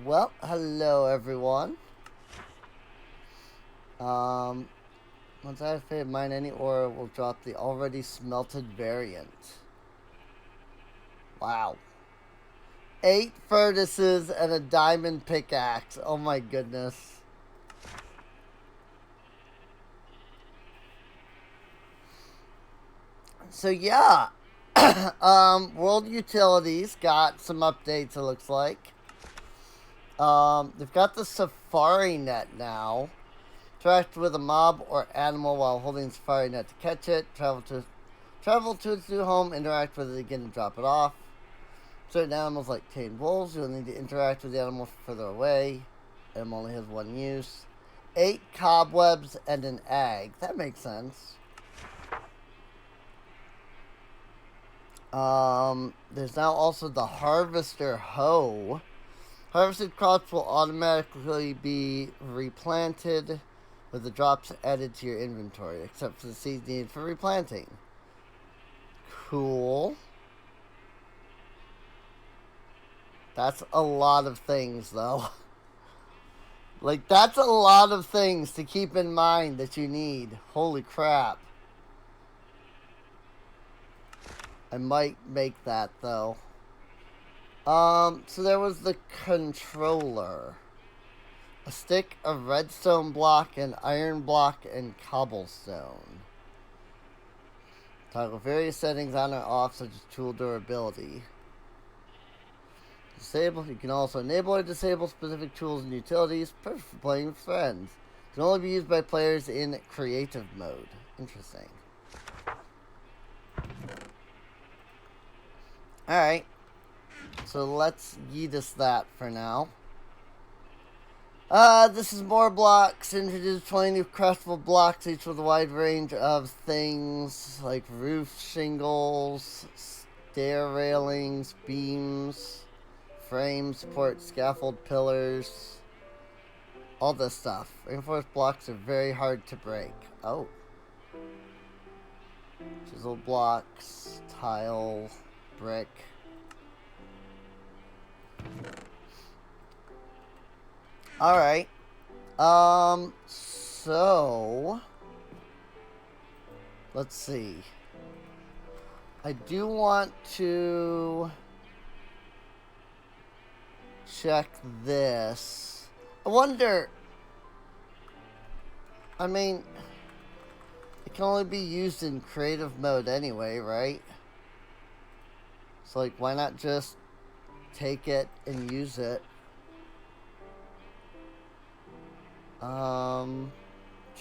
Well, hello everyone. Um, Once I have mine, any ore will drop the already smelted variant. Wow. 8 furnaces and a diamond pickaxe. Oh my goodness. So yeah. World Utilities got some updates, it looks like. They've got the Safari Net now. Interact with a mob or animal while holding the Safari Net to catch it. Travel to its new home, interact with it again, and drop it off. Certain animals like tame wolves, you'll need to interact with the animal further away. Animal only has one use. 8 cobwebs and an egg. That makes sense. There's now also the harvester hoe. Harvested crops will automatically be replanted with the drops added to your inventory, except for the seeds needed for replanting. Cool. That's a lot of things, though. Like, that's a lot of things to keep in mind that you need. Holy crap. I might make that, though. So there was the controller. A stick of redstone block, an iron block, and cobblestone. Toggle various settings on or off, such as tool durability. Disable. You can also enable or disable specific tools and utilities. Perfect for playing with friends. Can only be used by players in creative mode. Interesting. Alright. So let's yeet us that for now. This is more blocks. Introduce 20 new craftable blocks, each with a wide range of things like roof shingles, stair railings, beams, frames, support, scaffold, pillars, all this stuff. Reinforced blocks are very hard to break. Oh. Chisel blocks, tile, brick. Alright. So let's see. I do want to check this. I wonder. I mean, it can only be used in creative mode anyway, right? So, like, why not just take it and use it?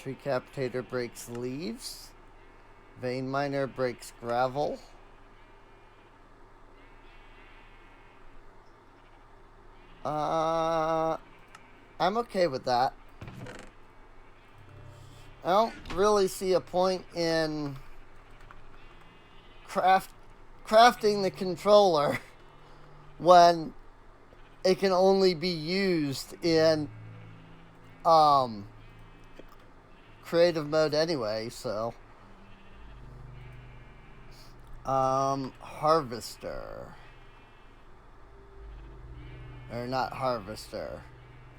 Tree Capitator breaks leaves. Vein Miner breaks gravel. I'm okay with that. I don't really see a point in crafting the controller when it can only be used in creative mode anyway, so harvester, or not harvester,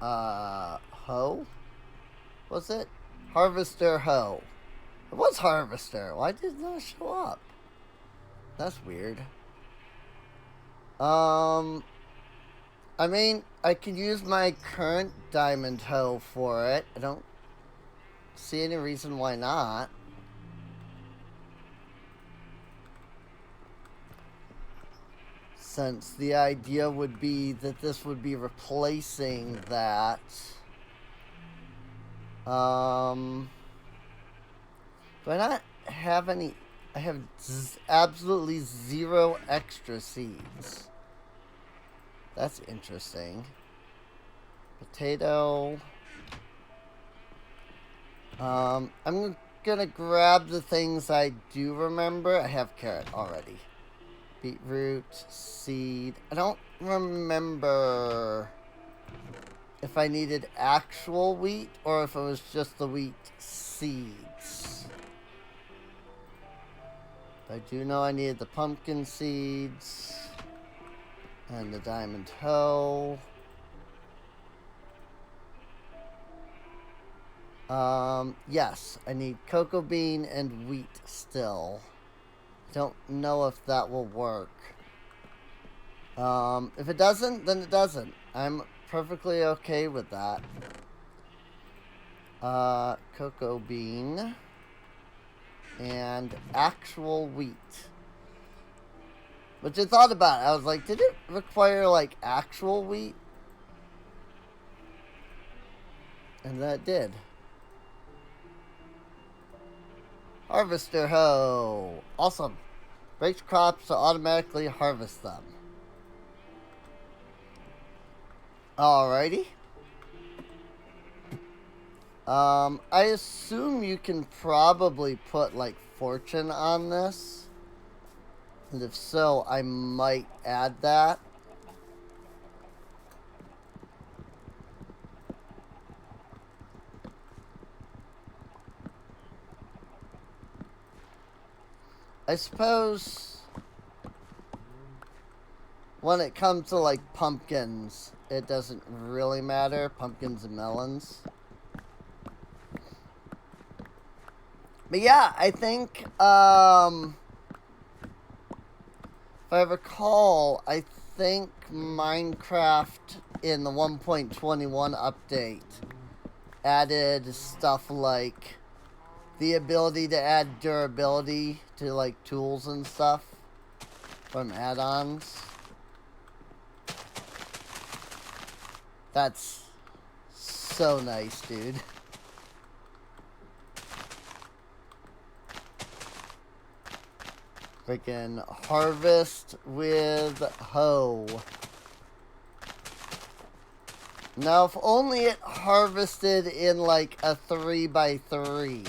hoe, was it? Harvester hoe. It was harvester. Why did it not show up? That's weird. I mean, I could use my current diamond hoe for it. I don't see any reason why not. Since the idea would be that this would be replacing that. Do I not have any? I have absolutely 0 extra seeds. That's interesting. Potato. I'm gonna grab the things I do remember. I have carrot already. Beetroot, seed. I don't remember if I needed actual wheat or if it was just the wheat seeds. I do know I needed the pumpkin seeds and the diamond hoe. Yes, I need cocoa bean and wheat still. Don't know if that will work. If it doesn't, then it doesn't. I'm perfectly okay with that. Cocoa bean and actual wheat. Which I thought about. I was like, did it require like actual wheat? And that did. Harvester hoe. Awesome. Breaks crops to automatically harvest them. Alrighty. I assume you can probably put like fortune on this. And if so, I might add that. I suppose when it comes to like pumpkins, it doesn't really matter. Pumpkins and melons. But yeah, I think, if I recall, I think Minecraft in the 1.21 update added stuff like the ability to add durability to like tools and stuff from add-ons. That's so nice, dude. Freaking harvest with hoe. Now, if only it harvested in like a 3x3.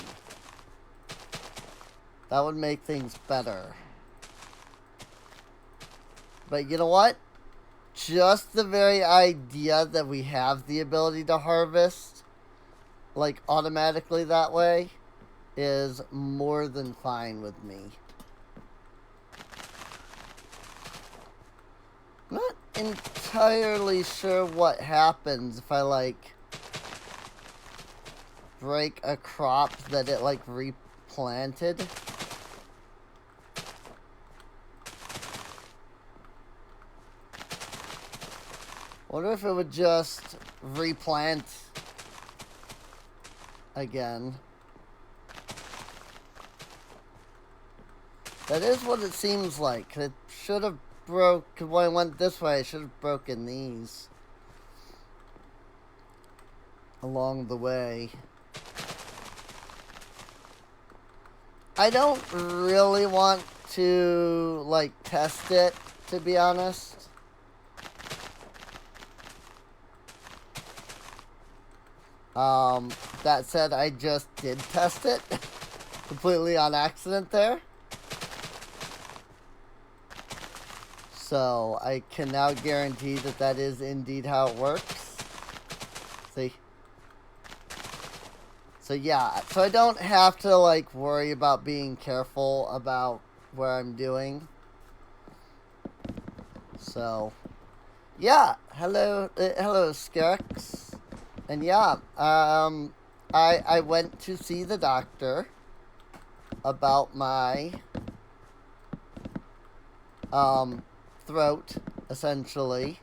That would make things better. But you know what? Just the very idea that we have the ability to harvest, like, automatically that way, is more than fine with me. I'm not entirely sure what happens if I, like, break a crop that it, like, replanted. Wonder if it would just replant again. That is what it seems like. It should have broke, when I went this way, I should have broken these along the way. I don't really want to, like, test it, to be honest. That said, I just did test it completely on accident there. So, I can now guarantee that that is indeed how it works. See? So, yeah. So, I don't have to, like, worry about being careful about what I'm doing. So, yeah. Hello, Skex. And yeah, I went to see the doctor about my throat, essentially.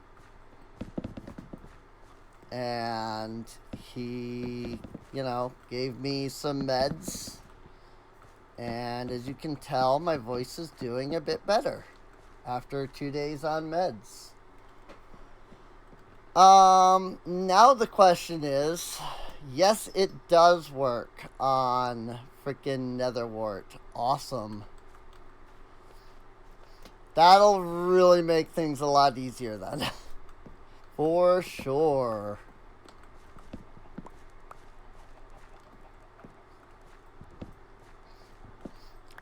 And he, you know, gave me some meds. And as you can tell, my voice is doing a bit better after 2 days on meds. Now the question is, yes, it does work on freaking Netherwart. Awesome. That'll really make things a lot easier then. For sure.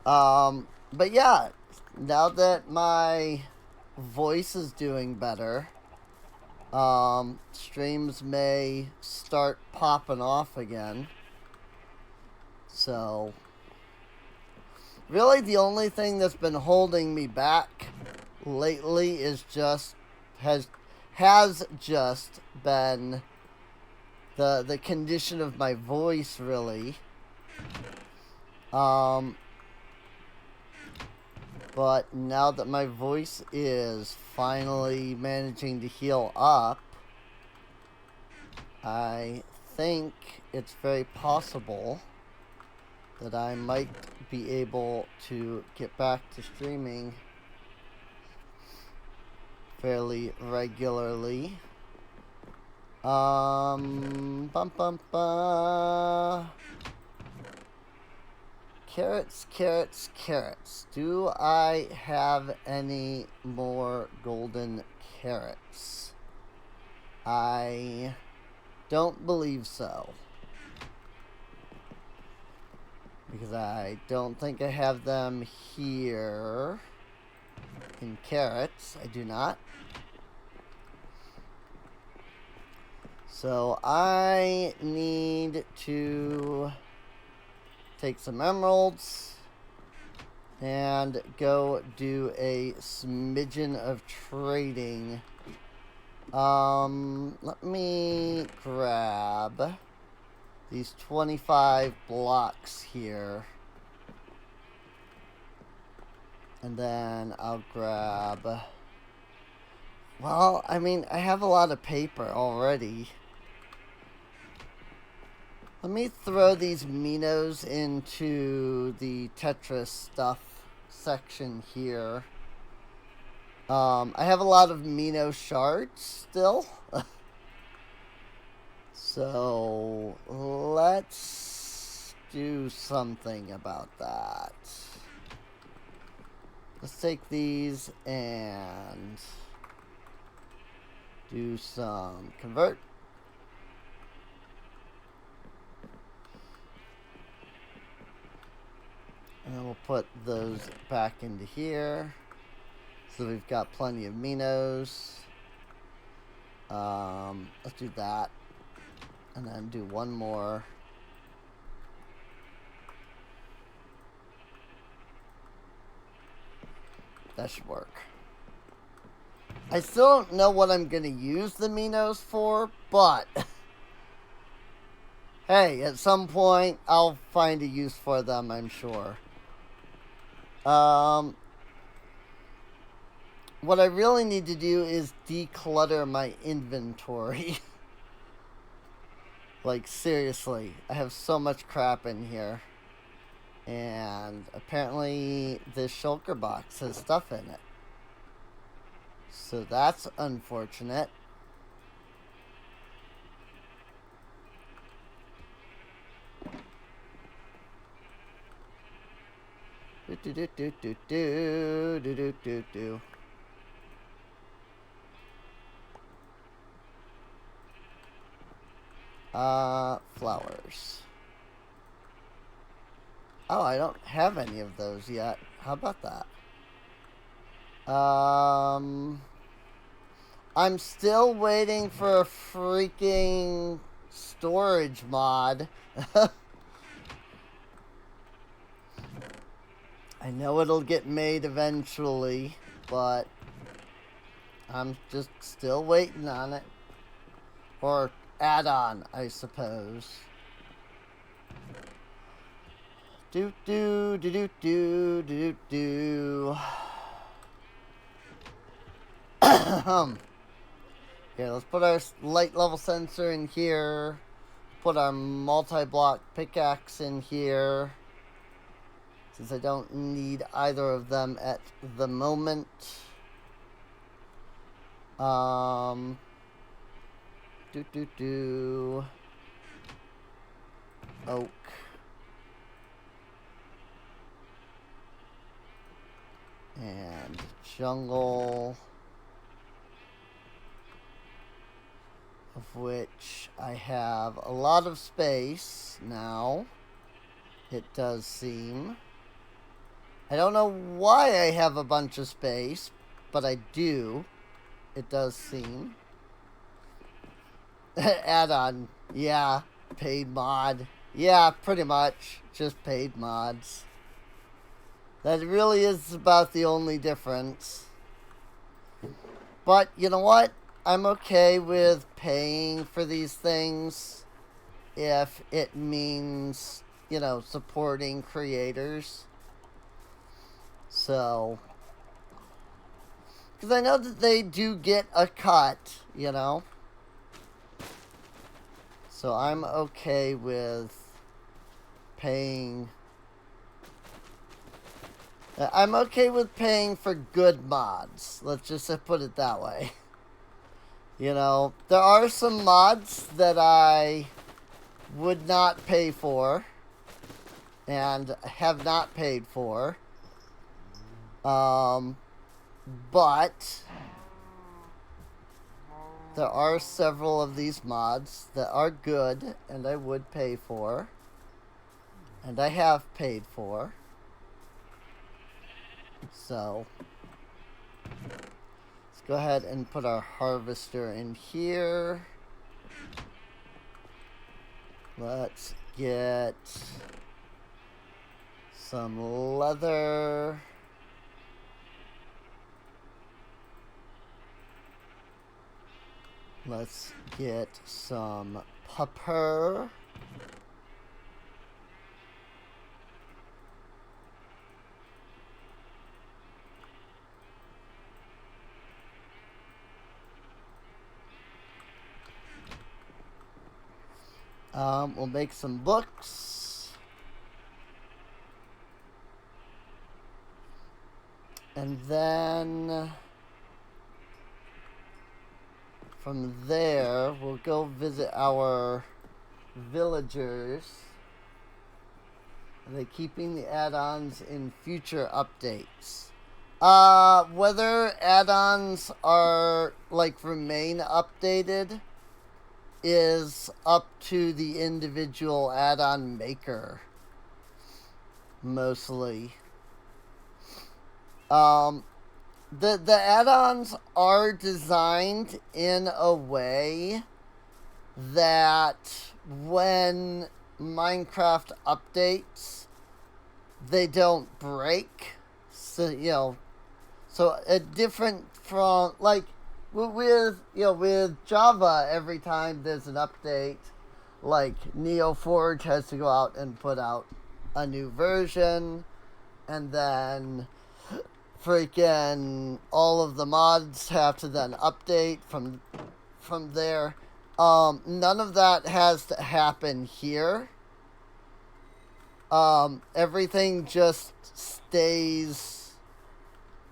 But yeah, now that my voice is doing better, streams may start popping off again. So, really the only thing that's been holding me back lately is just, has just been the condition of my voice, really. But now that my voice is finally managing to heal up, I think it's very possible that I might be able to get back to streaming fairly regularly. Bum bum bum. Carrots, carrots, carrots. Do I have any more golden carrots? I don't believe so. Because I don't think I have them here in carrots. I do not. So I need to take some emeralds and go do a smidgen of trading. Let me grab these 25 blocks here. And then I'll grab... Well, I mean, I have a lot of paper already. Let me throw these Minos into the Tetris stuff section here. I have a lot of Mino shards still. So, let's do something about that. Let's take these and do some convert. And then we'll put those back into here. So we've got plenty of Minos. Let's do that. And then do one more. That should work. I still don't know what I'm going to use the Minos for, but... hey, at some point, I'll find a use for them, I'm sure. What I really need to do is declutter my inventory. Like, seriously, I have so much crap in here. And apparently this shulker box has stuff in it. So that's unfortunate. Flowers. Oh, I don't have any of those yet. How about that? I'm still waiting for a freaking storage mod. I know it'll get made eventually, but I'm just still waiting on it. Or add-on, I suppose. Do do do do do do do. Here, let's put our light level sensor in here. Put our multi-block pickaxe in here. Since I don't need either of them at the moment. Do do do. Oak. And jungle. Of which I have a lot of space now. It does seem. I don't know why I have a bunch of space, but I do. It does seem. Add-on. Yeah. Paid mod. Yeah, pretty much. Just paid mods. That really is about the only difference. But, you know what? I'm okay with paying for these things. if it means, you know, supporting creators. So, because I know that they do get a cut, you know. So I'm okay with paying. I'm okay with paying for good mods. Let's just put it that way. You know, there are some mods that I would not pay for and have not paid for. But there are several of these mods that are good and I would pay for. And I have paid for. So let's go ahead and put our harvester in here. Let's get some leather. Let's get some pepper. We'll make some books. And then from there, we'll go visit our villagers. Are they keeping the add-ons in future updates? Whether add-ons are, like, remain updated is up to the individual add-on maker, mostly. The add-ons are designed in a way that when Minecraft updates, they don't break. So, you know, so different from, like, with Java, every time there's an update, like Neo4j has to go out and put out a new version, and then freaking all of the mods have to then update from there. None of that has to happen here. Everything just stays,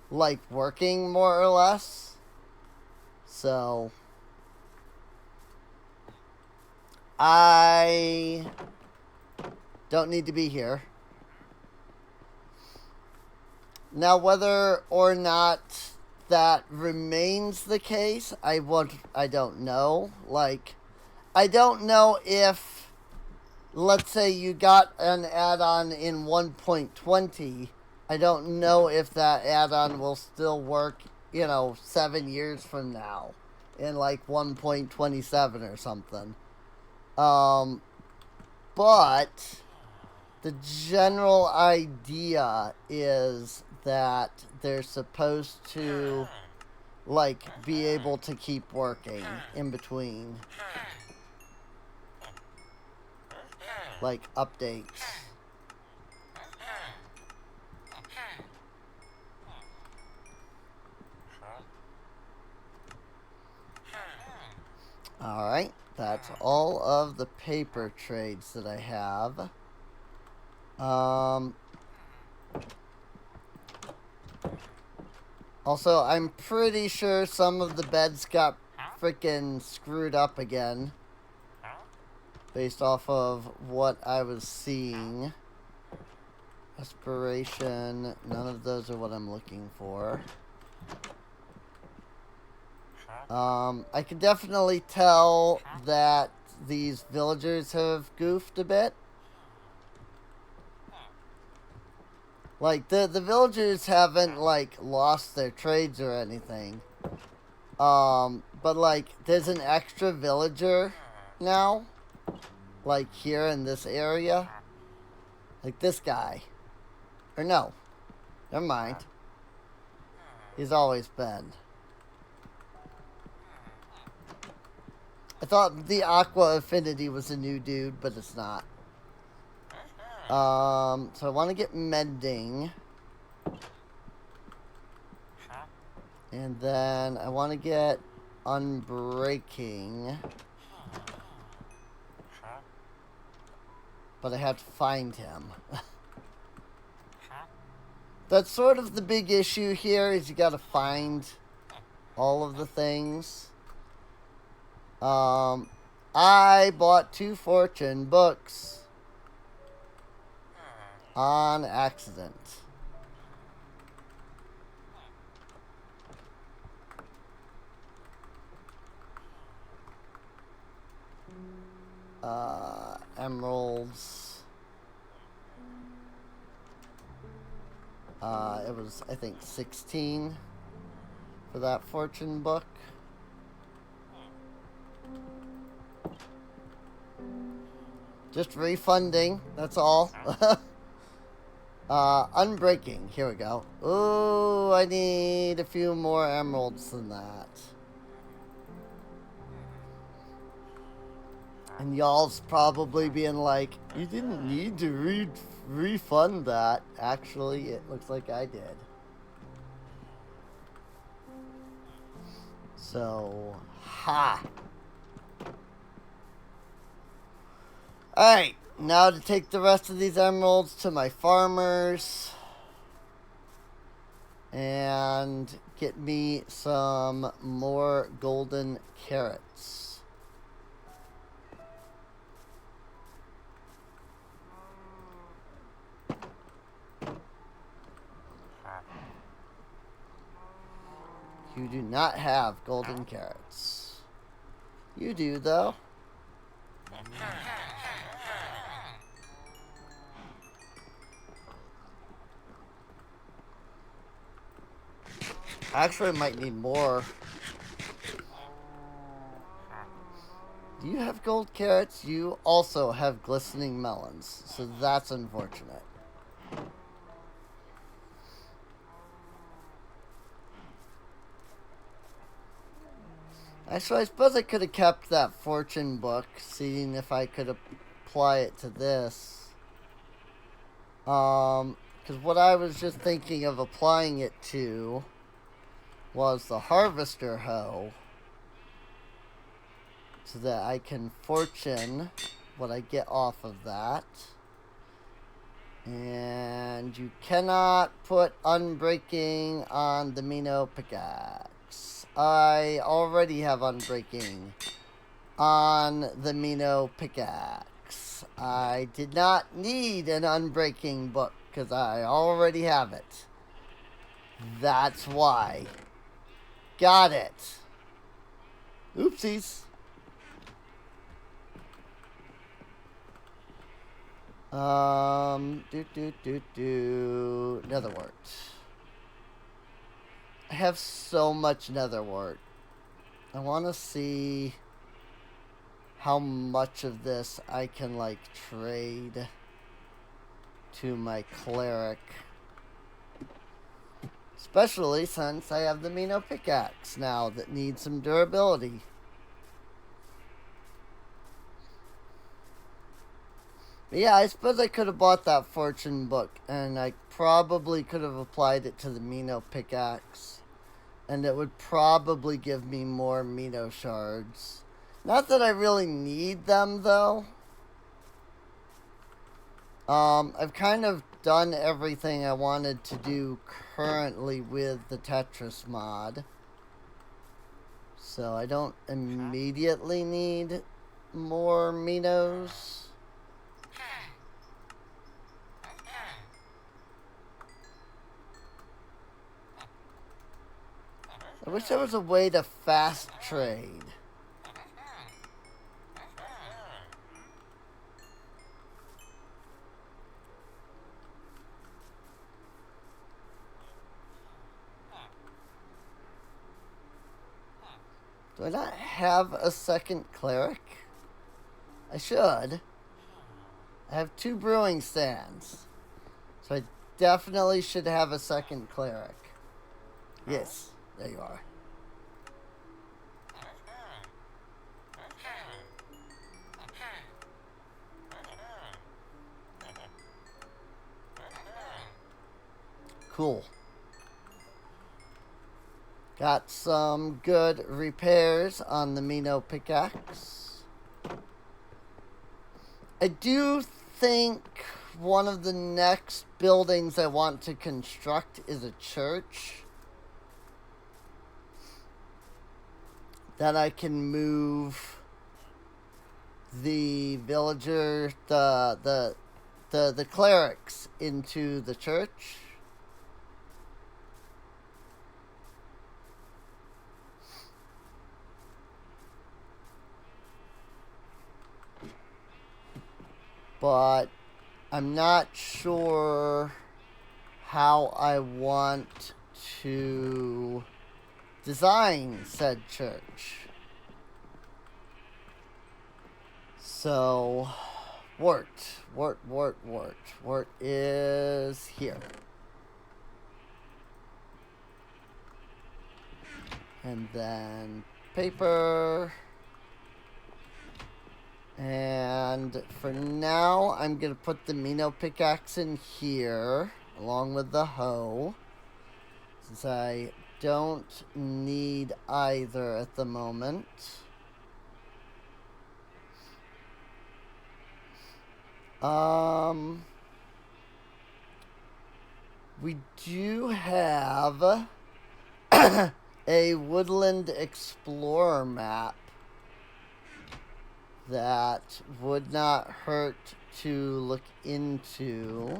like, working more or less. So I don't need to be here. Now, whether or not that remains the case, I don't know. Like, I don't know if, let's say you got an add-on in 1.20, I don't know if that add-on will still work, 7 years from now in like 1.27 or something. But the general idea is that they're supposed to, like, be able to keep working in between, like, updates. Alright, that's all of the paper trades that I have. Also, I'm pretty sure some of the beds got freaking screwed up again, based off of what I was seeing. Aspiration, none of those are what I'm looking for. I can definitely tell that these villagers have goofed a bit. Like, the villagers haven't, like, lost their trades or anything. But, like, there's an extra villager now. Like, here in this area. Like, this guy. Or no. Never mind. He's always been. I thought the Aqua Affinity was a new dude, but it's not. So I want to get Mending. And then I want to get Unbreaking. But I have to find him. That's sort of the big issue here, is you gotta find all of the things. I bought 2 fortune books on accident. Emeralds. It was, I think, 16 for that fortune book. Just refunding, that's all. Unbreaking, here we go. Ooh, I need a few more emeralds than that. And y'all's probably being like, you didn't need to refund that. Actually, it looks like I did. So, ha! Alright, now to take the rest of these emeralds to my farmers. And get me some more golden carrots. You do not have golden carrots. You do, though. Actually, I might need more. Do you have gold carrots? You also have glistening melons, so that's unfortunate. Actually, I suppose I could have kept that fortune book, seeing if I could apply it to this. Because what I was just thinking of applying it to was the harvester hoe, so that I can fortune what I get off of that. And you cannot put Unbreaking on the Mino pickaxe. I already have Unbreaking on the Mino pickaxe. I did not need an Unbreaking book because I already have it. That's why. Got it. Oopsies. Netherwort. I have so much netherwort. I want to see how much of this I can, like, trade to my cleric. Especially since I have the Mino pickaxe now that needs some durability. But yeah, I suppose I could have bought that fortune book, and I probably could have applied it to the Mino pickaxe. And it would probably give me more Mino shards. Not that I really need them, though. I've kind of done everything I wanted to do currently with the Tetris mod. So I don't immediately need more Minos. I wish there was a way to fast trade. Do I not have a second cleric? I should. I have 2 brewing stands. So I definitely should have a second cleric. Yes, there you are. Cool. Got some good repairs on the Mino pickaxe. I do think one of the next buildings I want to construct is a church that I can move the villager, the clerics into the church. But I'm not sure how I want to design said church. So, wart is here. And then paper. And for now, I'm going to put the Mino pickaxe in here, along with the hoe, since I don't need either at the moment. We do have a Woodland Explorer map that would not hurt to look into.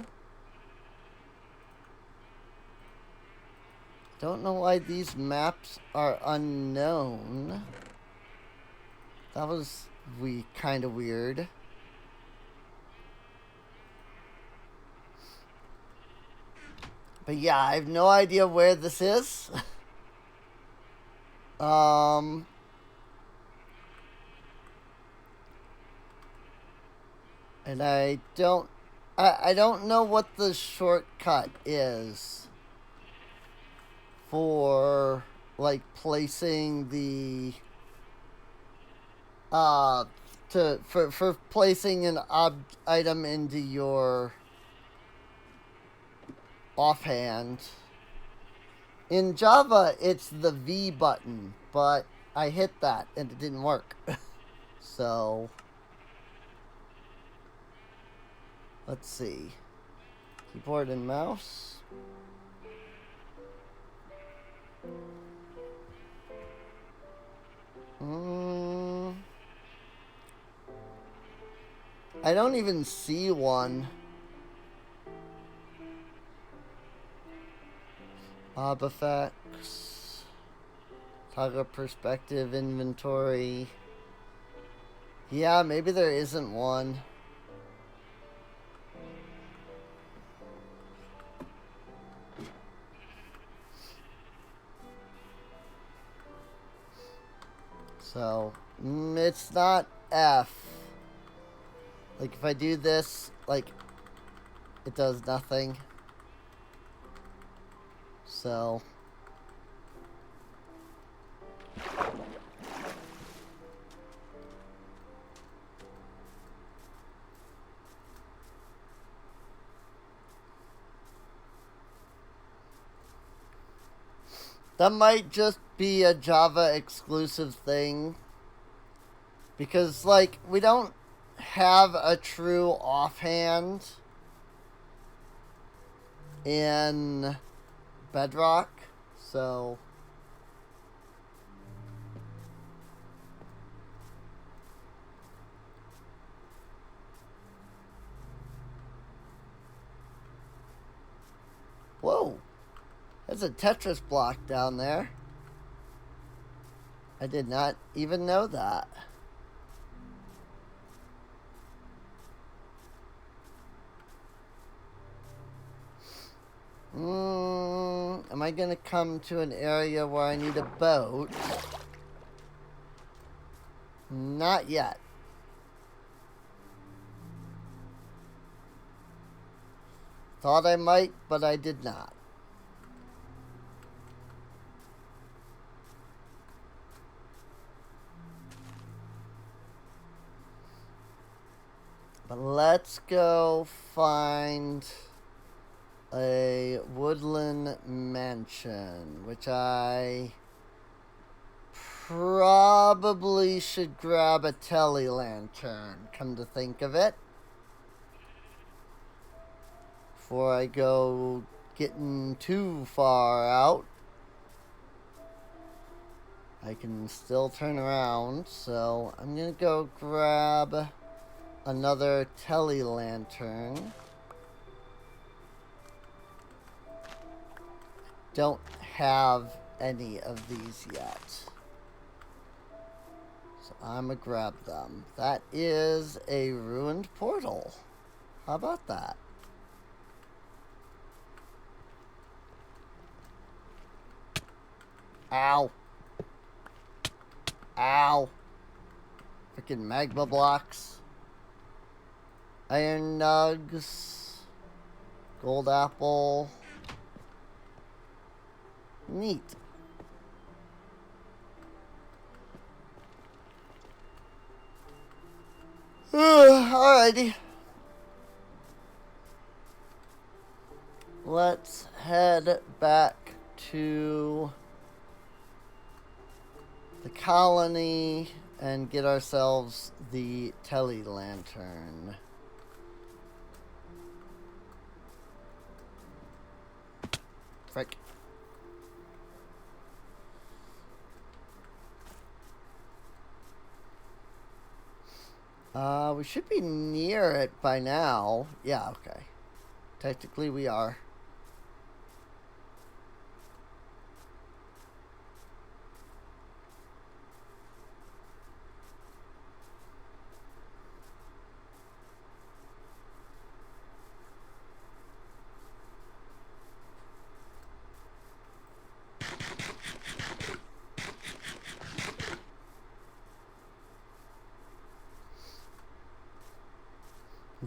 Don't know why these maps are unknown. That was kind of weird. But yeah, I have no idea where this is. And I don't know what the shortcut is for, like, placing the for placing an item into your offhand. In Java, it's the V button, but I hit that and it didn't work. So, let's see. Keyboard and mouse. I don't even see one. Ob effects. Toggle perspective inventory. Yeah, maybe there isn't one. So, it's not F. Like, if I do this, like, it does nothing. So, that might just be a Java exclusive thing. Because, like, we don't have a true offhand in Bedrock, so whoa, there's a Tetris block down there. I did not even know that. Am I gonna come to an area where I need a boat? Not yet. Thought I might, but I did not. But let's go find a Woodland mansion, which I probably should grab a telly lantern, come to think of it, before I go getting too far out. I can still turn around, so I'm gonna go grab another telly lantern. Don't have any of these yet, so I'm gonna grab them. That is a ruined portal. How about that? Ow. Ow. Freaking magma blocks. Iron nugs. Gold apple. Neat. Alrighty. Let's head back to the colony and get ourselves the telly lantern. Frick. We should be near it by now. Yeah, okay. Technically we are.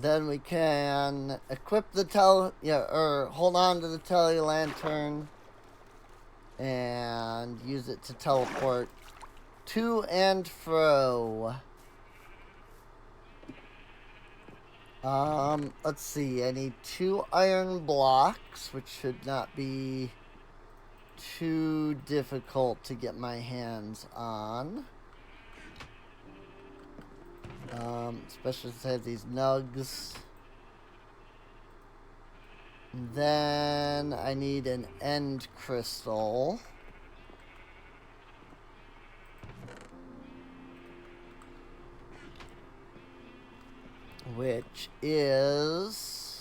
Then we can equip the hold on to the telly lantern and use it to teleport to and fro. Let's see. I need 2 iron blocks, which should not be too difficult to get my hands on. Especially since I have these nugs. And then I need an end crystal. Which is...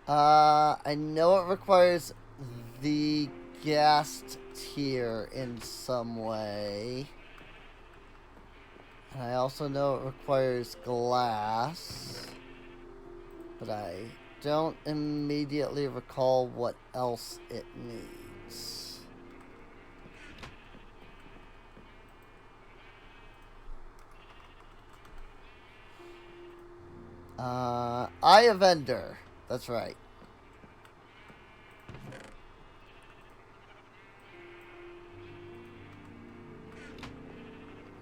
I know it requires the ghast tier in some way. And I also know it requires glass, but I don't immediately recall what else it needs. Eye of Ender. That's right.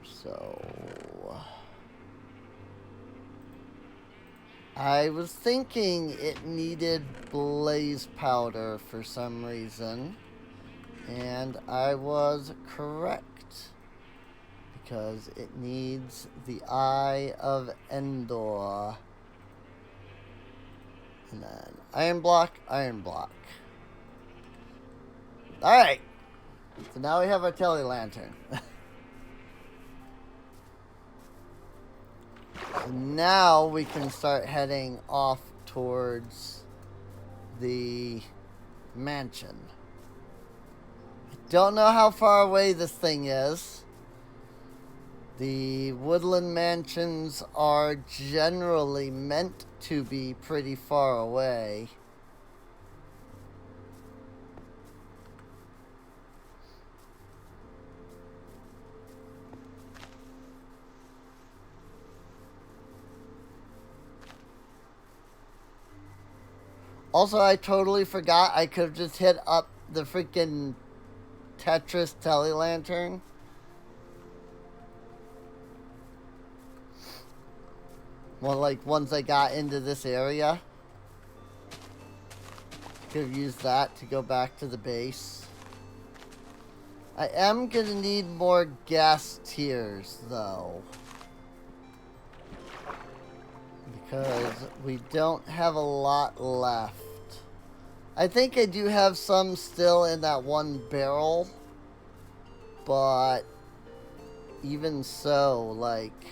So... I was thinking it needed blaze powder for some reason, and I was correct, because it needs the Eye of Endor. And then iron block, iron block. Alright, so now we have our telly lantern. So now we can start heading off towards the mansion. I don't know how far away this thing is. The Woodland mansions are generally meant to be pretty far away. Also, I totally forgot I could have just hit up the freaking Tetris telly lantern. Well, like, once I got into this area. Could have used that to go back to the base. I am going to need more gas tiers, though. Because we don't have a lot left. I think I do have some still in that one barrel. But even so, like,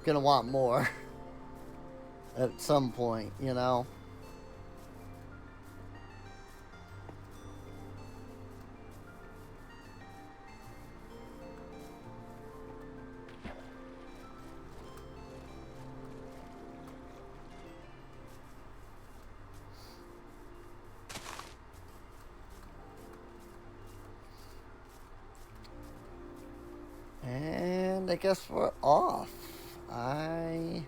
gonna want more at some point, you know? And I guess we're off. I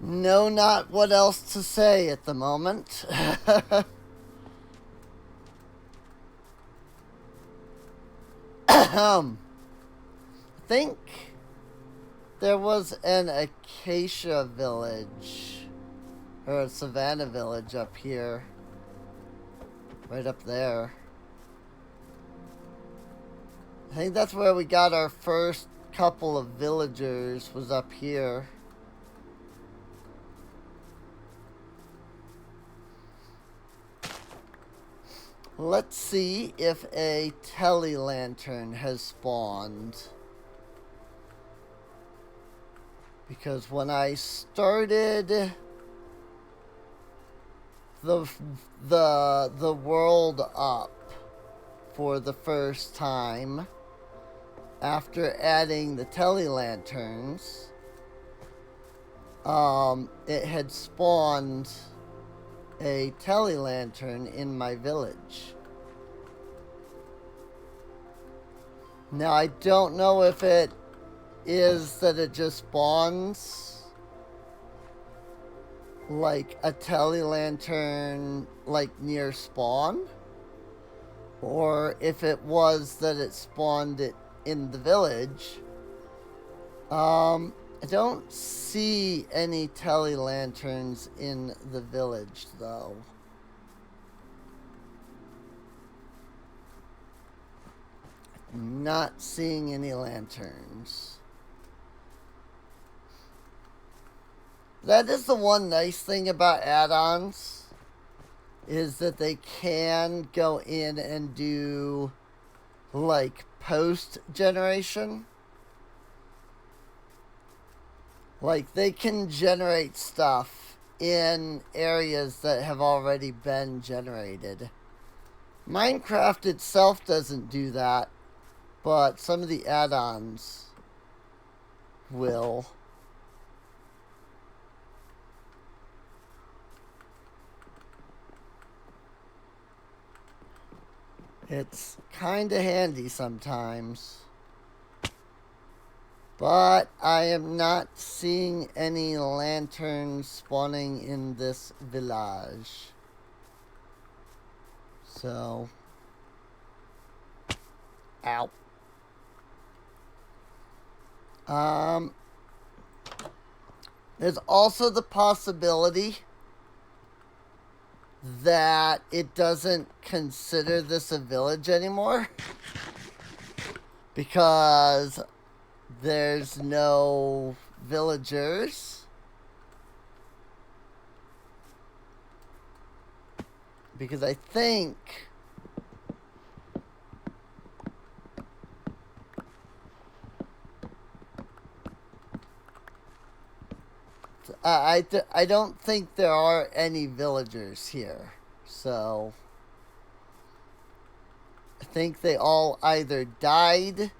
know not what else to say at the moment. I think there was an acacia village, or a savanna village up here. Right up there. I think that's where we got our first couple of villagers, was up here. Let's see if a tele-lantern has spawned. Because when I started the world up for the first time, after adding the tele-lanterns, it had spawned a tele-lantern in my village. Now, I don't know if it is that it just spawns like a tele-lantern like near spawn, or if it was that it spawned it in the village. I don't see any tele-lanterns in the village, though. Not seeing any lanterns. That is the one nice thing about add-ons, is that they can go in and do, like, post-generation. Like, they can generate stuff in areas that have already been generated. Minecraft itself doesn't do that, but some of the add-ons will. It's kind of handy sometimes. But I am not seeing any lanterns spawning in this village. So. Ow. There's also the possibility that it doesn't consider this a village anymore. Because there's no villagers. Because I think I don't think there are any villagers here. So I think they all either died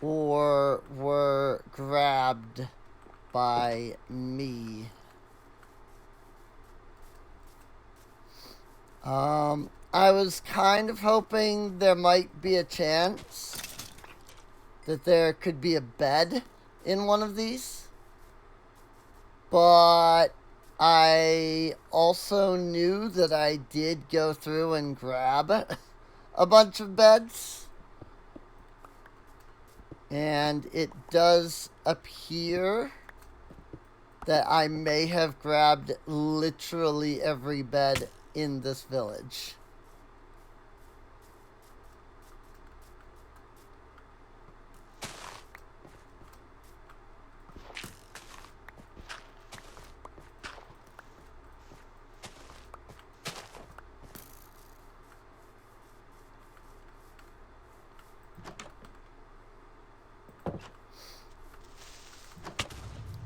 or were grabbed by me. I was kind of hoping there might be a chance that there could be a bed in one of these. But I also knew that I did go through and grab a bunch of beds. And it does appear that I may have grabbed literally every bed in this village.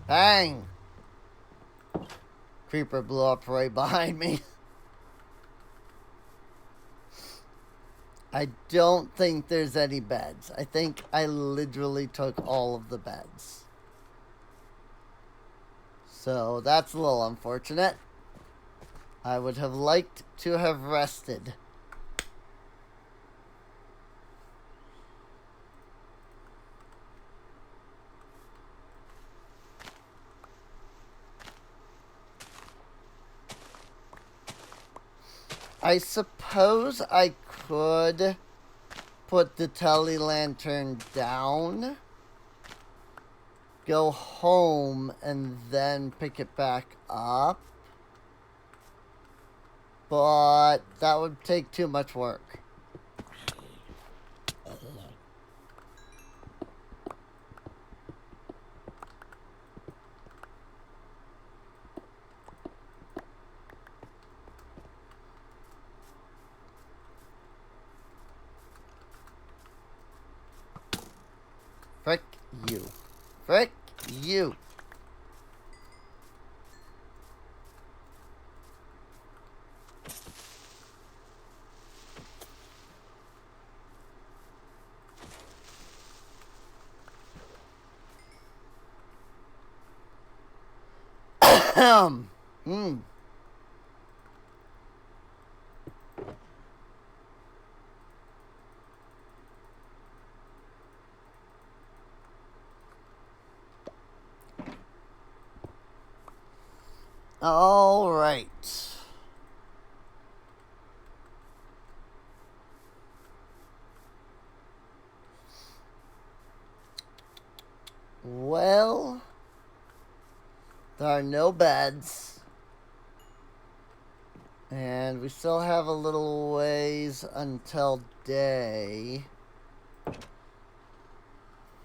Bang! Creeper blew up right behind me. I don't think there's any beds. I think I literally took all of the beds. So that's a little unfortunate. I would have liked to have rested. I suppose I could put the tele lantern down, go home, and then pick it back up. But that would take too much work. Frick you. Frick you. Hmm. All right. Well, there are no beds. And we still have a little ways until day.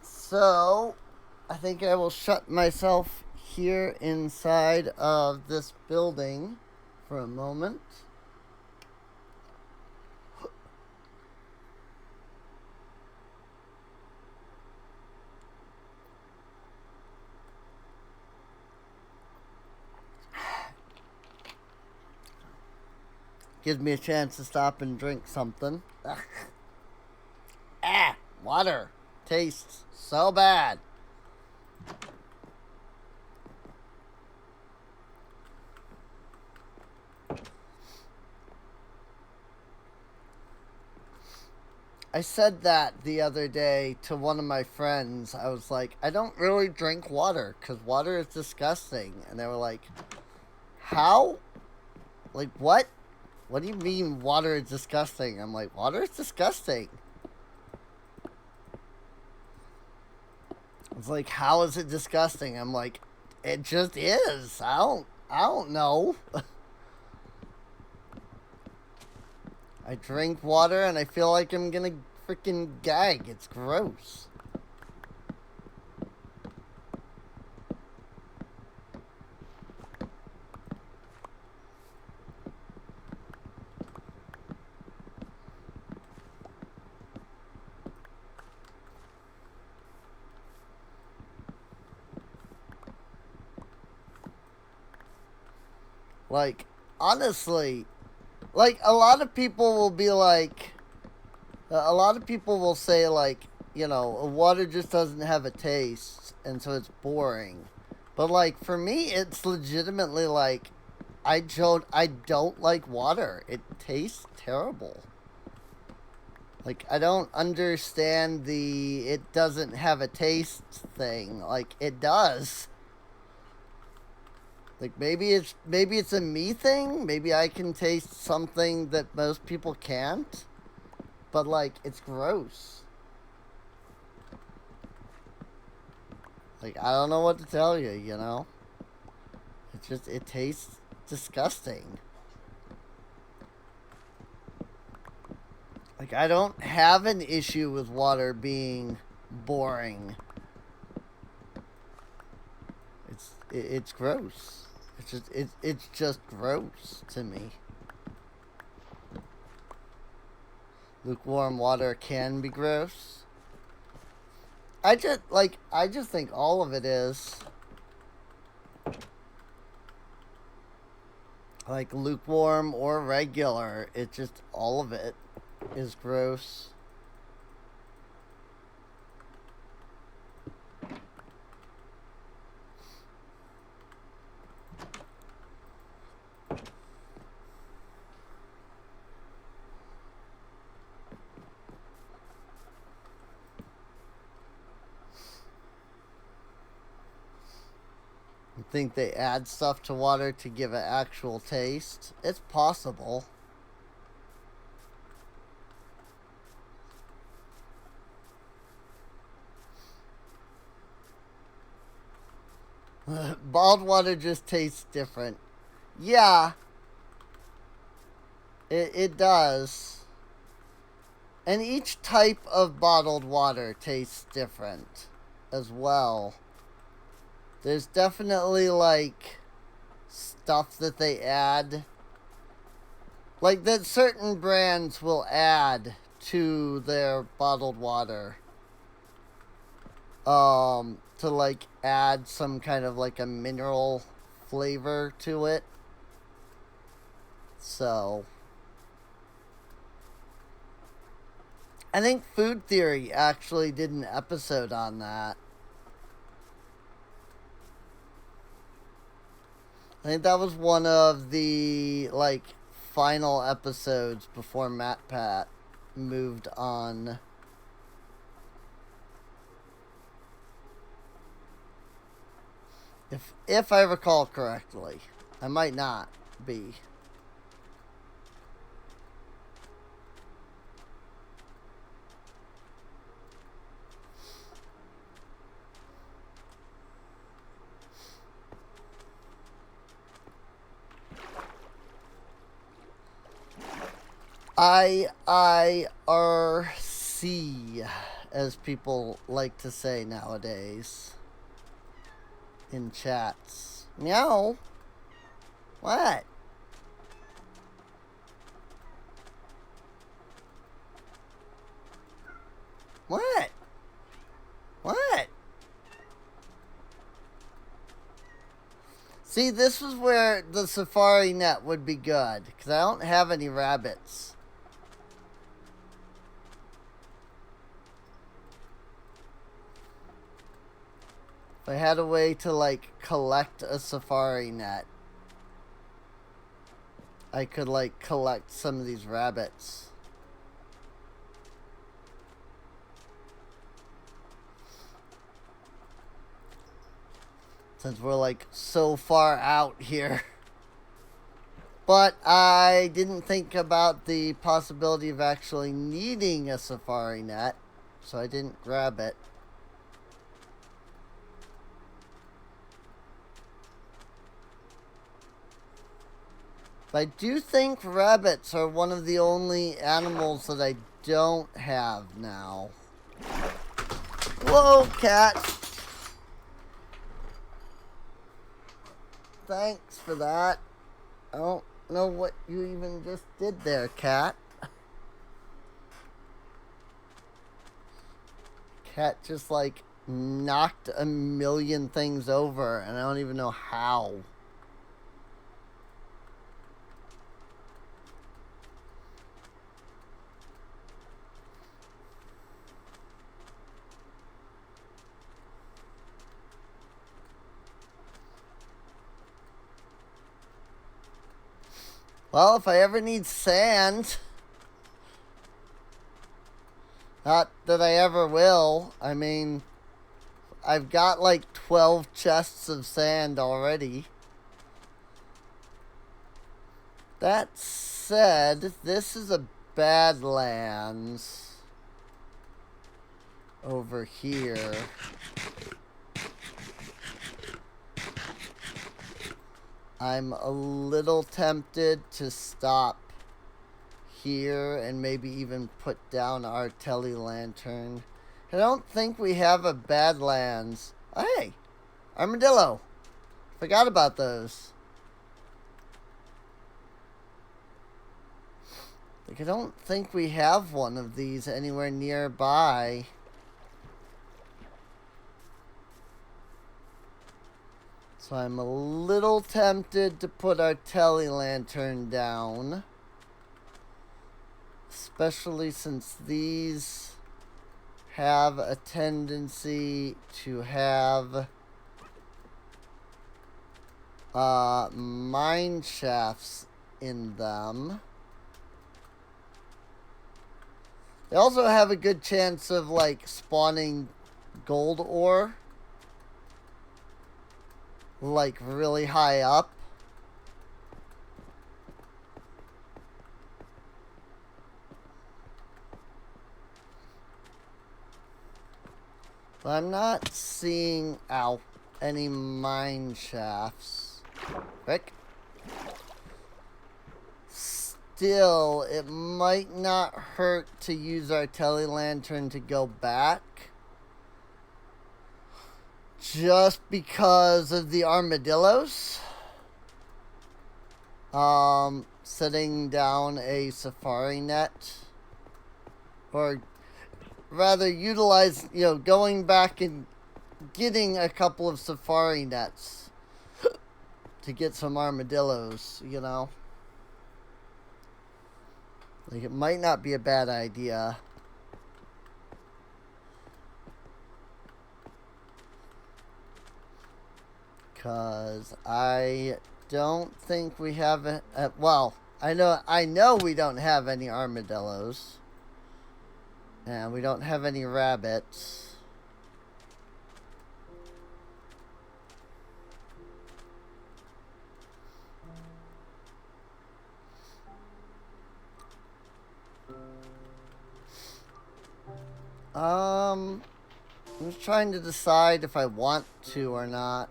So, I think I will shut myself here inside of this building for a moment. Gives me a chance to stop and drink something. Ugh. Ah, water. Tastes so bad. I said that the other day to one of my friends. I was like, I don't really drink water because water is disgusting. And they were like, how? Like, what? What do you mean water is disgusting? I'm like, water is disgusting. It's like, how is it disgusting? I'm like, it just is. I don't know. I drink water and I feel like I'm gonna freaking gag. It's gross. Like, honestly, like, a lot of people will be like, a lot of people will say, like, you know, water just doesn't have a taste, and so it's boring. But, like, for me, it's legitimately, like, I don't like water. It tastes terrible. Like, I don't understand the it doesn't have a taste thing. Like, it does. Like, maybe it's a me thing. Maybe I can taste something that most people can't. But, like, it's gross. Like, I don't know what to tell you, you know? it tastes disgusting. Like, I don't have an issue with water being boring. It's gross. It's just gross to me. Lukewarm water can be gross. I just think all of it is. Like, lukewarm or regular, it just, all of it is gross. You think they add stuff to water to give it actual taste? It's possible. Bottled water just tastes different. Yeah. It does. And each type of bottled water tastes different as well. There's definitely, like, stuff that they add. Like, that certain brands will add to their bottled water. To, like, add some kind of, like, a mineral flavor to it. So, I think Food Theory actually did an episode on that. I think that was one of the, like, final episodes before MatPat moved on. If I recall correctly. I might not be. IRC, as people like to say nowadays in chats. Meow. What? What? What? See, this is where the safari net would be good, because I don't have any rabbits. If I had a way to, like, collect a safari net, I could, like, collect some of these rabbits. Since we're, like, so far out here. But I didn't think about the possibility of actually needing a safari net, so I didn't grab it. But I do think rabbits are one of the only animals that I don't have now. Whoa, cat! Thanks for that. I don't know what you even just did there, cat. Cat just, like, knocked a million things over, and I don't even know how. Well, if I ever need sand, not that I ever will, I mean, I've got like 12 chests of sand already. That said, this is a Badlands over here. I'm a little tempted to stop here and maybe even put down our tele lantern. I don't think we have a Badlands. Oh, hey, armadillo. Forgot about those. Like, I don't think we have one of these anywhere nearby. So I'm a little tempted to put our tele lantern down. Especially since these have a tendency to have mine shafts in them. They also have a good chance of like spawning gold ore like really high up. But I'm not seeing any mine shafts. Rick? Still, it might not hurt to use our tele lantern to go back. Just because of the armadillos. Setting down a safari net. Or rather utilize, going back and getting a couple of safari nets to get some armadillos, Like, it might not be a bad idea. Because I don't think we have well, I know we don't have any armadillos. And we don't have any rabbits. I'm just trying to decide if I want to or not.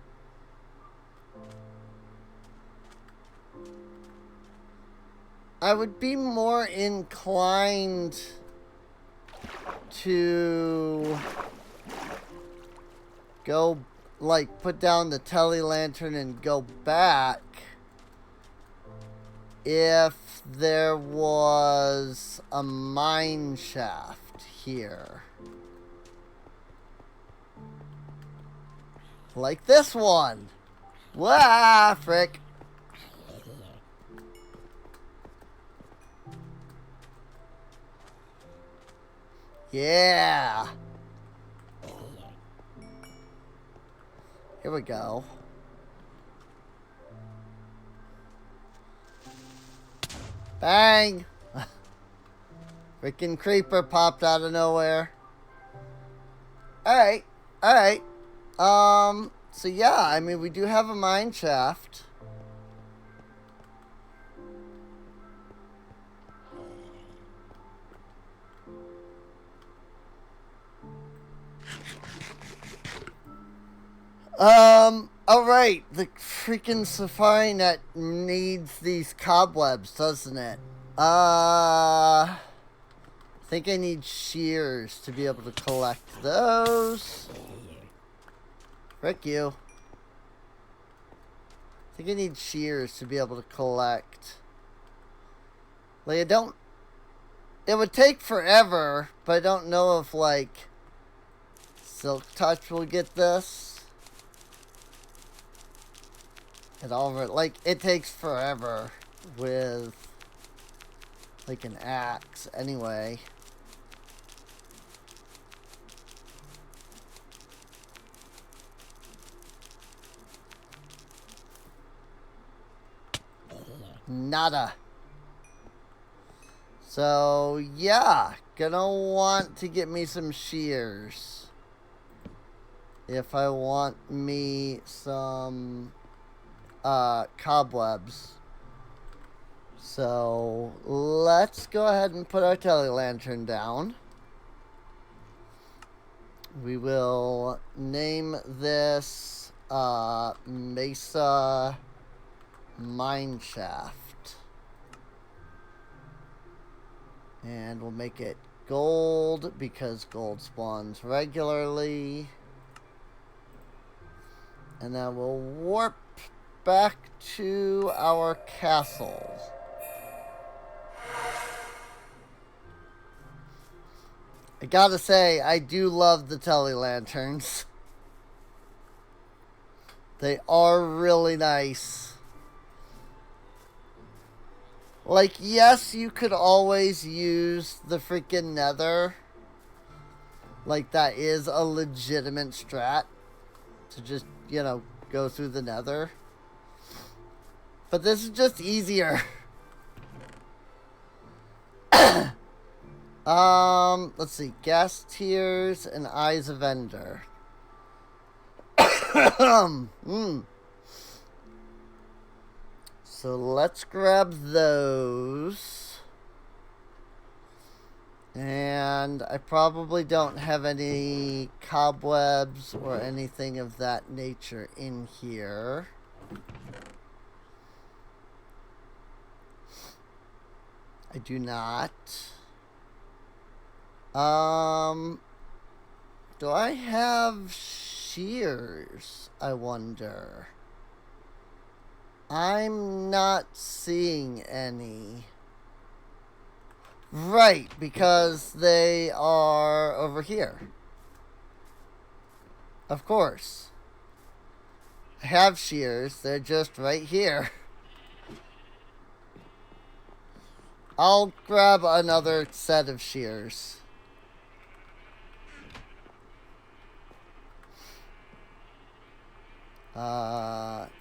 I would be more inclined to go, like, put down the tele lantern and go back if there was a mine shaft here. Like this one. Wah, frick. Yeah. Here we go. Bang! Freaking creeper popped out of nowhere. Alright. Alright. So yeah, I mean, we do have a mine shaft. Alright, the freaking safari net needs these cobwebs, doesn't it? I think I need shears to be able to collect those. Frick you. I think I need shears to be able to collect. Like, it would take forever, but I don't know if, like, Silk Touch will get this. It takes forever with, like, an axe anyway. Nada. So, yeah. Gonna want to get me some shears. If I want me some cobwebs. So, let's go ahead and put our tele lantern down. We will name this Mesa mine shaft. And we'll make it gold because gold spawns regularly. And then we'll warp back to our castle. I gotta say, I do love the tele-lanterns. They are really nice. Like, yes, you could always use the freaking nether. Like, that is a legitimate strat. To just, you know, go through the nether. But this is just easier. Let's see. Gas tiers and Eyes of Ender. So let's grab those. And I probably don't have any cobwebs or anything of that nature in here. I do not. Do I have shears, I wonder? I'm not seeing any. Right, because they are over here. Of course. I have shears, they're just right here. I'll grab another set of shears.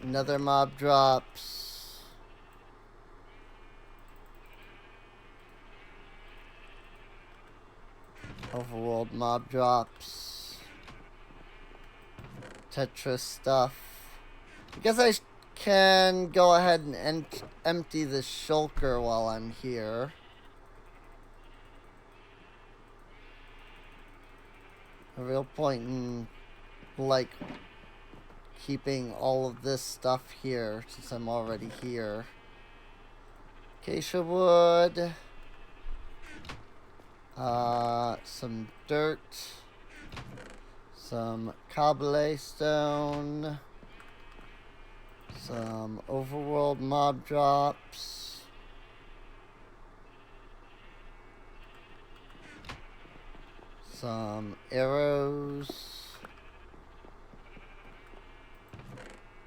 Another mob drops. Overworld mob drops. Tetris stuff. I guess I can go ahead and empty the shulker while I'm here. A real point in, like, keeping all of this stuff here since I'm already here. Acacia wood. Some dirt. Some cobblestone. Some overworld mob drops. Some arrows.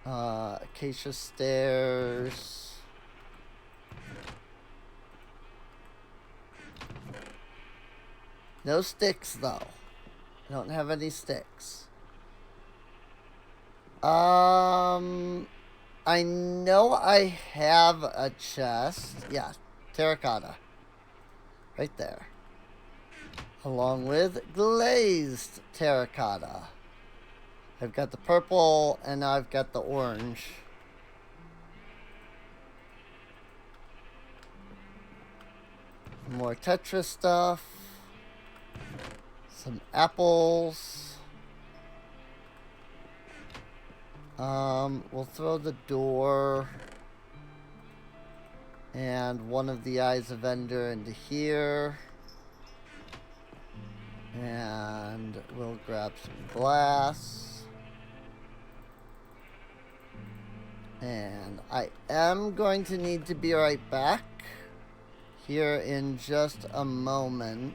Acacia stairs. No sticks, though. I don't have any sticks. I know I have a chest. Yeah, terracotta. Right there. Along with glazed terracotta. I've got the purple, and I've got the orange. More Tetris stuff. Some apples. We'll throw the door and one of the Eyes of Ender into here. And we'll grab some glass. And I am going to need to be right back here in just a moment.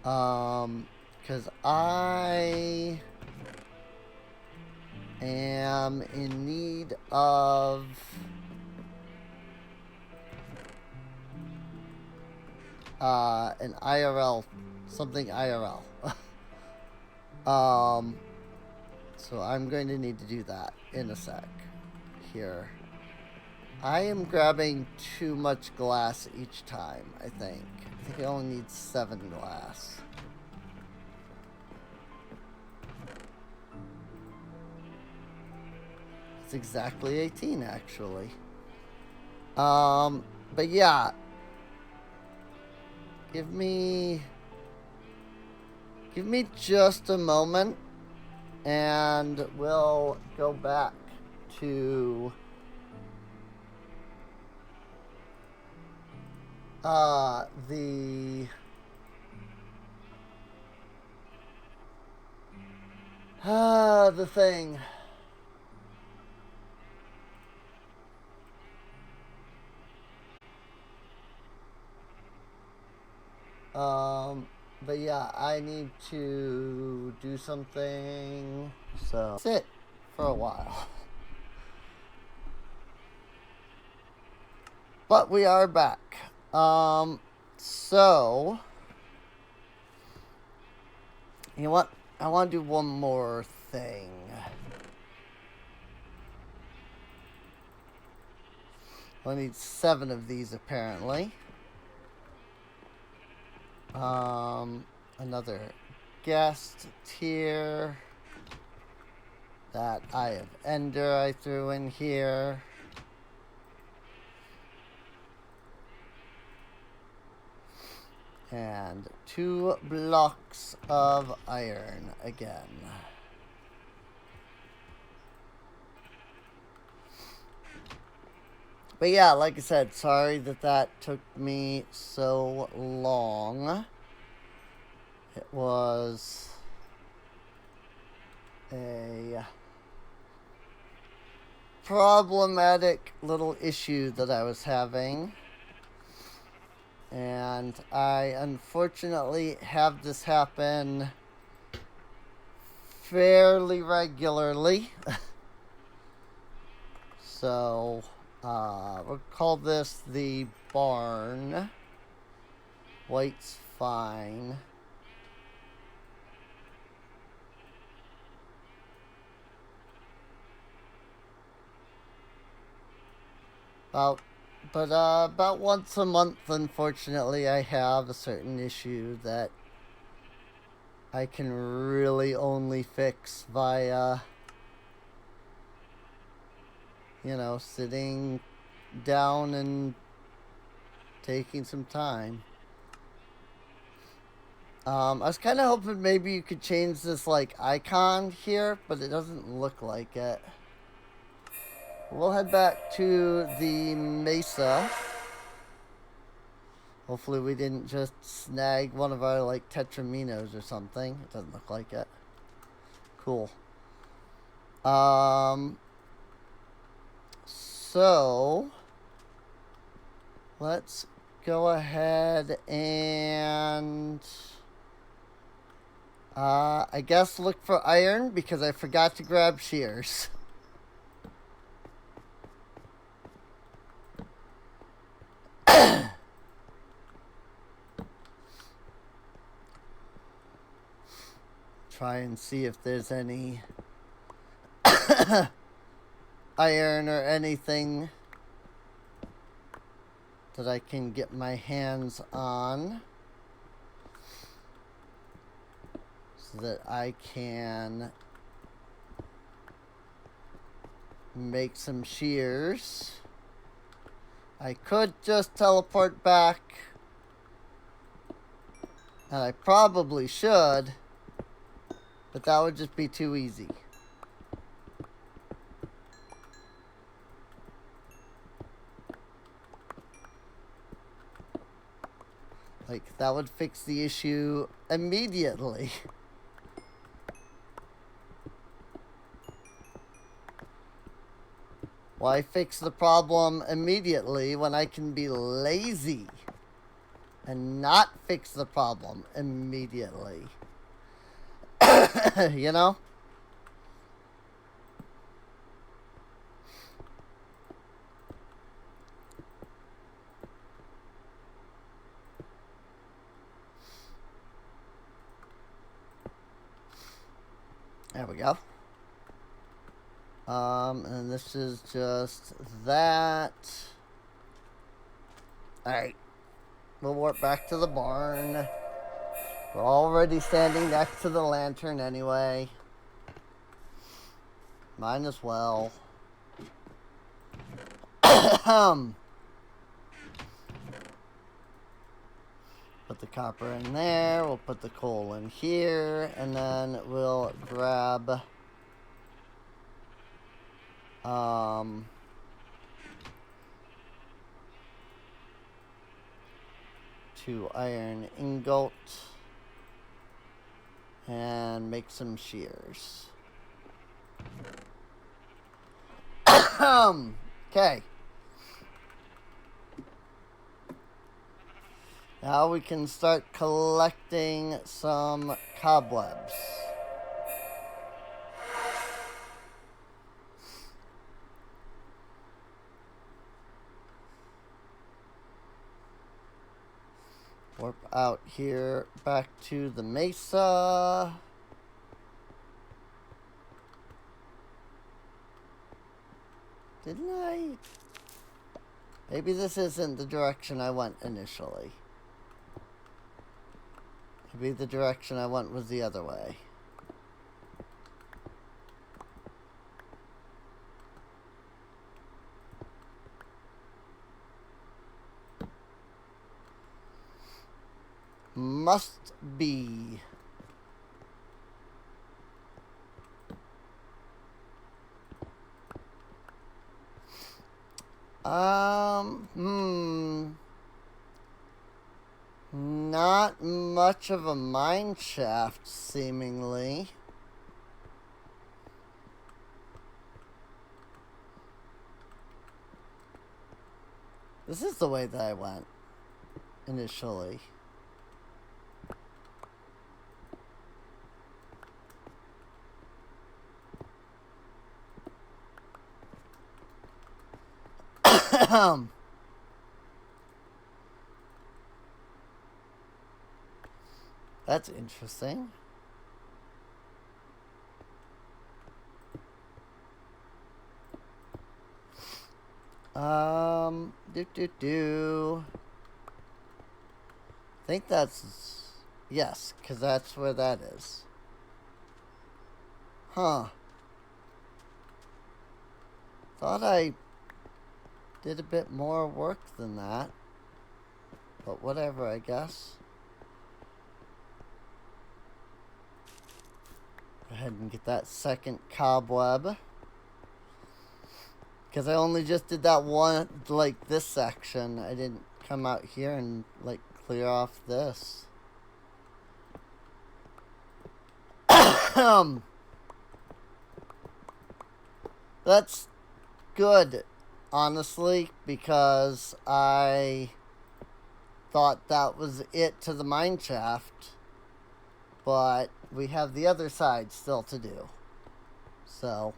Because I am in need of an IRL, something IRL. So I'm going to need to do that in a sec here. I am grabbing too much glass each time, I think. I think I only need 7 glass. It's exactly 18, actually. But yeah. Give me just a moment, And we'll go back to the thing. But yeah, I need to do something, so sit for a while. But we are back. So you know what? I want to do one more thing. I need 7 of these apparently. Another guest tier. That Eye of Ender I threw in here. And 2 blocks of iron again. But yeah, like I said, sorry that took me so long. It was a problematic little issue that I was having. And I unfortunately have this happen fairly regularly. So we'll call this the barn. White's fine. About once a month, unfortunately, I have a certain issue that I can really only fix via, you know, sitting down and taking some time. I was kind of hoping maybe you could change this, like, icon here, but it doesn't look like it. We'll head back to the mesa. Hopefully we didn't just snag one of our, like, tetraminos or something. It doesn't look like it. Cool. So let's go ahead and I guess look for iron because I forgot to grab shears. Try and see if there's any iron or anything that I can get my hands on so that I can make some shears. I could just teleport back, and I probably should, but that would just be too easy. Like, that would fix the issue immediately. Why fix the problem immediately when I can be lazy and not fix the problem immediately? You know? There we go. And this is just that. Alright. We'll warp back to the barn. We're already standing next to the lantern anyway. Might as well. Put the copper in there. We'll put the coal in here. And then we'll grab 2 iron ingot. And make some shears. Okay. Now we can start collecting some cobwebs. Warp out here back to the mesa. Didn't I? Maybe this isn't the direction I went initially. Maybe the direction I went was the other way. Must be. Not much of a mine shaft, seemingly. This is the way that I went initially. That's interesting. I think that's, yes, because that's where that is. Huh. Thought I did a bit more work than that. But whatever, I guess. Go ahead and get that second cobweb. Because I only just did that one, like, this section. I didn't come out here and, like, clear off this. That's good, honestly, because I thought that was it to the mine shaft. But we have the other side still to do. So.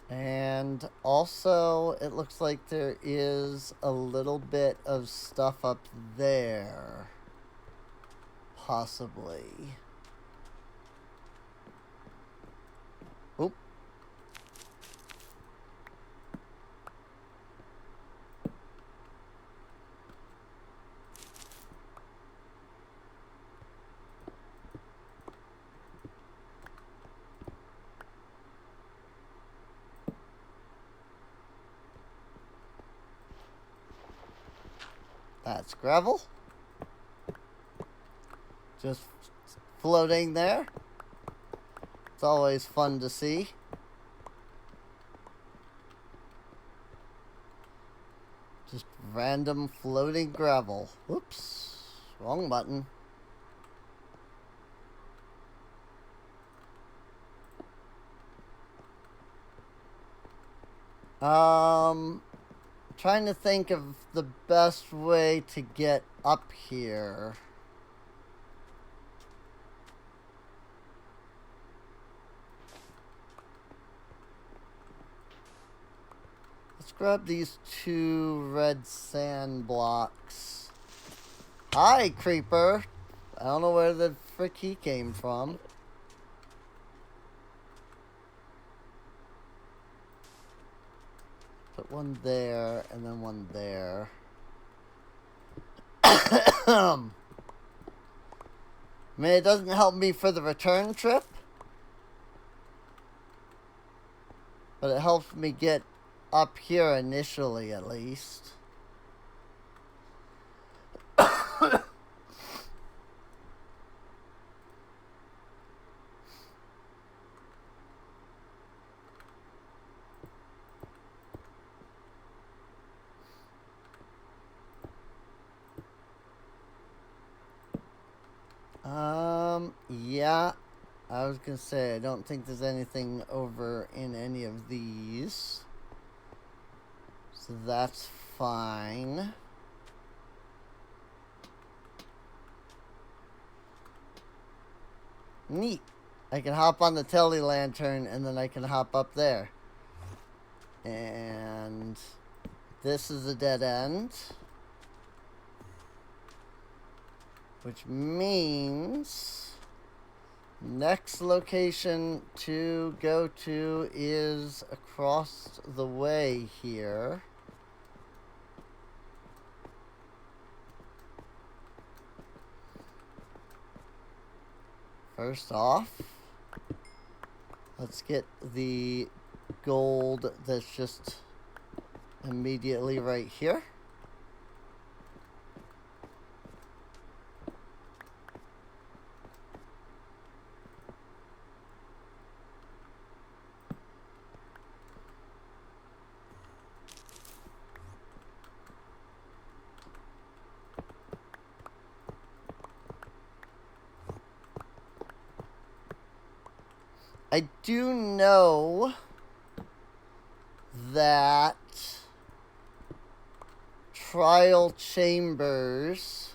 And also, it looks like there is a little bit of stuff up there. Possibly. Oop. That's gravel. Just floating there. It's always fun to see. Just random floating gravel. Whoops. Wrong button. Trying to think of the best way to get up here. Let's grab these 2 red sand blocks. Hi, creeper. I don't know where the frick he came from. Put one there, and then one there. I mean, it doesn't help me for the return trip. But it helps me get up here initially, at least. was gonna say, I don't think there's anything over in any of these. So that's fine. Neat. I can hop on the tele lantern and then I can hop up there. And this is a dead end. Which means next location to go to is across the way here. First off, let's get the gold that's just immediately right here. I do know that trial chambers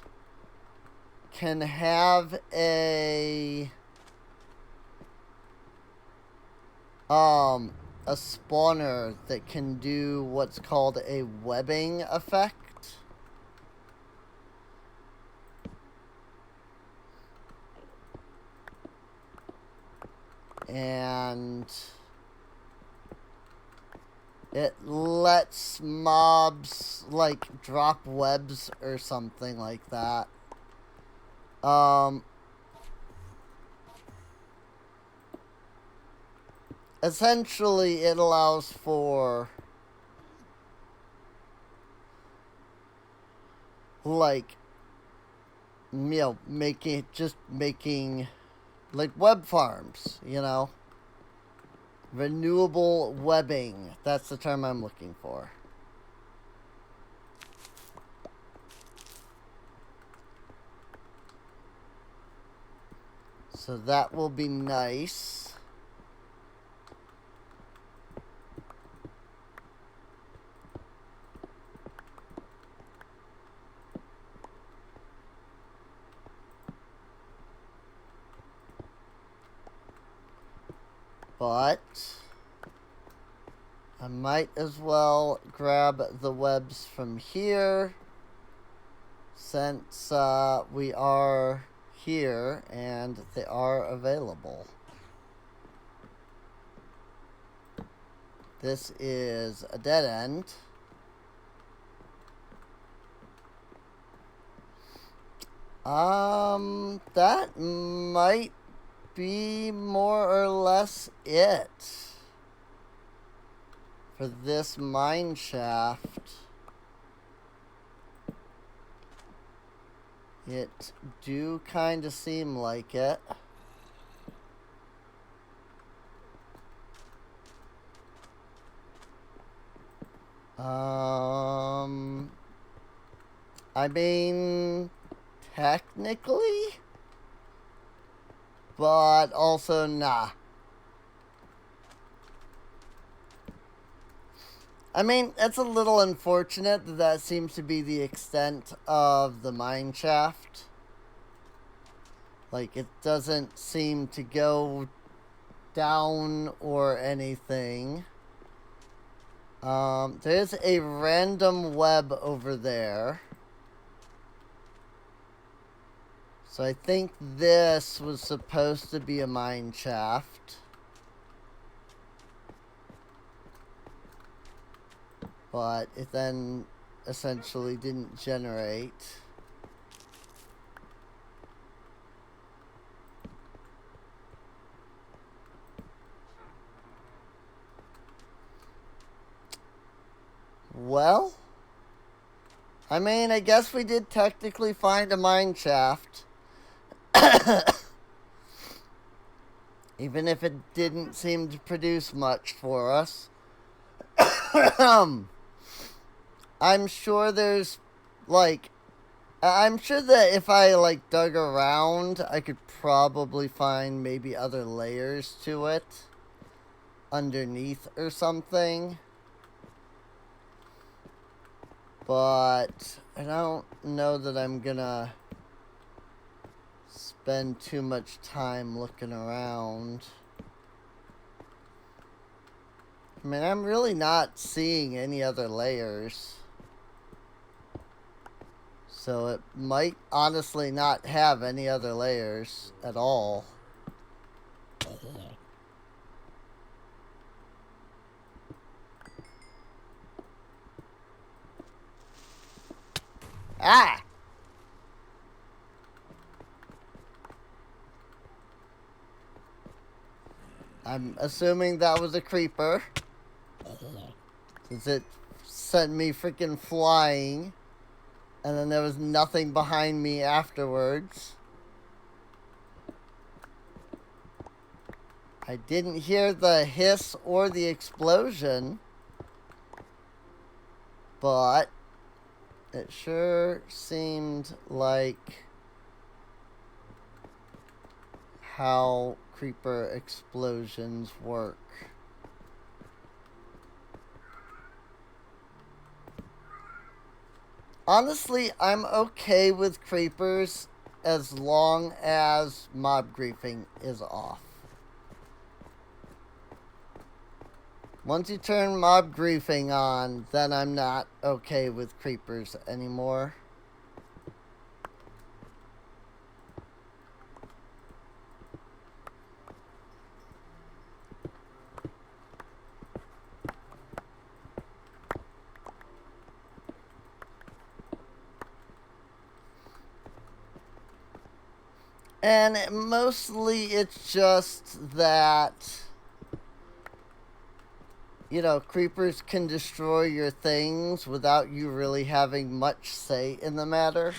can have a spawner that can do what's called a webbing effect. And it lets mobs, like, drop webs or something like that. Essentially, it allows for, like, you know, making like web farms, you know. Renewable webbing. That's the term I'm looking for. So that will be nice. But I might as well grab the webs from here since we are here and they are available. This is a dead end. That might be more or less it for this mine shaft. It do kind of seem like it. I mean, technically, but also nah. I mean, it's a little unfortunate that that seems to be the extent of the mine shaft. Like, it doesn't seem to go down or anything. There's a random web over there. So I think this was supposed to be a mine shaft. But it then essentially didn't generate. Well, I mean, I guess we did technically find a mine shaft. Even if it didn't seem to produce much for us. I'm sure there's, like, I'm sure that if I, like, dug around, I could probably find maybe other layers to it underneath or something. But I don't know that I'm gonna spend too much time looking around. I mean, I'm really not seeing any other layers. So it might honestly not have any other layers at all. Ah! I'm assuming that was a creeper. Since it sent me freaking flying. And then there was nothing behind me afterwards. I didn't hear the hiss or the explosion. But it sure seemed like how creeper explosions work. Honestly, I'm okay with creepers as long as mob griefing is off. Once you turn mob griefing on, then I'm not okay with creepers anymore. And mostly it's just that, you know, creepers can destroy your things without you really having much say in the matter.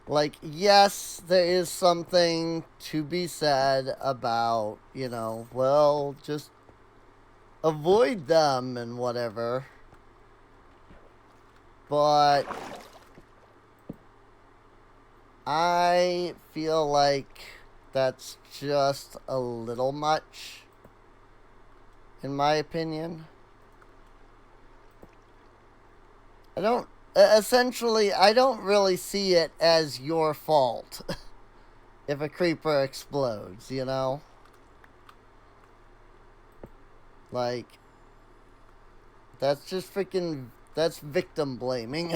Like, yes, there is something to be said about, you know, well, just avoid them and whatever. But I feel like that's just a little much, in my opinion. Essentially, I don't really see it as your fault if a creeper explodes, you know? Like, that's just freaking, that's victim blaming.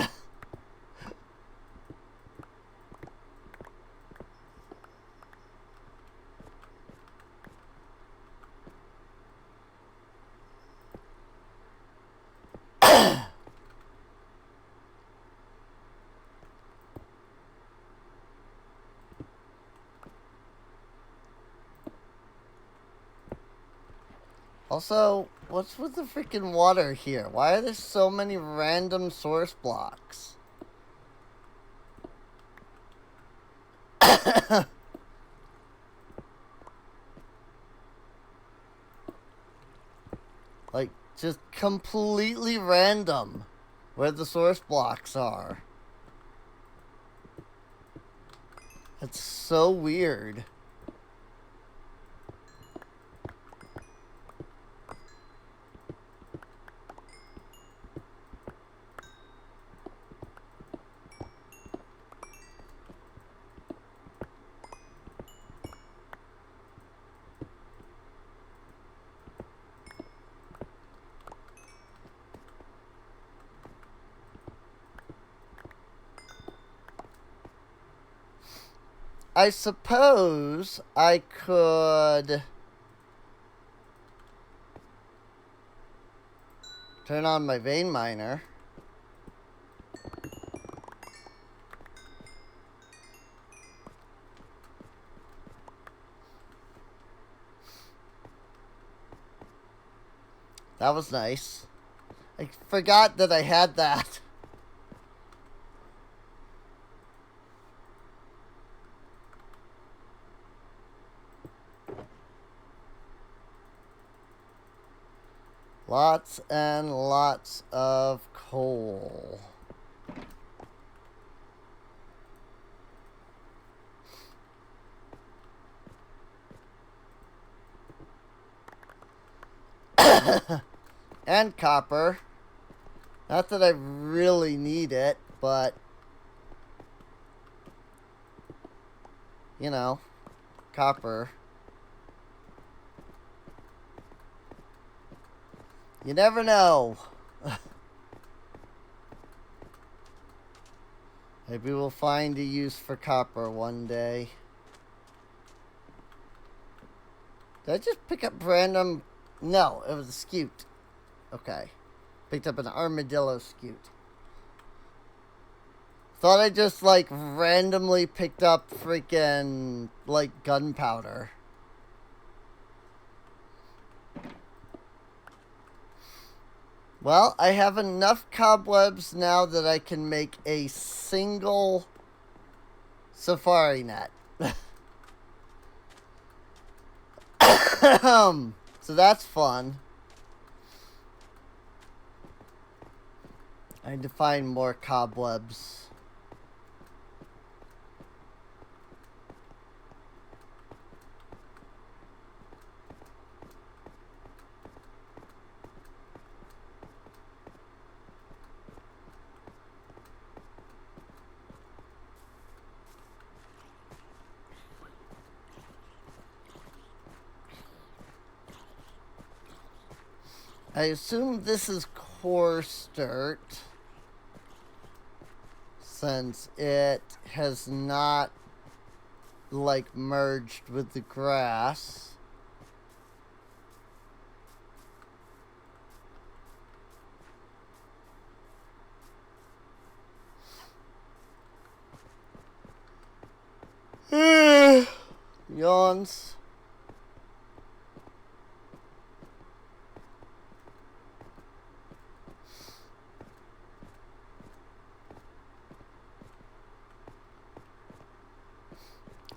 Also, what's with the freaking water here? Why are there so many random source blocks? Like, just completely random where the source blocks are. It's so weird. I suppose I could turn on my vein miner. That was nice. I forgot that I had that. Lots and lots of coal. And copper. Not that I really need it, but you know, copper. You never know. Maybe we'll find a use for copper one day. Did I just pick up random? No, it was a scute. Okay. Picked up an armadillo scute. Thought I just, like, randomly picked up freaking, like, gunpowder. Well, I have enough cobwebs now that I can make a single safari net. So that's fun. I need to find more cobwebs. I assume this is coarse dirt, since it has not, like, merged with the grass. Yawns.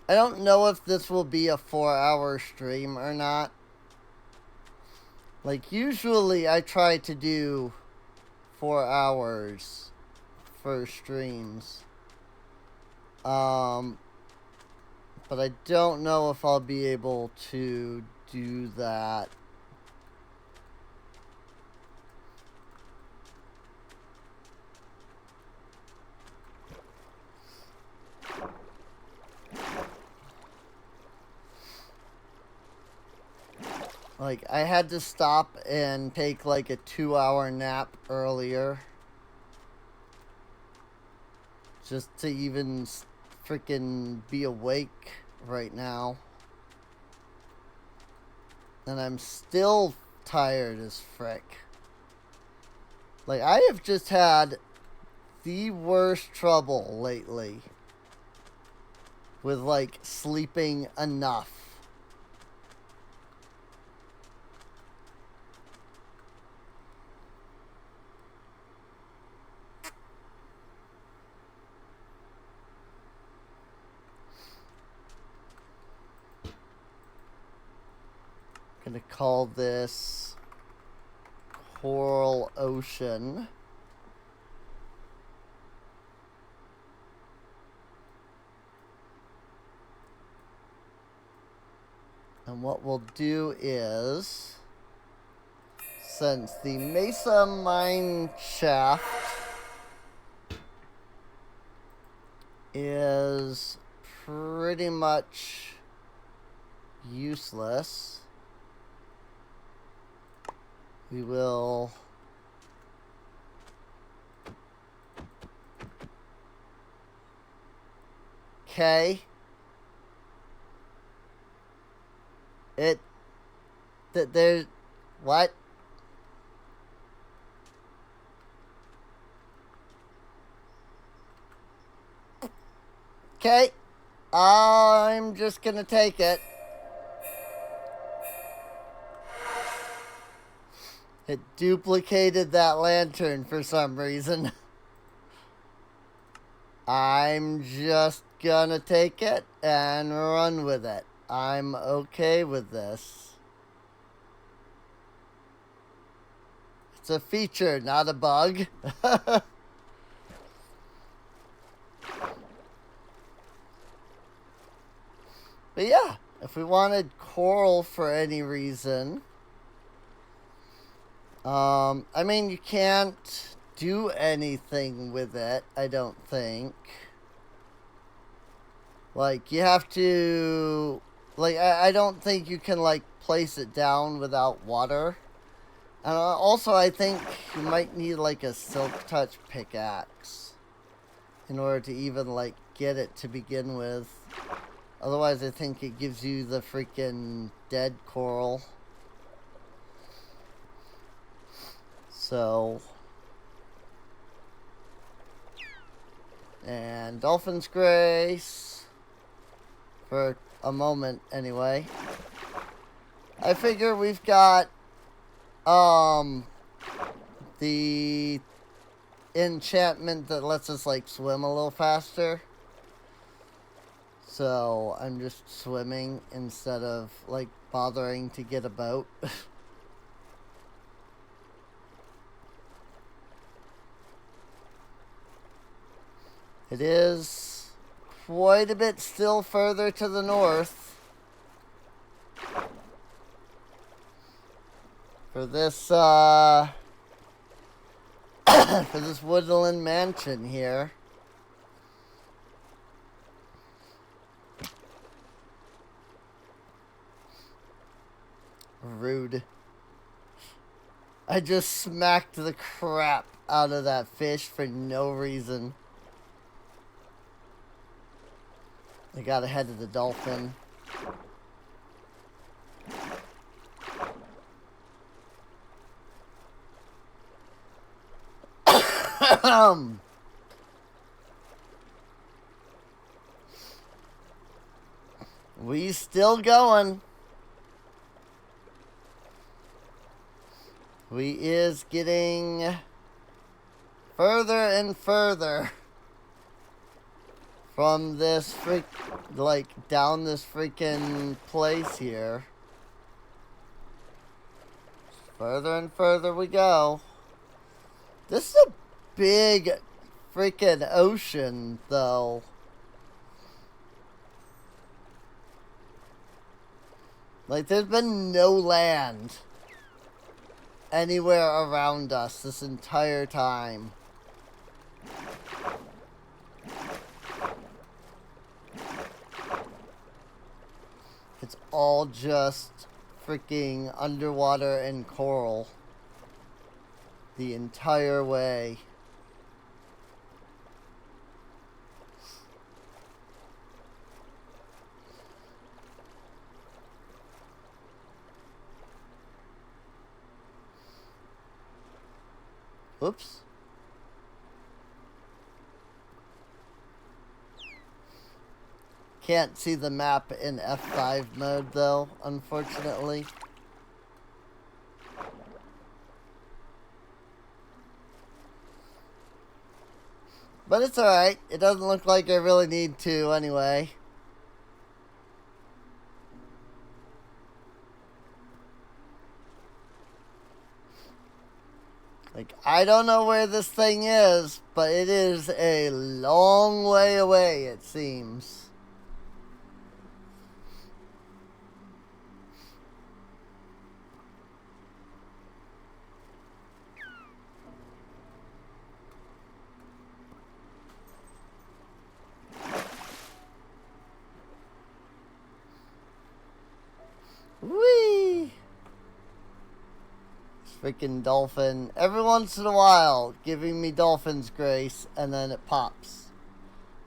I don't know if this will be a 4-hour stream or not. Like, usually I try to do 4 hours for streams. But I don't know if I'll be able to do that. Like, I had to stop and take, like, a 2-hour nap earlier. Just to even freaking be awake right now. And I'm still tired as frick. Like, I have just had the worst trouble lately with, like, sleeping enough. Gonna call this Coral Ocean. And what we'll do is, since the Mesa mine shaft is pretty much useless, we will there's what? Okay, I'm just gonna take it. It duplicated that lantern for some reason. I'm just gonna take it and run with it. I'm okay with this. It's a feature, not a bug. But yeah, if we wanted coral for any reason, I mean, you can't do anything with it, I don't think. Like, you have to... Like, I don't think you can, like, place it down without water. And also, I think you might need, like, a silk touch pickaxe in order to even, like, get it to begin with. Otherwise, I think it gives you the freaking dead coral. So... And Dolphin's Grace. For a moment, anyway. I figure we've got, the enchantment that lets us, like, swim a little faster. So, I'm just swimming instead of, like, bothering to get a boat. It is quite a bit still further to the north. For this, for this Woodland mansion here. Rude. I just smacked the crap out of that fish for no reason. I got ahead of the dolphin. We still going. We is getting further and further from this down this freaking place here. Further and further we go. This is a big freaking ocean, though. Like, there's been no land anywhere around us this entire time. It's all just freaking underwater and coral the entire way. Whoops. Can't see the map in F5 mode, though, unfortunately. But it's alright. It doesn't look like I really need to, anyway. Like, I don't know where this thing is, but it is a long way away, it seems. Whee! Freaking dolphin. Every once in a while, giving me dolphin's grace, and then it pops.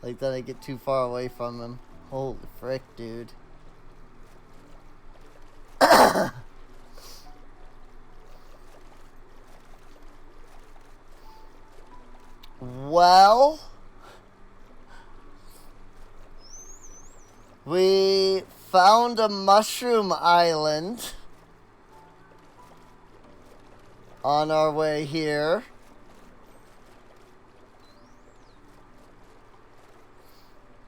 Like, then I get too far away from him. Holy frick, dude. Well, we found a mushroom island on our way here.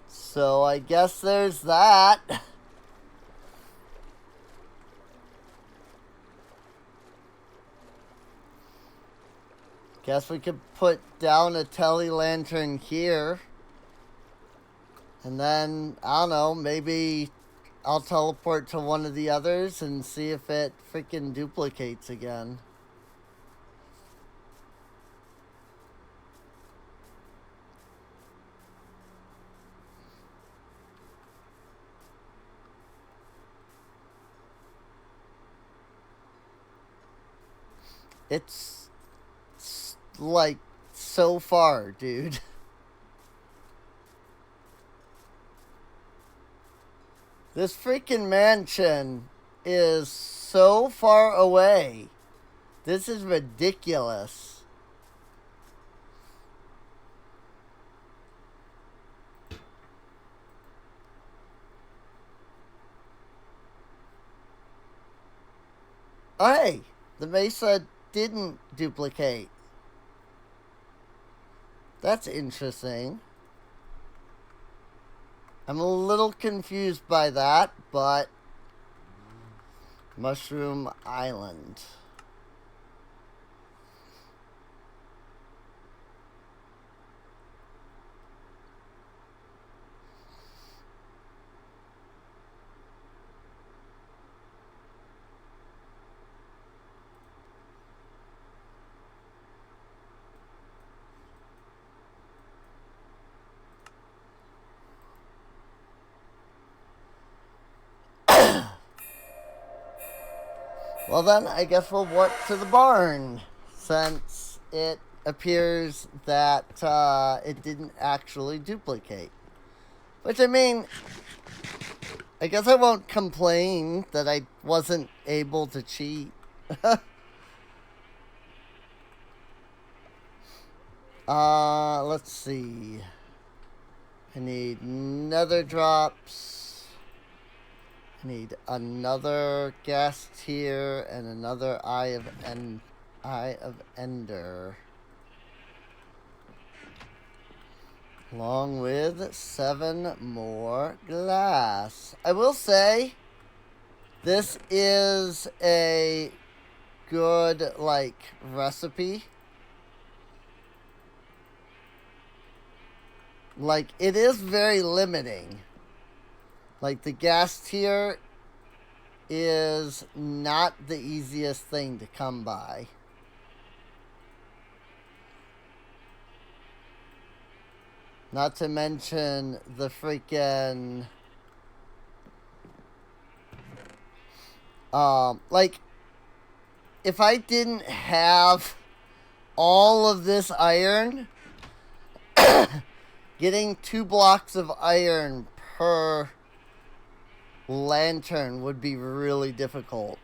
So I guess there's that. Guess we could put down a tele lantern here. And then, I don't know, maybe I'll teleport to one of the others and see if it freaking duplicates again. It's like so far, dude. This freaking mansion is so far away. This is ridiculous. Oh, hey, the mesa didn't duplicate. That's interesting. I'm a little confused by that, but Mushroom Island. Well then, I guess we'll warp to the barn, since it appears that it didn't actually duplicate. Which, I mean, I guess I won't complain that I wasn't able to cheat. Let's see. I need nether drops. I need another gas tier and another Eye of Ender. Along with 7 more glass. I will say, this is a good, like, recipe. Like, it is very limiting. Like, the gas tier is not the easiest thing to come by. Not to mention the freaking... like, if I didn't have all of this iron, getting 2 blocks of iron per lantern would be really difficult.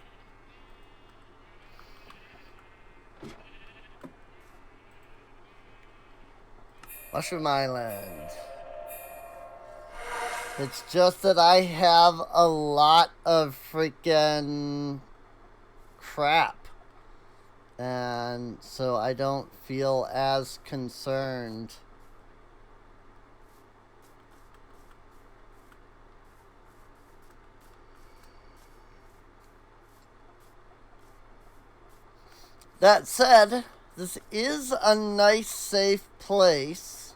Mushroom Island. It's just that I have a lot of freaking crap. And so I don't feel as concerned. That said, this is a nice, safe place.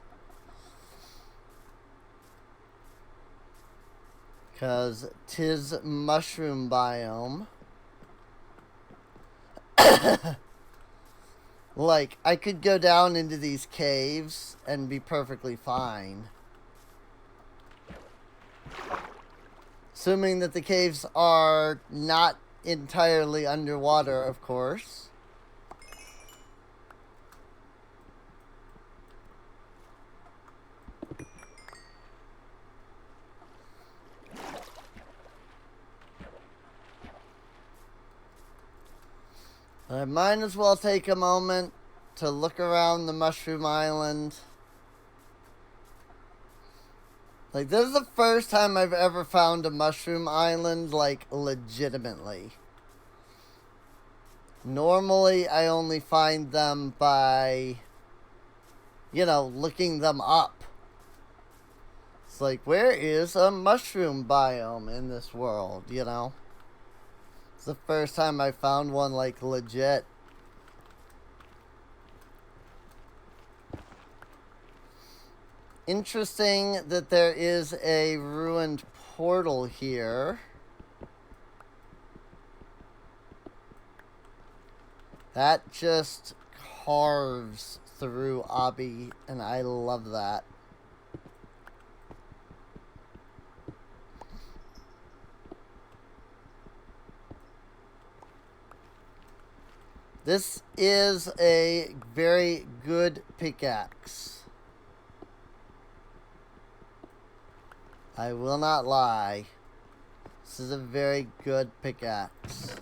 Because 'tis mushroom biome. Like, I could go down into these caves and be perfectly fine. Assuming that the caves are not entirely underwater, of course. I might as well take a moment to look around the Mushroom Island. Like, this is the first time I've ever found a Mushroom Island, like, legitimately. Normally, I only find them by, you know, looking them up. It's like, where is a mushroom biome in this world, you know? It's the first time I found one, like, legit. Interesting that there is a ruined portal here. That just carves through Obby, and I love that. This is a very good pickaxe. I will not lie. This is a very good pickaxe.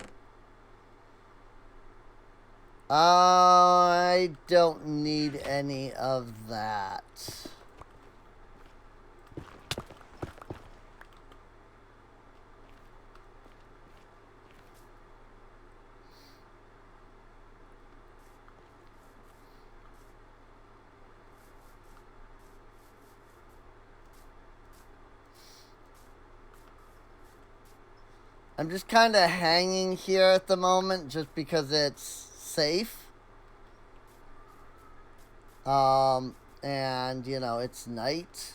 I don't need any of that. I'm just kind of hanging here at the moment just because it's safe. And, you know, it's night.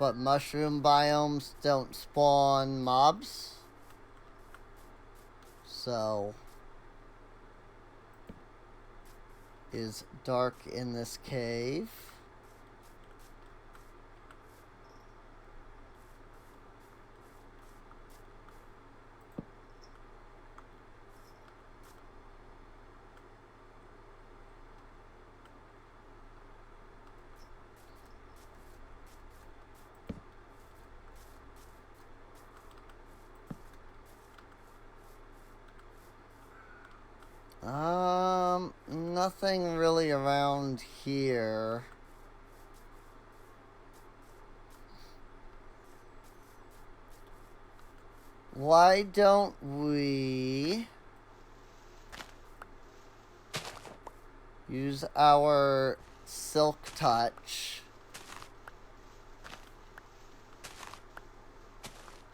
But mushroom biomes don't spawn mobs. So, it is dark in this cave. Nothing really around here. Why don't we use our silk touch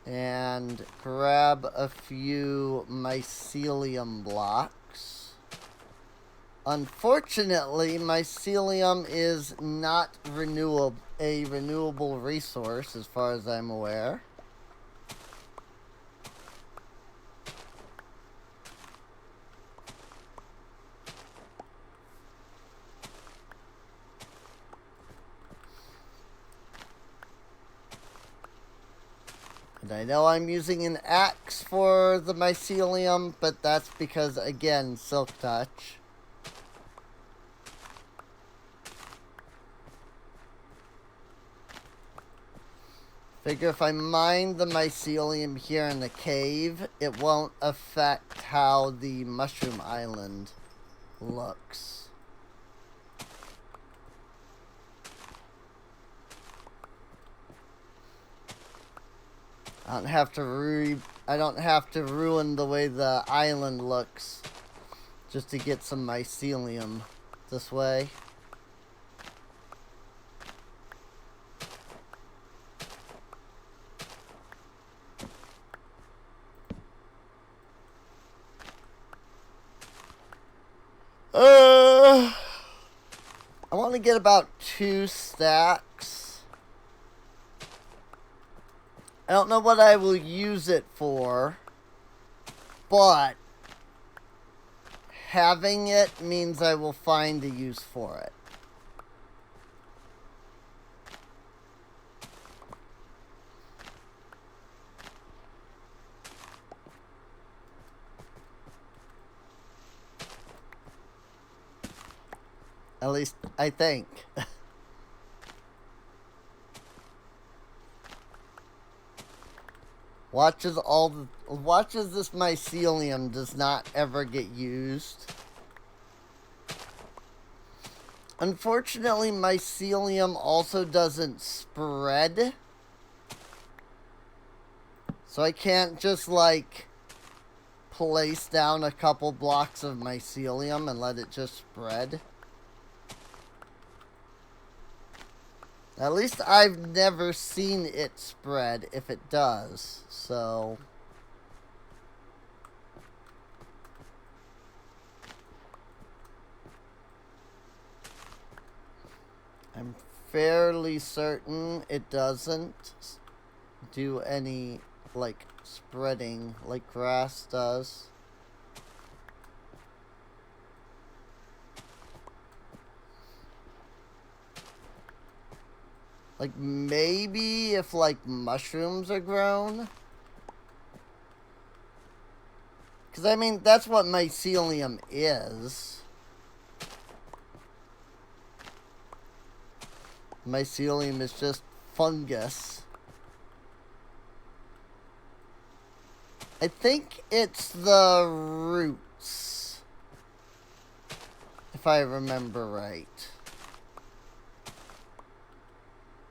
and grab a few mycelium blocks? Unfortunately, mycelium is not a renewable resource as far as I'm aware. And I know I'm using an axe for the mycelium, but that's because, again, silk touch. Figure if I mine the mycelium here in the cave, it won't affect how the mushroom island looks. I don't have to ruin the way the island looks just to get some mycelium this way. I want to get about 2 stacks. I don't know what I will use it for, but having it means I will find a use for it. At least, I think. Watch as this mycelium does not ever get used. Unfortunately, mycelium also doesn't spread. So I can't just, like, place down a couple blocks of mycelium and let it just spread. At least I've never seen it spread if it does, so... I'm fairly certain it doesn't do any, like, spreading like grass does. Like, maybe if, like, mushrooms are grown. Because, I mean, that's what mycelium is. Mycelium is just fungus. I think it's the roots, if I remember right.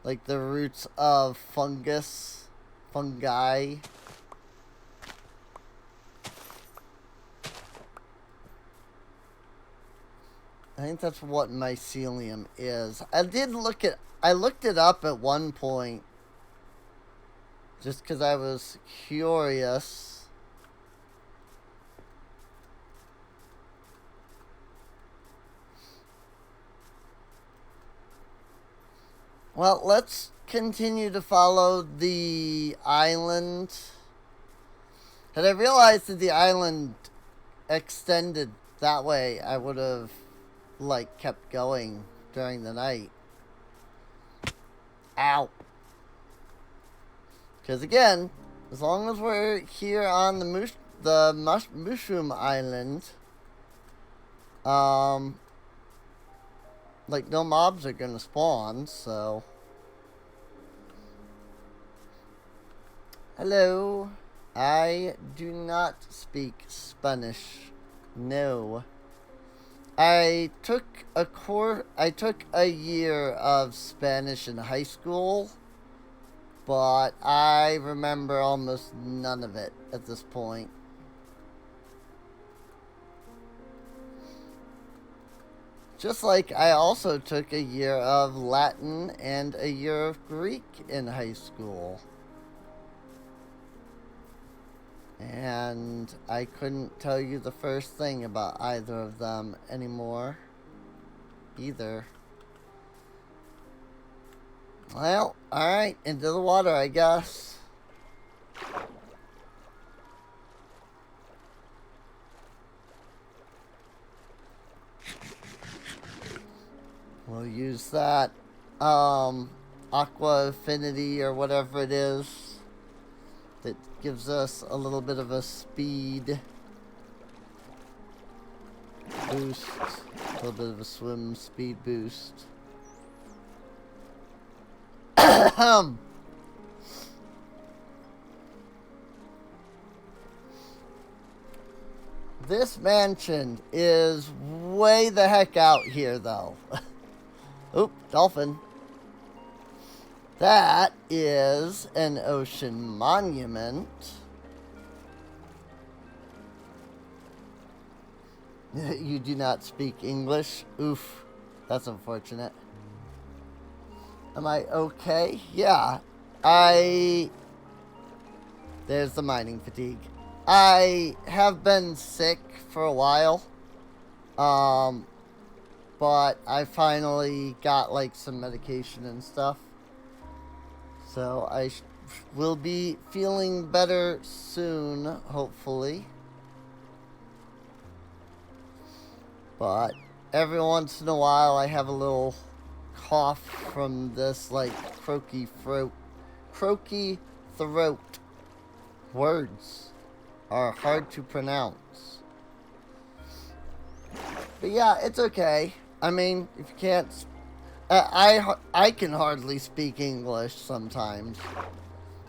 Like the roots of fungus, fungi. I think that's what mycelium is. I looked it up at one point, just because I was curious. Well, let's continue to follow the island. Had I realized that the island extended that way, I would have, like, kept going during the night. Ow. Because, again, as long as we're here on the mushroom island, like, no mobs are gonna spawn, so. Hello. I do not speak Spanish. No. I took a year of Spanish in high school, but I remember almost none of it at this point. Just like I also took a year of Latin and a year of Greek in high school. And I couldn't tell you the first thing about either of them anymore. Either. Well, alright, into the water, I guess. We'll use that, Aqua Affinity or whatever it is that gives us a little bit of a speed boost, a little bit of a swim speed boost. This mansion is way the heck out here, though. Oop, dolphin. That is an ocean monument. You do not speak English? Oof, that's unfortunate. Am I okay? Yeah. There's the mining fatigue. I have been sick for a while. But I finally got, like, some medication and stuff. So I will be feeling better soon, hopefully. But every once in a while I have a little cough from this, like, croaky throat. Words are hard to pronounce. But yeah, it's okay. I mean, if you can't, I can hardly speak English sometimes,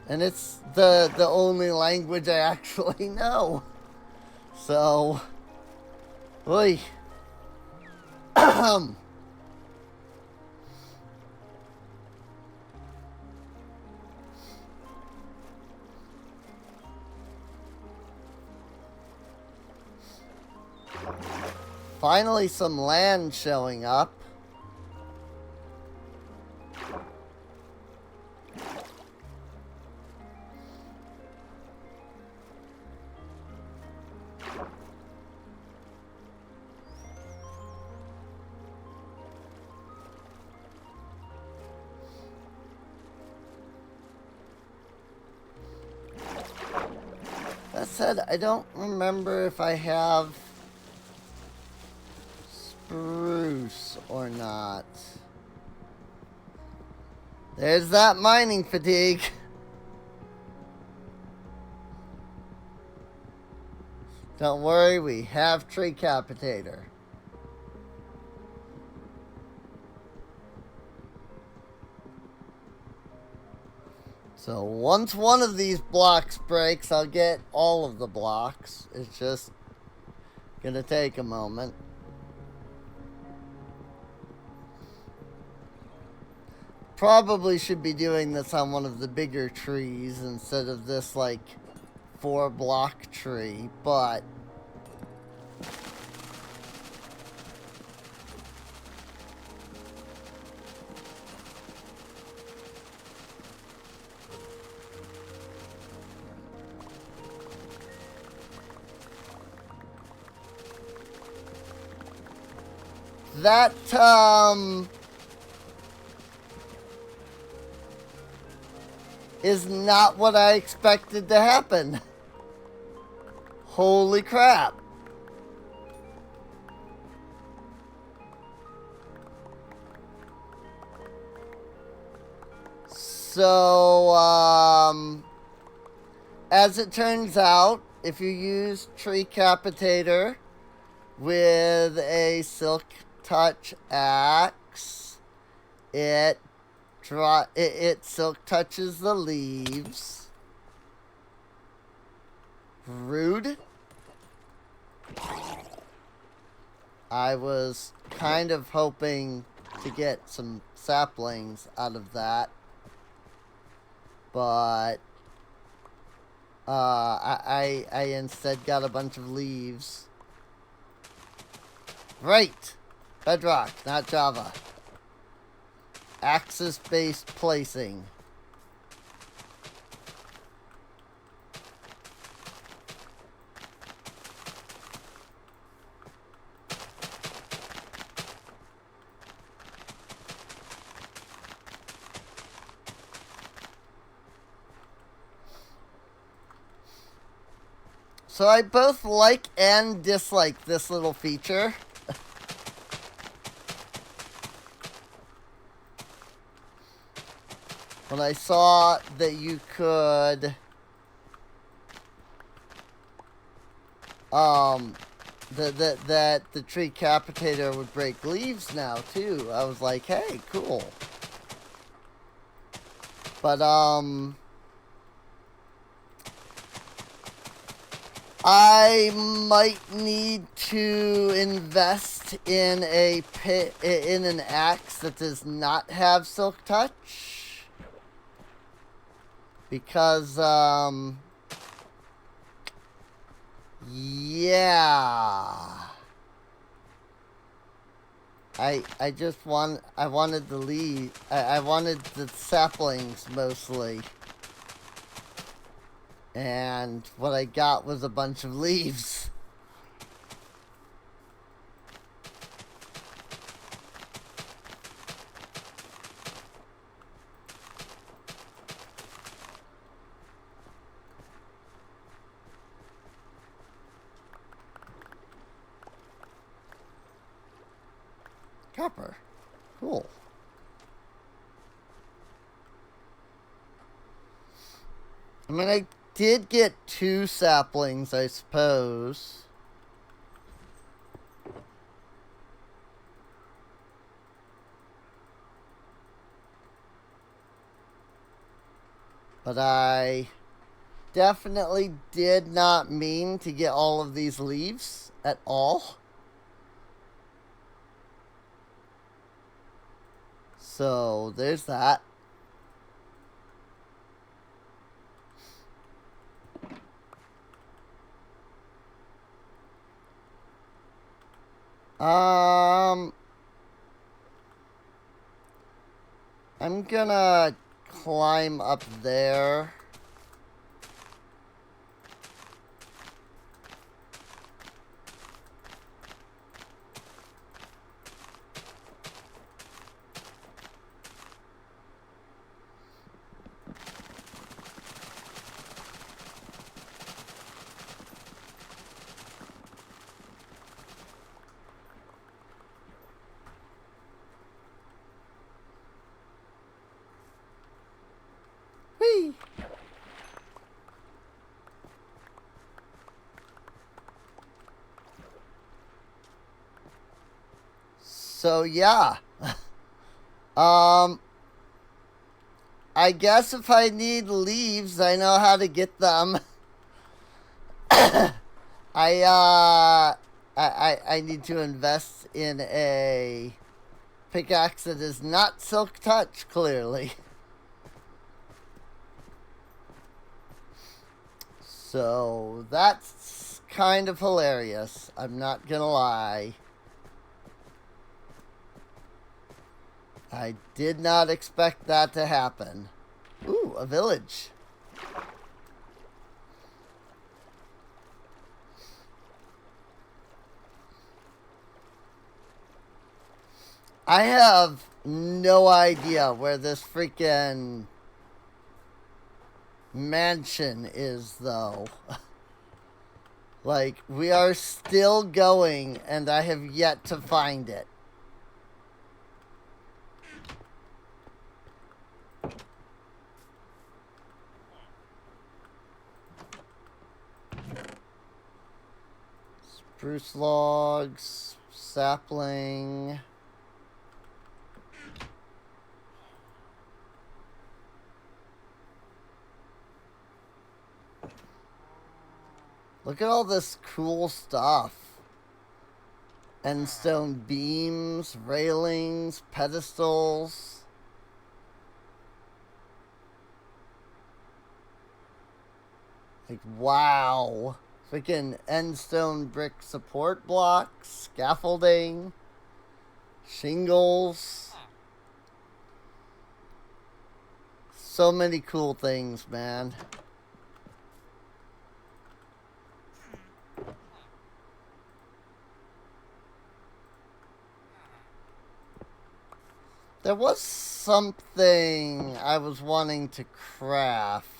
and it's the only language I actually know. So, oy. Finally, some land showing up. That said, I don't remember if I have spruce or not. There's that mining fatigue. Don't worry, we have Tree Capitator. So once one of these blocks breaks, I'll get all of the blocks. It's just gonna take a moment. Probably should be doing this on one of the bigger trees instead of this, like, 4-block tree, but that, is not what I expected to happen. Holy crap. So, as it turns out, if you use Tree Capitator with a Silk Touch axe, it silk touches the leaves. Rude. I was kind of hoping to get some saplings out of that, but I instead got a bunch of leaves. Right. Bedrock, not Java. Axis-based placing. So I both like and dislike this little feature. When I saw that you could that the Tree Capitator would break leaves now too, I was like, hey, cool. But I might need to invest in an axe that does not have Silk Touch, because yeah, I wanted the I wanted the saplings mostly. And what I got was a bunch of leaves. Copper. Cool. I mean, I did get 2 saplings, I suppose. But I definitely did not mean to get all of these leaves at all. So, there's that. I'm gonna climb up there. Whee! So yeah. um I guess if I need leaves, I know how to get them. I need to invest in a pickaxe that is not silk touch, clearly. So that's kind of hilarious. I'm not gonna lie. I did not expect that to happen. Ooh, a village. I have no idea where this freaking mansion is, though. Like, we are still going, and I have yet to find it. Spruce logs, sapling. Look at all this cool stuff. And stone beams, railings, pedestals. Like, wow. Freaking endstone brick support blocks, scaffolding, shingles. So many cool things, man. There was something I was wanting to craft.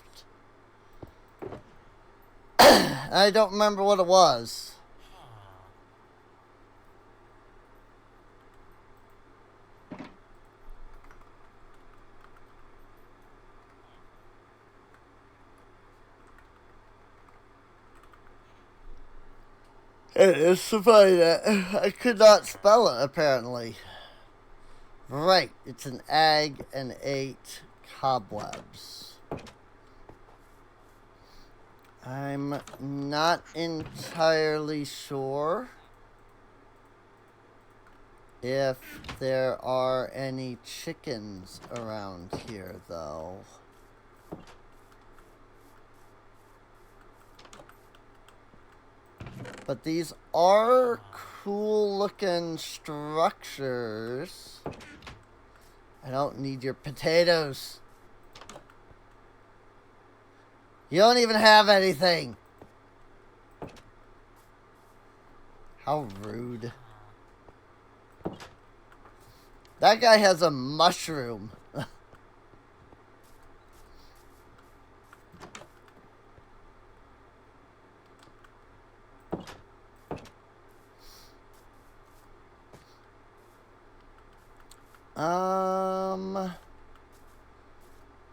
I don't remember what it was. It is Savannah. I could not spell it, apparently. Right, it's an egg and 8 cobwebs. I'm not entirely sure if there are any chickens around here, though. But these are cool looking structures. I don't need your potatoes. You don't even have anything. How rude. That guy has a mushroom.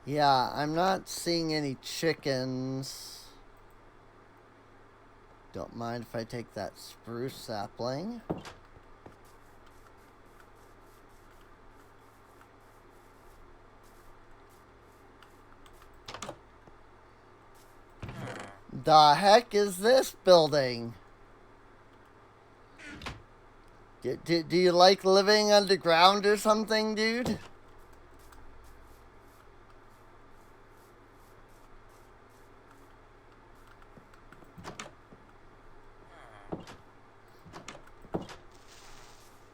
Yeah, I'm not seeing any chickens. Don't mind if I take that spruce sapling. The heck is this building? Do you like living underground or something, dude?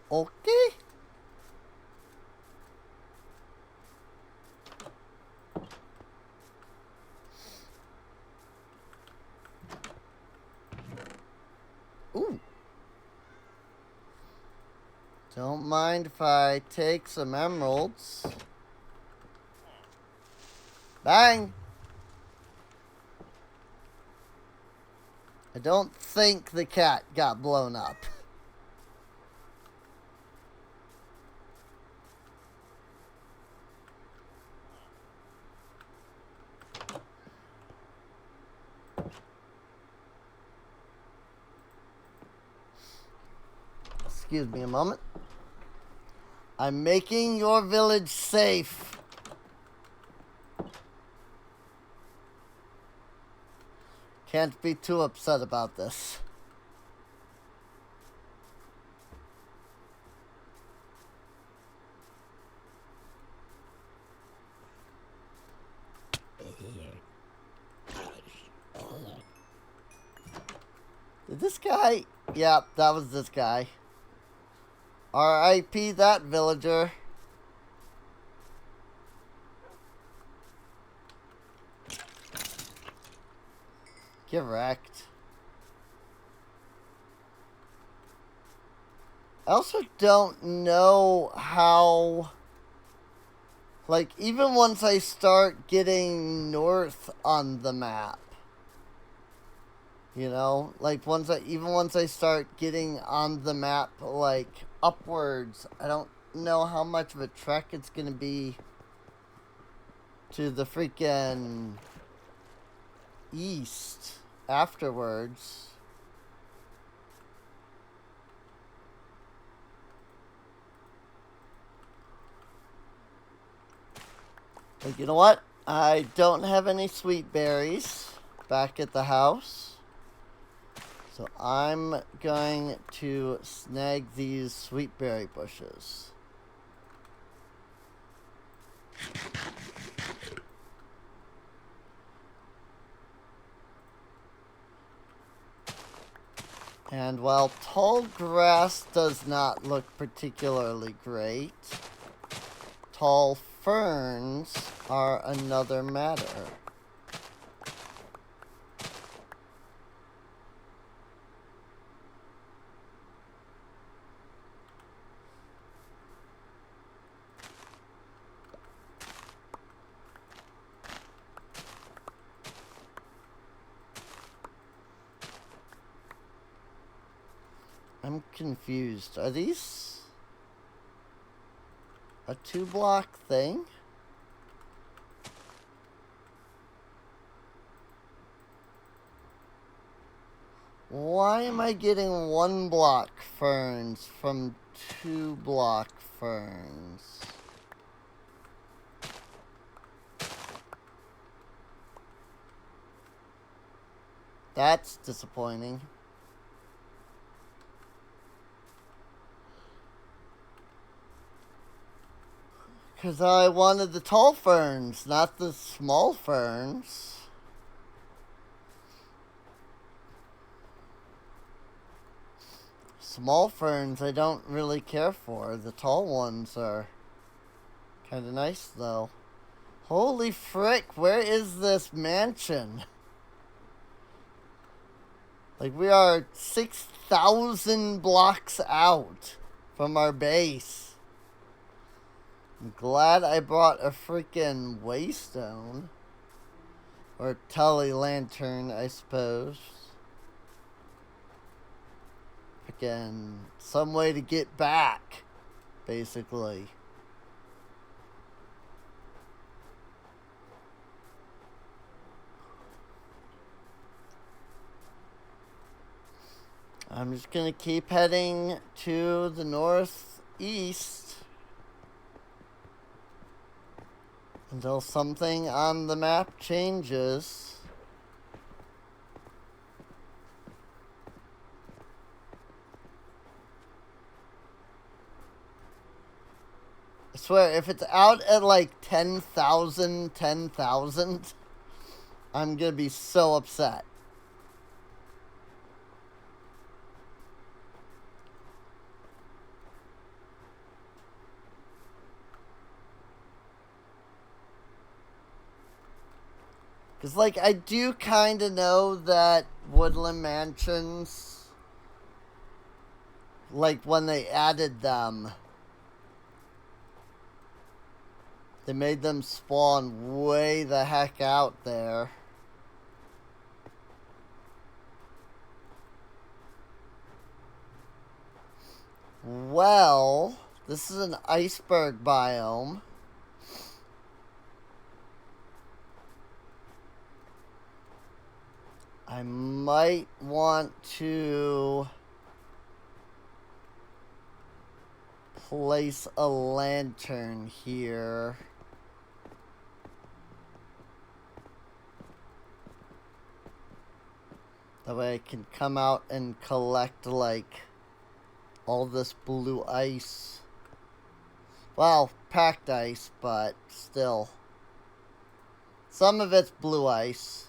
Okay. Ooh. Don't mind if I take some emeralds. Bang! I don't think the cat got blown up. Excuse me a moment. I'm making your village safe. Can't be too upset about this. Did this guy? Yeah, that was this guy. R.I.P. that villager. Get wrecked. I also don't know how... Like, even once I start getting north on the map, you know, like even once I start getting on the map, like upwards, I don't know how much of a trek it's gonna be to the freaking east afterwards. Like, you know what? I don't have any sweet berries back at the house. So I'm going to snag these sweet berry bushes. And while tall grass does not look particularly great, tall ferns are another matter. I'm confused. Are these a 2-block thing? Why am I getting 1-block ferns from 2-block ferns? That's disappointing. Because I wanted the tall ferns, not the small ferns. Small ferns I don't really care for. The tall ones are kind of nice, though. Holy frick, where is this mansion? Like, we are 6,000 blocks out from our base. I'm glad I brought a freaking waystone. Or tully lantern, I suppose. Freaking some way to get back, basically. I'm just gonna keep heading to the northeast until something on the map changes. I swear, if it's out at like 10,000, I'm gonna be so upset. Because, like, I do kind of know that Woodland Mansions, like, when they added them, they made them spawn way the heck out there. Well, this is an iceberg biome. I might want to place a lantern here. That way I can come out and collect, like, all this blue ice. Well, packed ice, but still. Some of it's blue ice.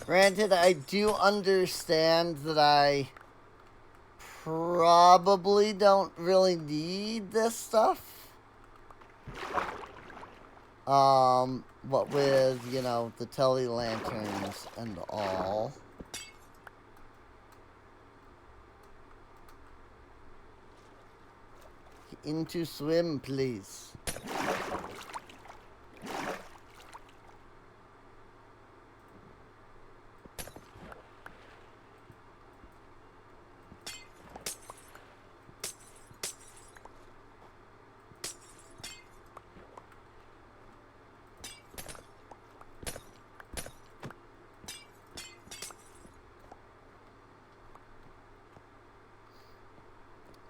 Granted, I do understand that I probably don't really need this stuff. What with, you know, the telly lanterns and all. Into swim, please.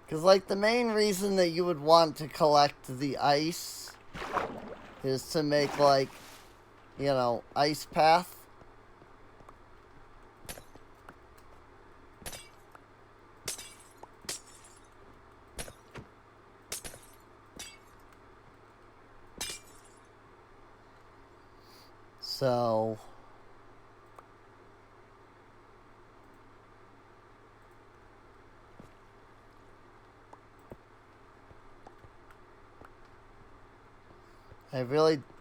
Because, like, the main reason that you would want to collect the ice is to make, like, you know, ice path. So...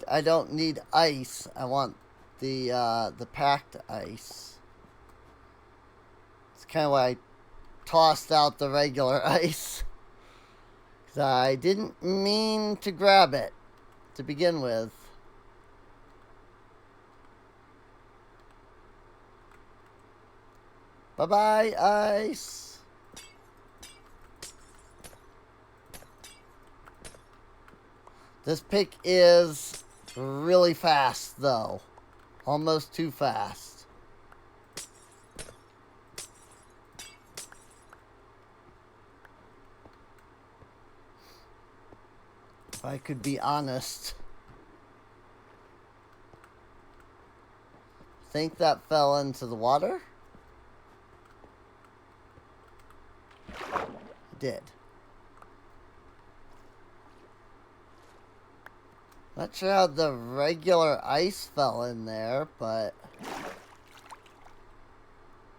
I don't need ice. I want the packed ice. It's kind of why I tossed out the regular ice. Because I didn't mean to grab it to begin with. Bye-bye, ice. This pick is really fast, though. Almost too fast. If I could be honest. Think that fell into the water? It did. Not sure how the regular ice fell in there, but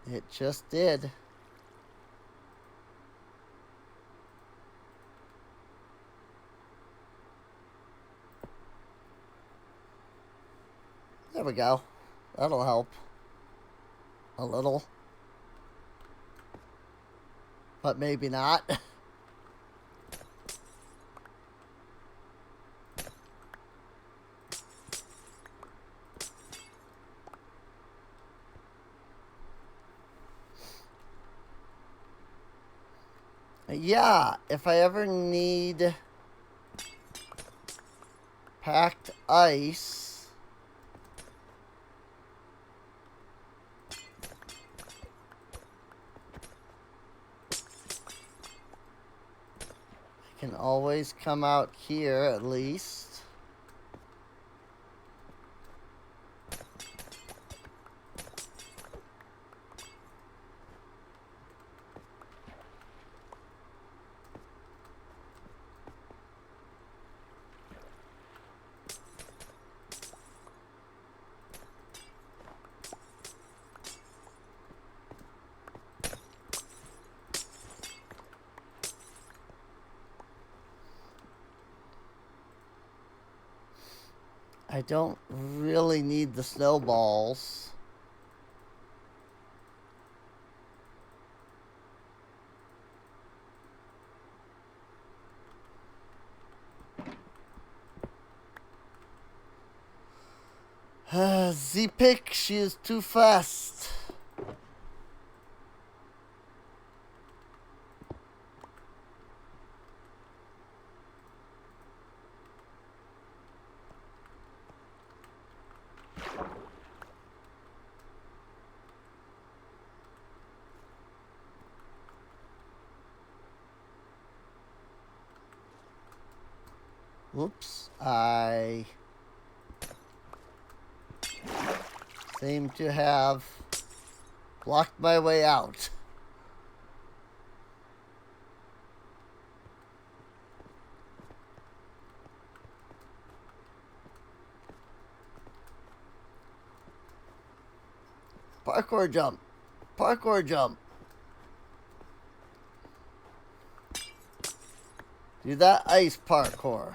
it just did. There we go. That'll help. A little. But maybe not. Yeah, if I ever need packed ice, I can always come out here at least. I don't really need the snowballs. Z-Pick, she is too fast. Whoops, I seem to have blocked my way out. Parkour jump. Parkour jump. Do that ice parkour.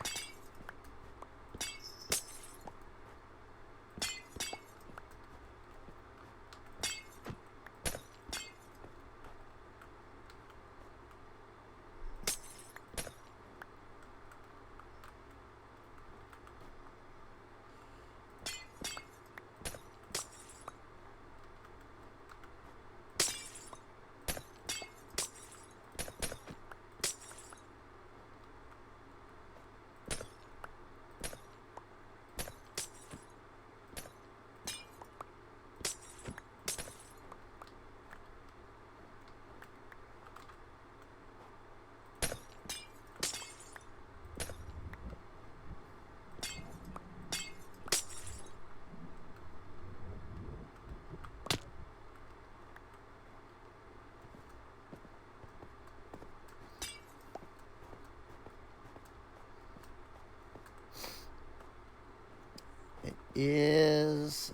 It is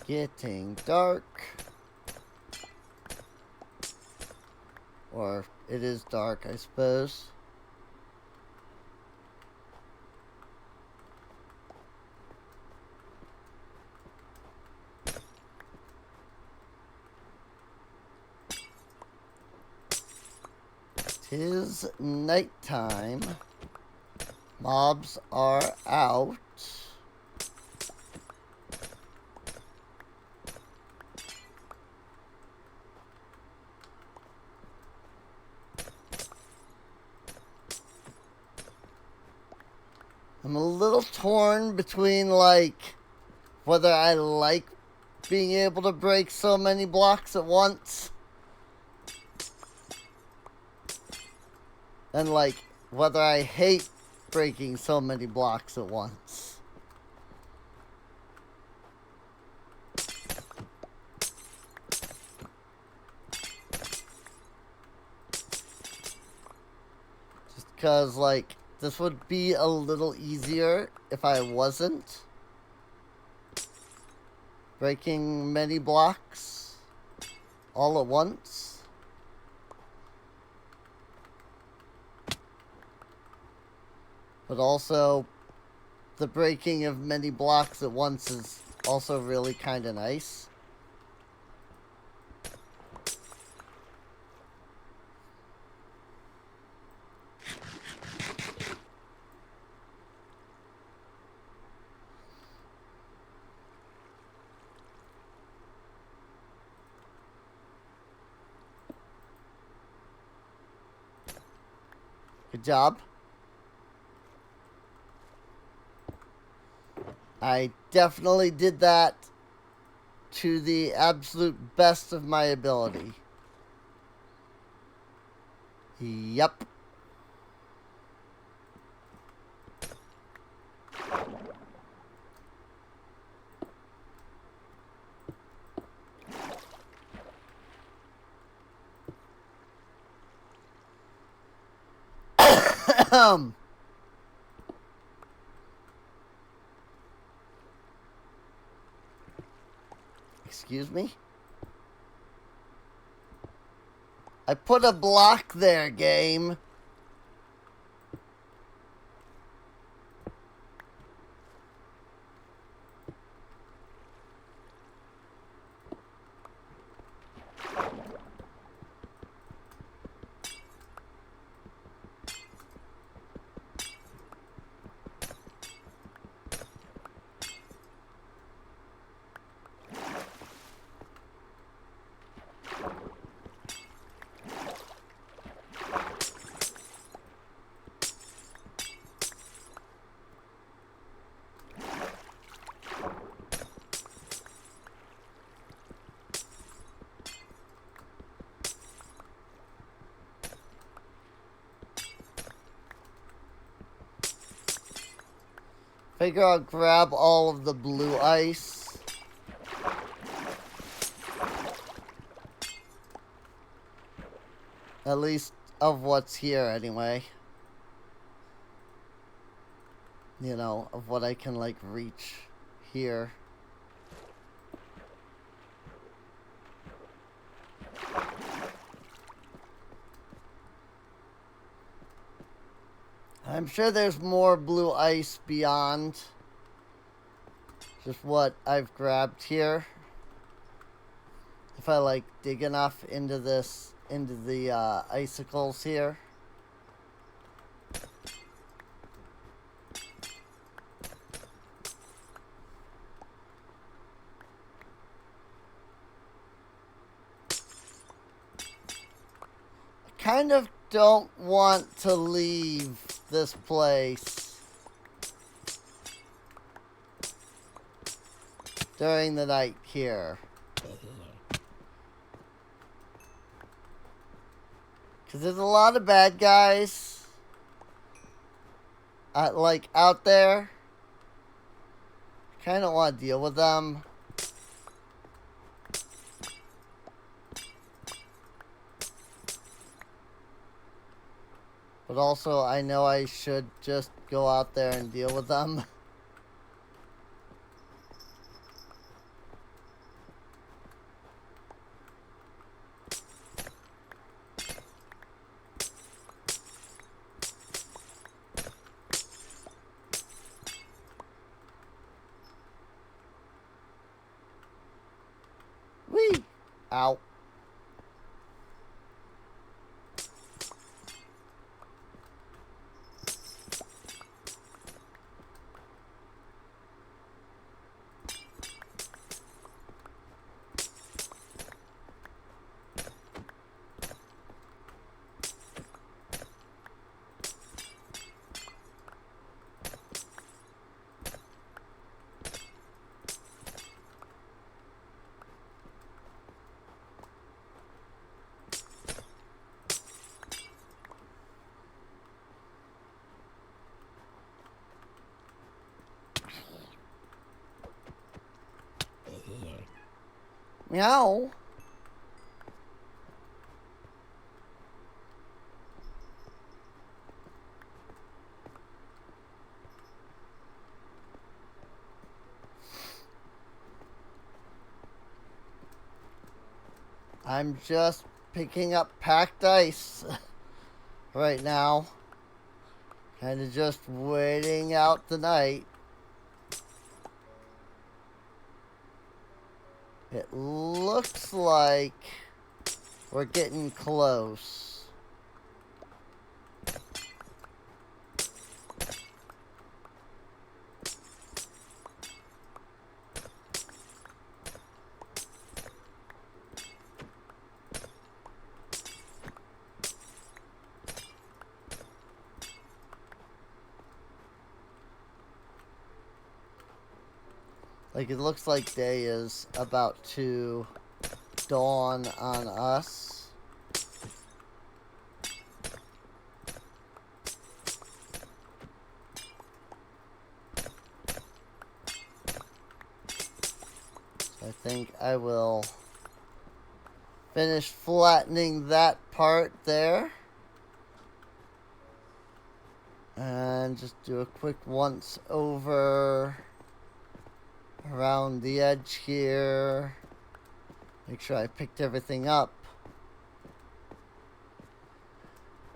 getting dark. Or it is dark, I suppose. Tis nighttime. Mobs are out. I'm a little torn between, like, whether I like being able to break so many blocks at once and, like, whether I hate breaking so many blocks at once. Just because, like, this would be a little easier if I wasn't breaking many blocks all at once. But also, the breaking of many blocks at once is also really kind of nice. Good job. I definitely did that to the absolute best of my ability. Yep. Excuse me? I put a block there, game. Figure I'll grab all of the blue ice. At least of what's here anyway. You know, of what I can like reach here. I'm sure there's more blue ice beyond just what I've grabbed here. If I like dig enough into this, into the icicles here. I kind of don't want to leave this place during the night here. Because there's a lot of bad guys like out there. Kind of want to deal with them. But also, I know I should just go out there and deal with them. Whee! Ow. Meow. I'm just picking up packed ice right now. Kind of just waiting out the night. It looks like we're getting close. Like, it looks like day is about to dawn on us. So I think I will finish flattening that part there. And just do a quick once over around the edge here. Make sure I picked everything up.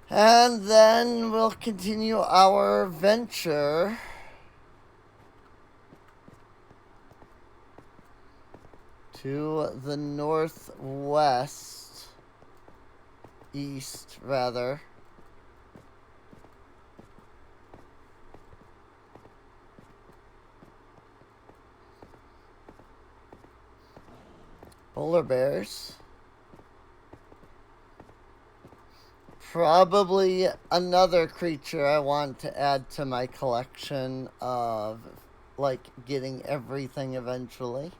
And then we'll continue our venture to the northwest, east rather. Polar bears. Probably another creature I want to add to my collection of, like, getting everything eventually.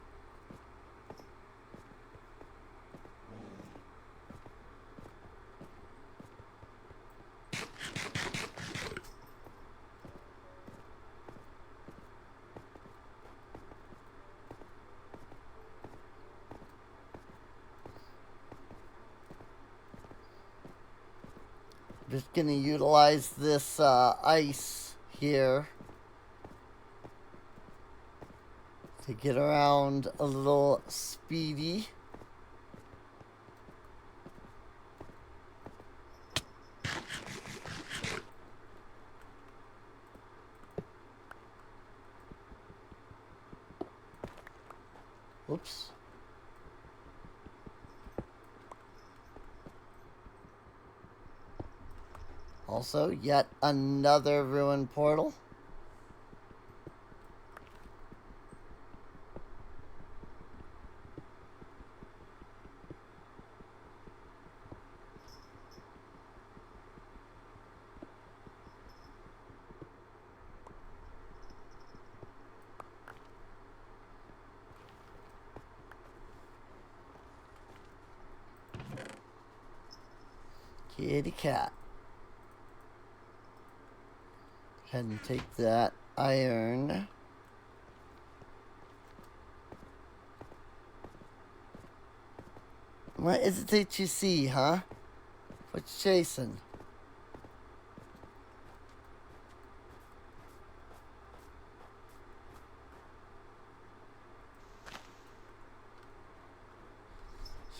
just gonna utilize this ice here to get around a little speedy. Whoops. Also, yet another ruined portal. Kitty cat. Go ahead and take that iron. What is it that you see, huh? What you chasing?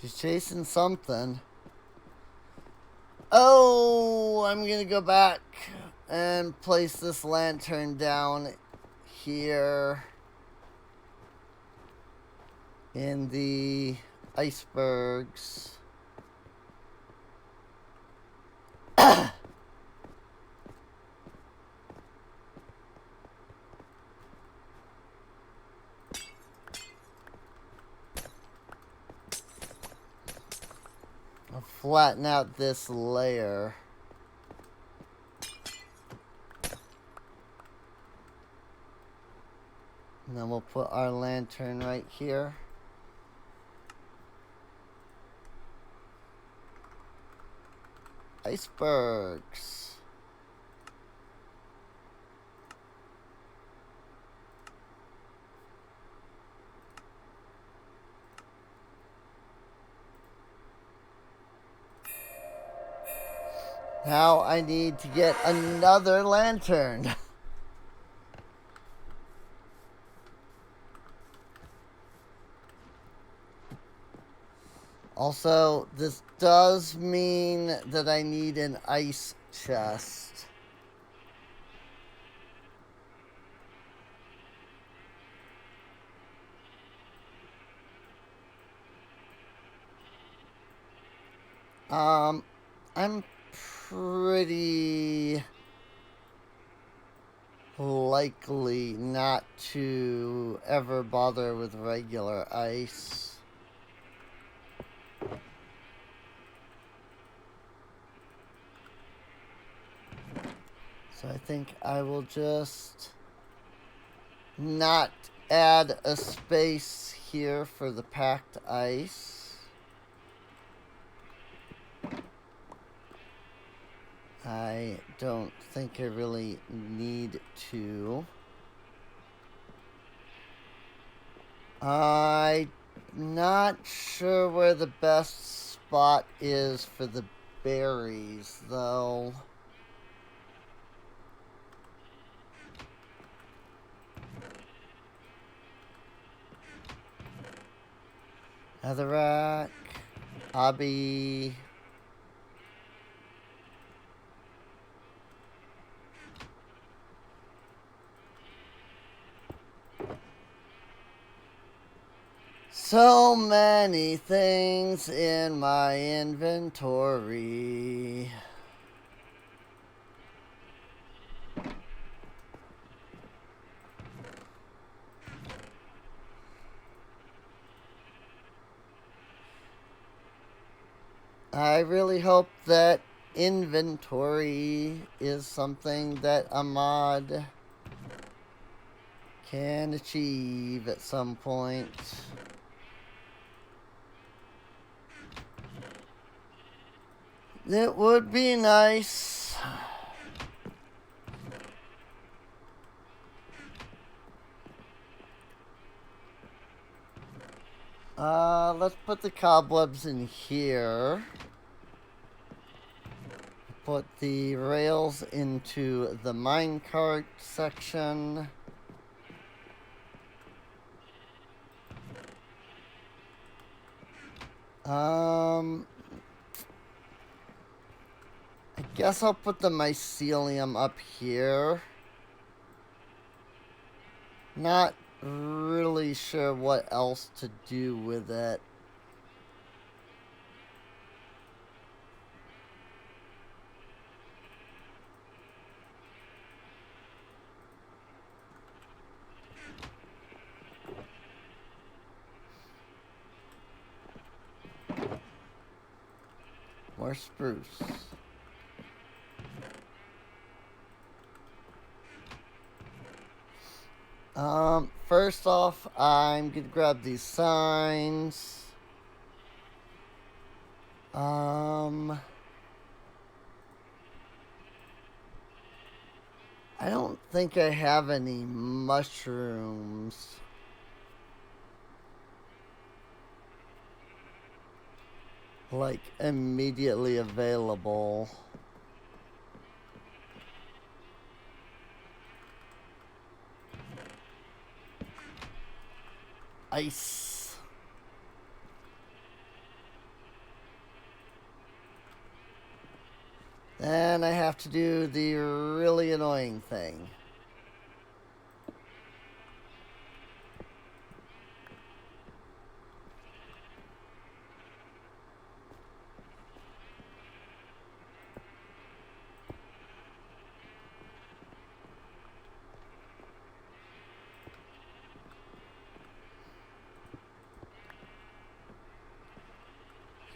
She's chasing something. Oh, I'm gonna go back and place this lantern down here in the icebergs. I'll flatten out this layer. And then we'll put our lantern right here. Icebergs. Now I need to get another lantern. Also, this does mean that I need an ice chest. I'm pretty likely not to ever bother with regular ice. So I think I will just not add a space here for the packed ice. I don't think I really need to. I'm not sure where the best spot is for the berries, though. Netherrack, hobby. So many things in my inventory. I really hope that inventory is something that a mod can achieve at some point. It would be nice. Let's put the cobwebs in here. put the rails into the minecart section. I guess I'll put the mycelium up here. Not really sure what else to do with it. More spruce. First off, I'm gonna grab these signs. I don't think I have any mushrooms. Like, immediately available. Ice. Then I have to do the really annoying thing.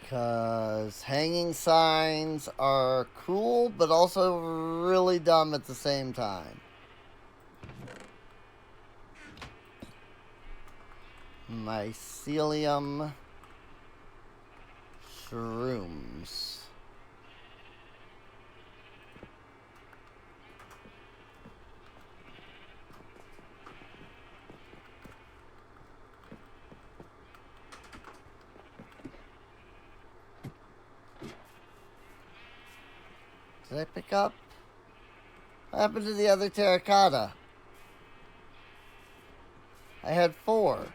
Because hanging signs are cool, but also really dumb at the same time. Mycelium shrooms. Did I pick up? What happened to the other terracotta? I had 4.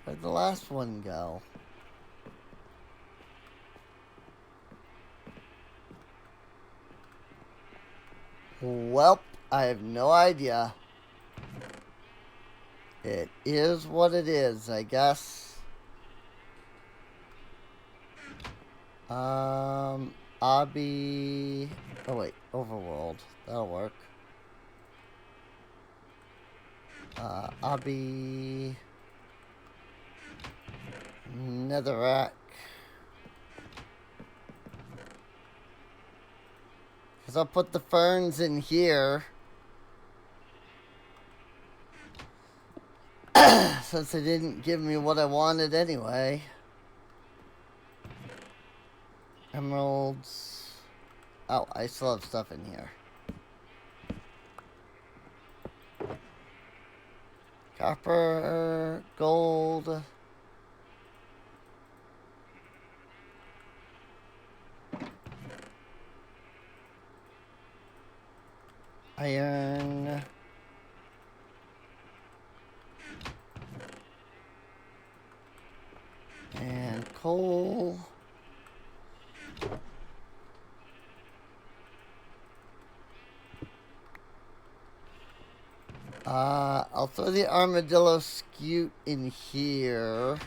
Where'd the last one go? Well, I have no idea. It is what it is, I guess. Obby... Oh wait, Overworld. That'll work. Obby... Netherrack. Because I'll put the ferns in here. Since they didn't give me what I wanted anyway. Emeralds. Oh, I still have stuff in here. Copper, gold. Iron. And coal. I'll throw the armadillo scute in here.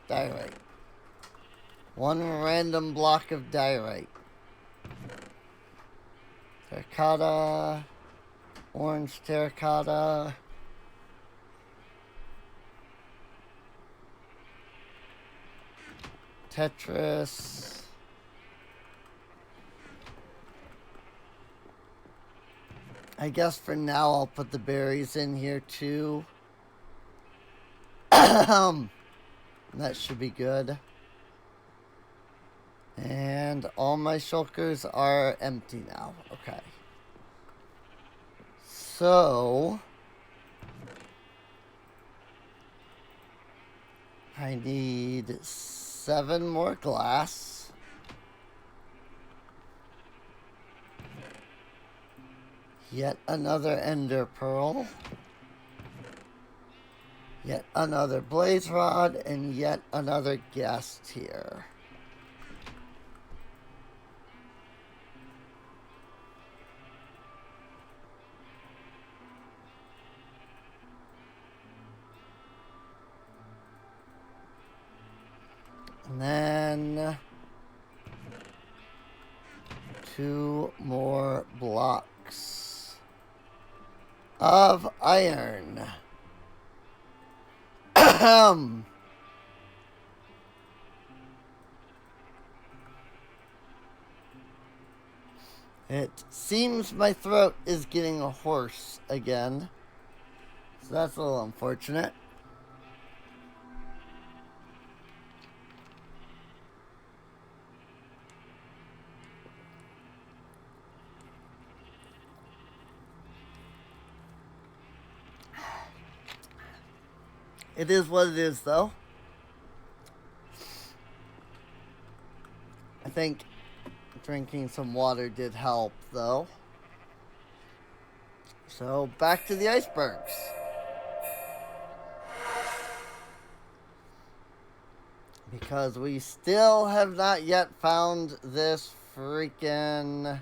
Diorite. 1 random block of diorite. Terracotta. Orange terracotta. Tetris. I guess for now I'll put the berries in here too. That should be good. And all my shulkers are empty now. Okay. So I need 7 more glass. Yet another ender pearl. Yet another blaze rod, and yet another gas tier. And then 2 more blocks of iron. It seems my throat is getting hoarse again. So that's a little unfortunate. It is what it is, though. I think drinking some water did help, though. So, back to the icebergs. Because we still have not yet found this freaking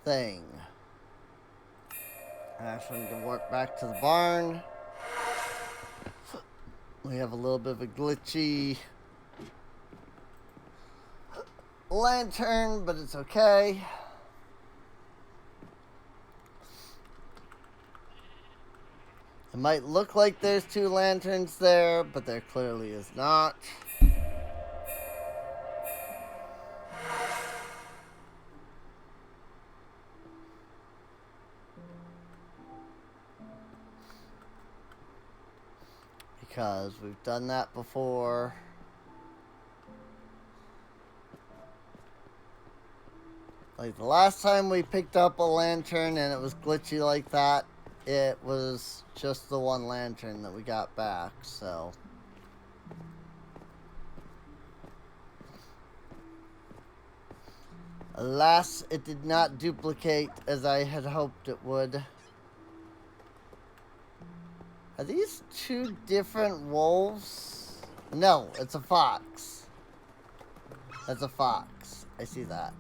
thing. Actually, I'm going to walk back to the barn. We have a little bit of a glitchy lantern, but it's okay. It might look like there's 2 lanterns there, but there clearly is not. Because we've done that before. Like the last time we picked up a lantern and it was glitchy like that, it was just the 1 lantern that we got back, so. Alas, it did not duplicate as I had hoped it would. Are these 2 different wolves? No, it's a fox. That's a fox. I see that.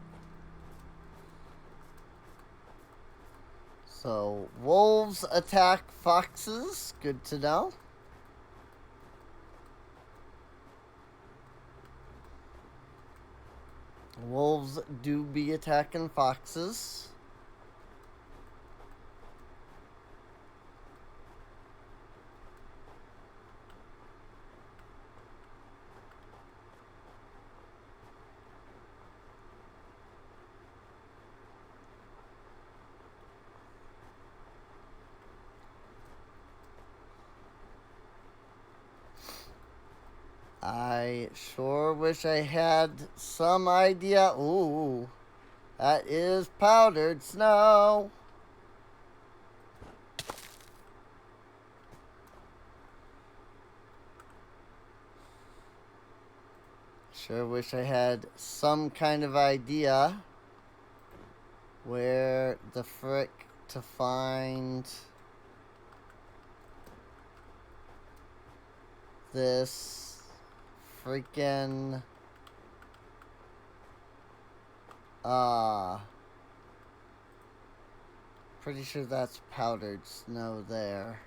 So, wolves attack foxes. Good to know. Wolves do be attacking foxes. I sure wish I had some idea. Ooh, that is powdered snow. Sure wish I had some kind of idea where the frick to find this freaking pretty sure that's powdered snow there.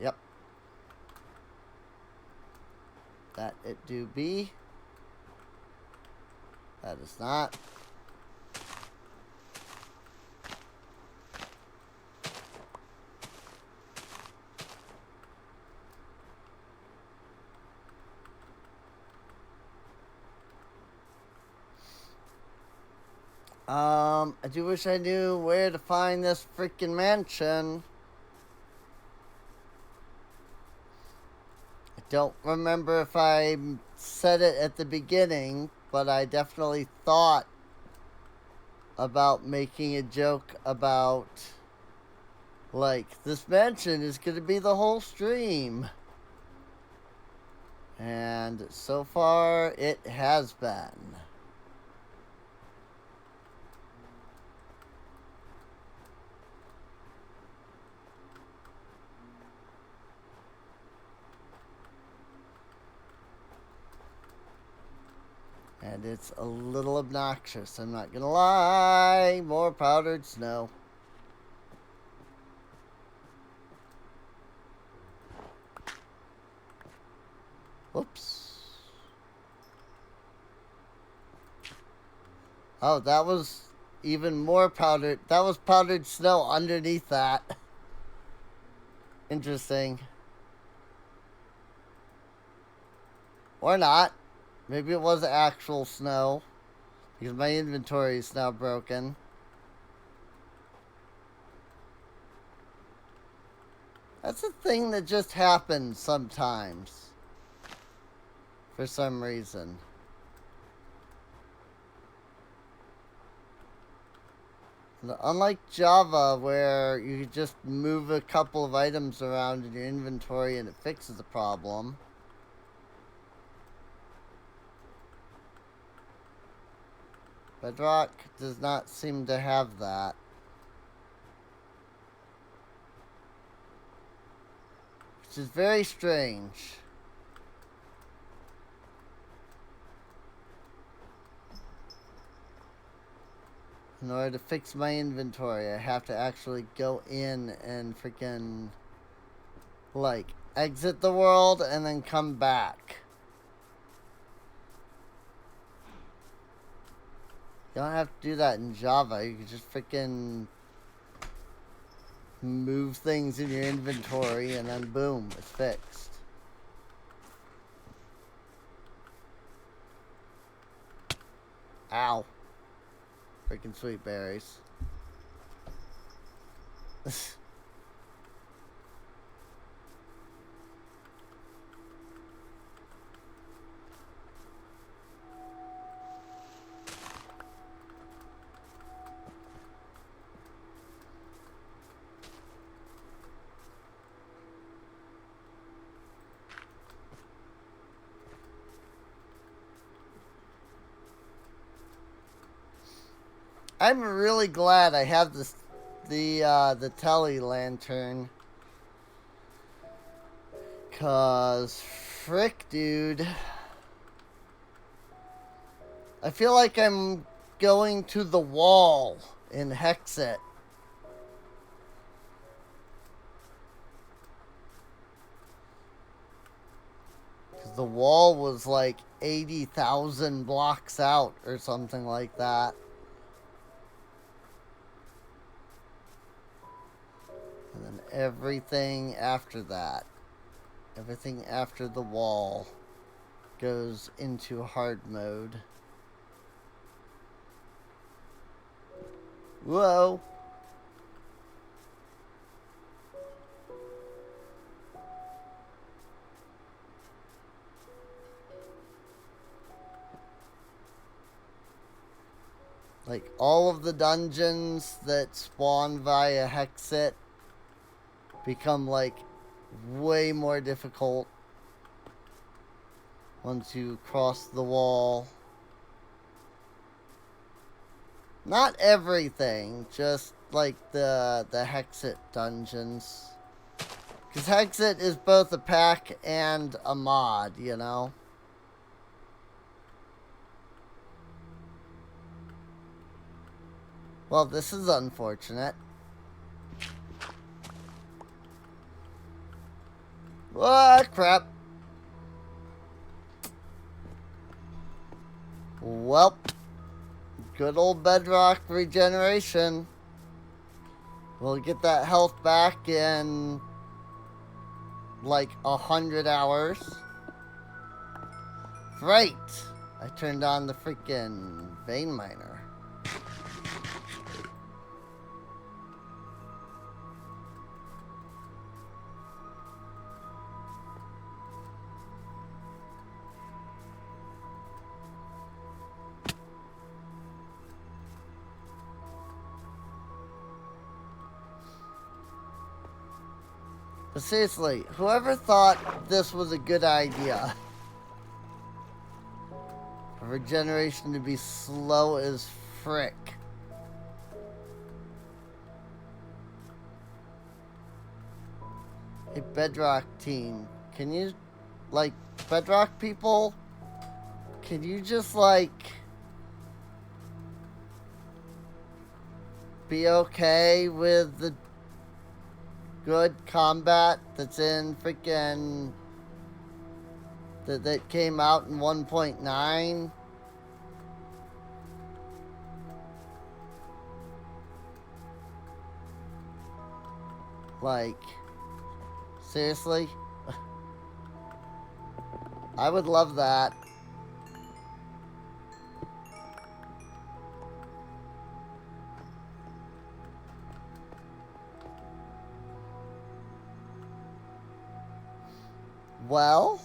Yep. That it do be. That is not. I do wish I knew where to find this freaking mansion. I don't remember if I said it at the beginning, but I definitely thought about making a joke about, like, this mansion is going to be the whole stream. And so far, it has been. And it's a little obnoxious, I'm not gonna lie. More powdered snow. Whoops. Oh, that was even more powdered. That was powdered snow underneath that. Interesting. Or not. Maybe it was actual snow. Because my inventory is now broken. That's a thing that just happens sometimes. For some reason. Unlike Java, where you just move a couple of items around in your inventory and it fixes the problem. Bedrock does not seem to have that. Which is very strange. In order to fix my inventory, I have to actually go in and freaking, like, exit the world and then come back. You don't have to do that in Java. You can just freaking move things in your inventory and then boom, it's fixed. Ow. Freaking sweet berries. I'm really glad I have this, the telly lantern. Cause, frick, dude. I feel like I'm going to the wall in Hexit. Cause the wall was like 80,000 blocks out or something like that. And then everything after that, everything after the wall goes into hard mode. Whoa. Like, all of the dungeons that spawn via Hexit become, like, way more difficult once you cross the wall. Not everything, just, like, the Hexit dungeons. Because Hexit is both a pack and a mod, you know? Well, this is unfortunate. Ah, crap. Well, good old bedrock regeneration. We'll get that health back in like 100 hours. Great! I turned on the freaking vein miner. But seriously, whoever thought this was a good idea? For regeneration to be slow as frick. Hey, Bedrock team, can you, like, Bedrock people, can you just, like, be okay with the good combat that's in freaking, that came out in 1.9? Like, seriously? I would love that. Well,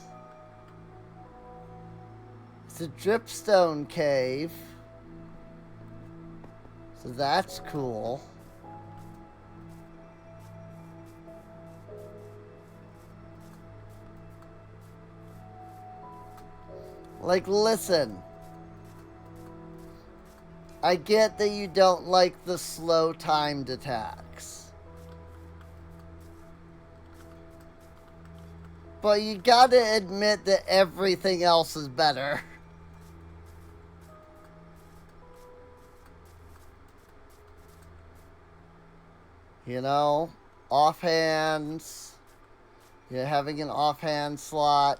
it's a dripstone cave, so that's cool. Like, listen, I get that you don't like the slow timed attacks, but you gotta admit that everything else is better. You know, offhands, you're having an offhand slot,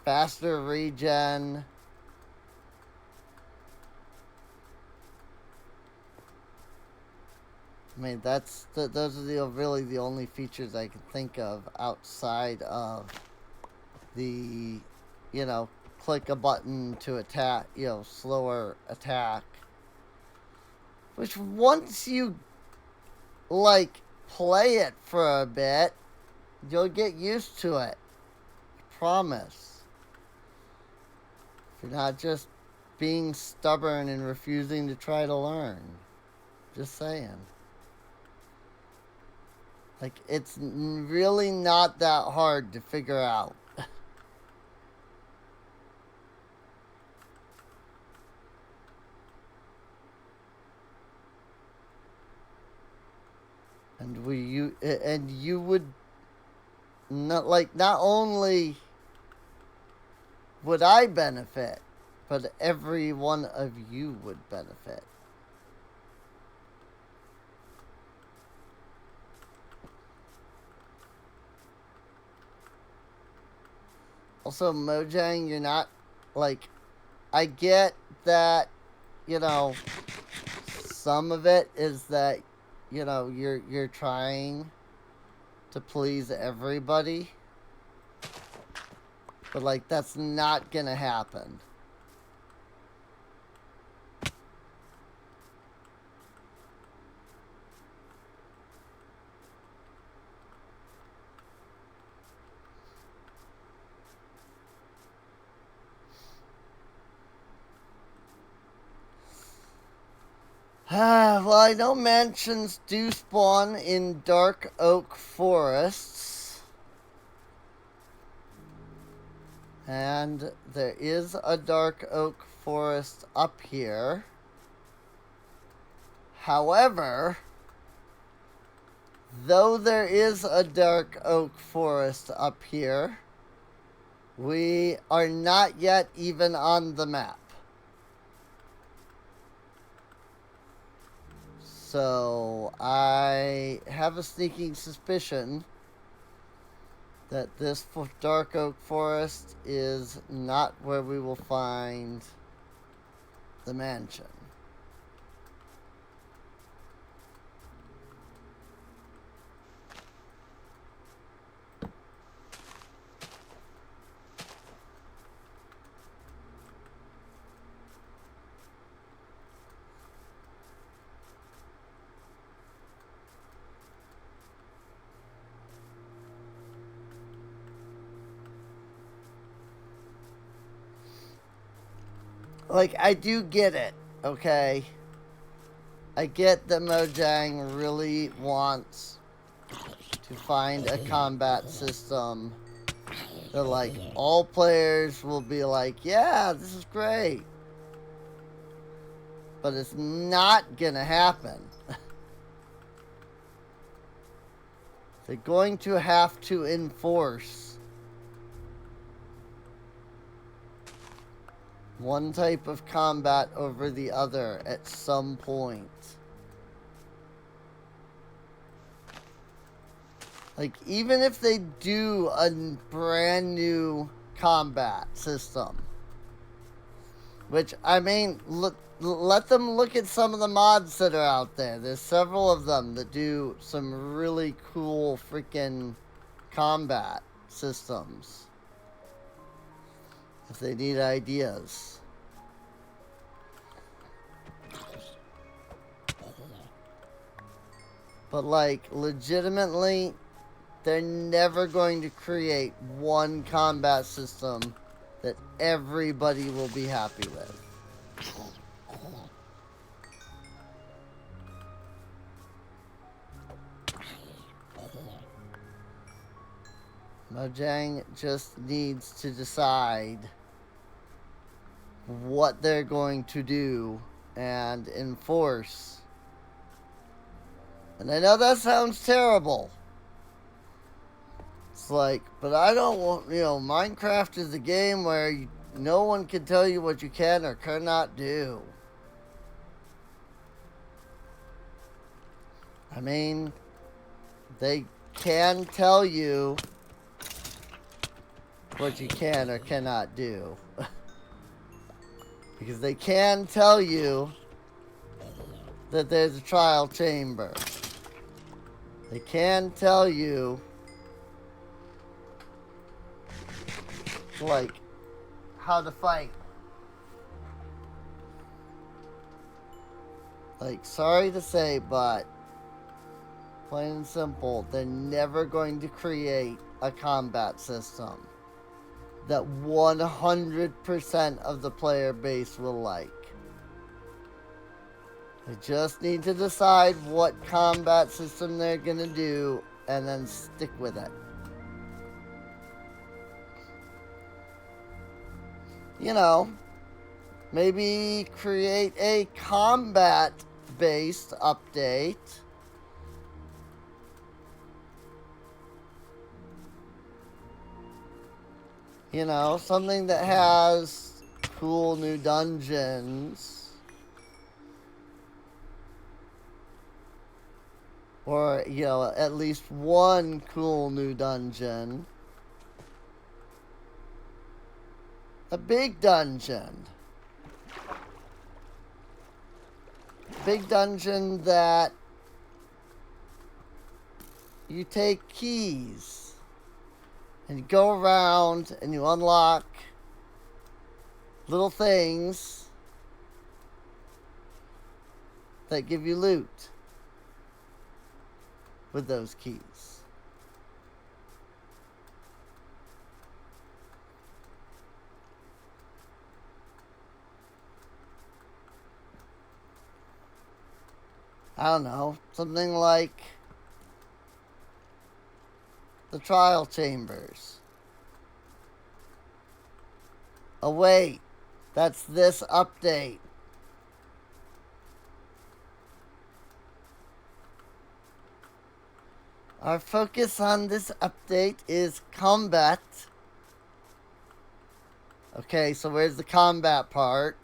faster regen. I mean, those are really the only features I can think of outside of the, you know, click a button to attack, you know, slower attack. Which once you, like, play it for a bit, you'll get used to it. I promise. If you're not just being stubborn and refusing to try to learn. Just saying. Like, it's really not that hard to figure out. And you would not only would I benefit, but every one of you would benefit. Also, Mojang, you're not, like, I get that, you know, some of it is that, you know, you're trying to please everybody. But, like, that's not gonna happen. Well, I know mansions do spawn in dark oak forests. And there is a dark oak forest up here. However, though there is a dark oak forest up here, we are not yet even on the map. So I have a sneaking suspicion that this dark oak forest is not where we will find the mansion. Like, I do get it, okay? I get that Mojang really wants to find a combat system that, like, all players will be like, yeah, this is great. But it's not gonna happen. They're going to have to enforce one type of combat over the other at some point. Like, even if they do a brand new combat system, which, I mean, let them look at some of the mods that are out there. There's several of them that do some really cool freaking combat systems. If they need ideas. But, like, legitimately, they're never going to create one combat system that everybody will be happy with. Mojang just needs to decide what they're going to do and enforce. And I know that sounds terrible. It's like, but I don't want, Minecraft is a game where no one can tell you what you can or cannot do. I mean, they can tell you what you can or cannot do. Because they can tell you that there's a trial chamber. They can tell you, like, how to fight. Like, sorry to say, but plain and simple, they're never going to create a combat system that 100% of the player base will like. They just need to decide what combat system they're gonna do and then stick with it. Maybe create a combat-based update. Something that has cool new dungeons. Or, at least one cool new dungeon. A big dungeon. Big dungeon that you take keys and you go around and you unlock little things that give you loot with those keys. I don't know, something like the trial chambers. Oh wait, that's this update. Our focus on this update is combat. Okay, so where's the combat part?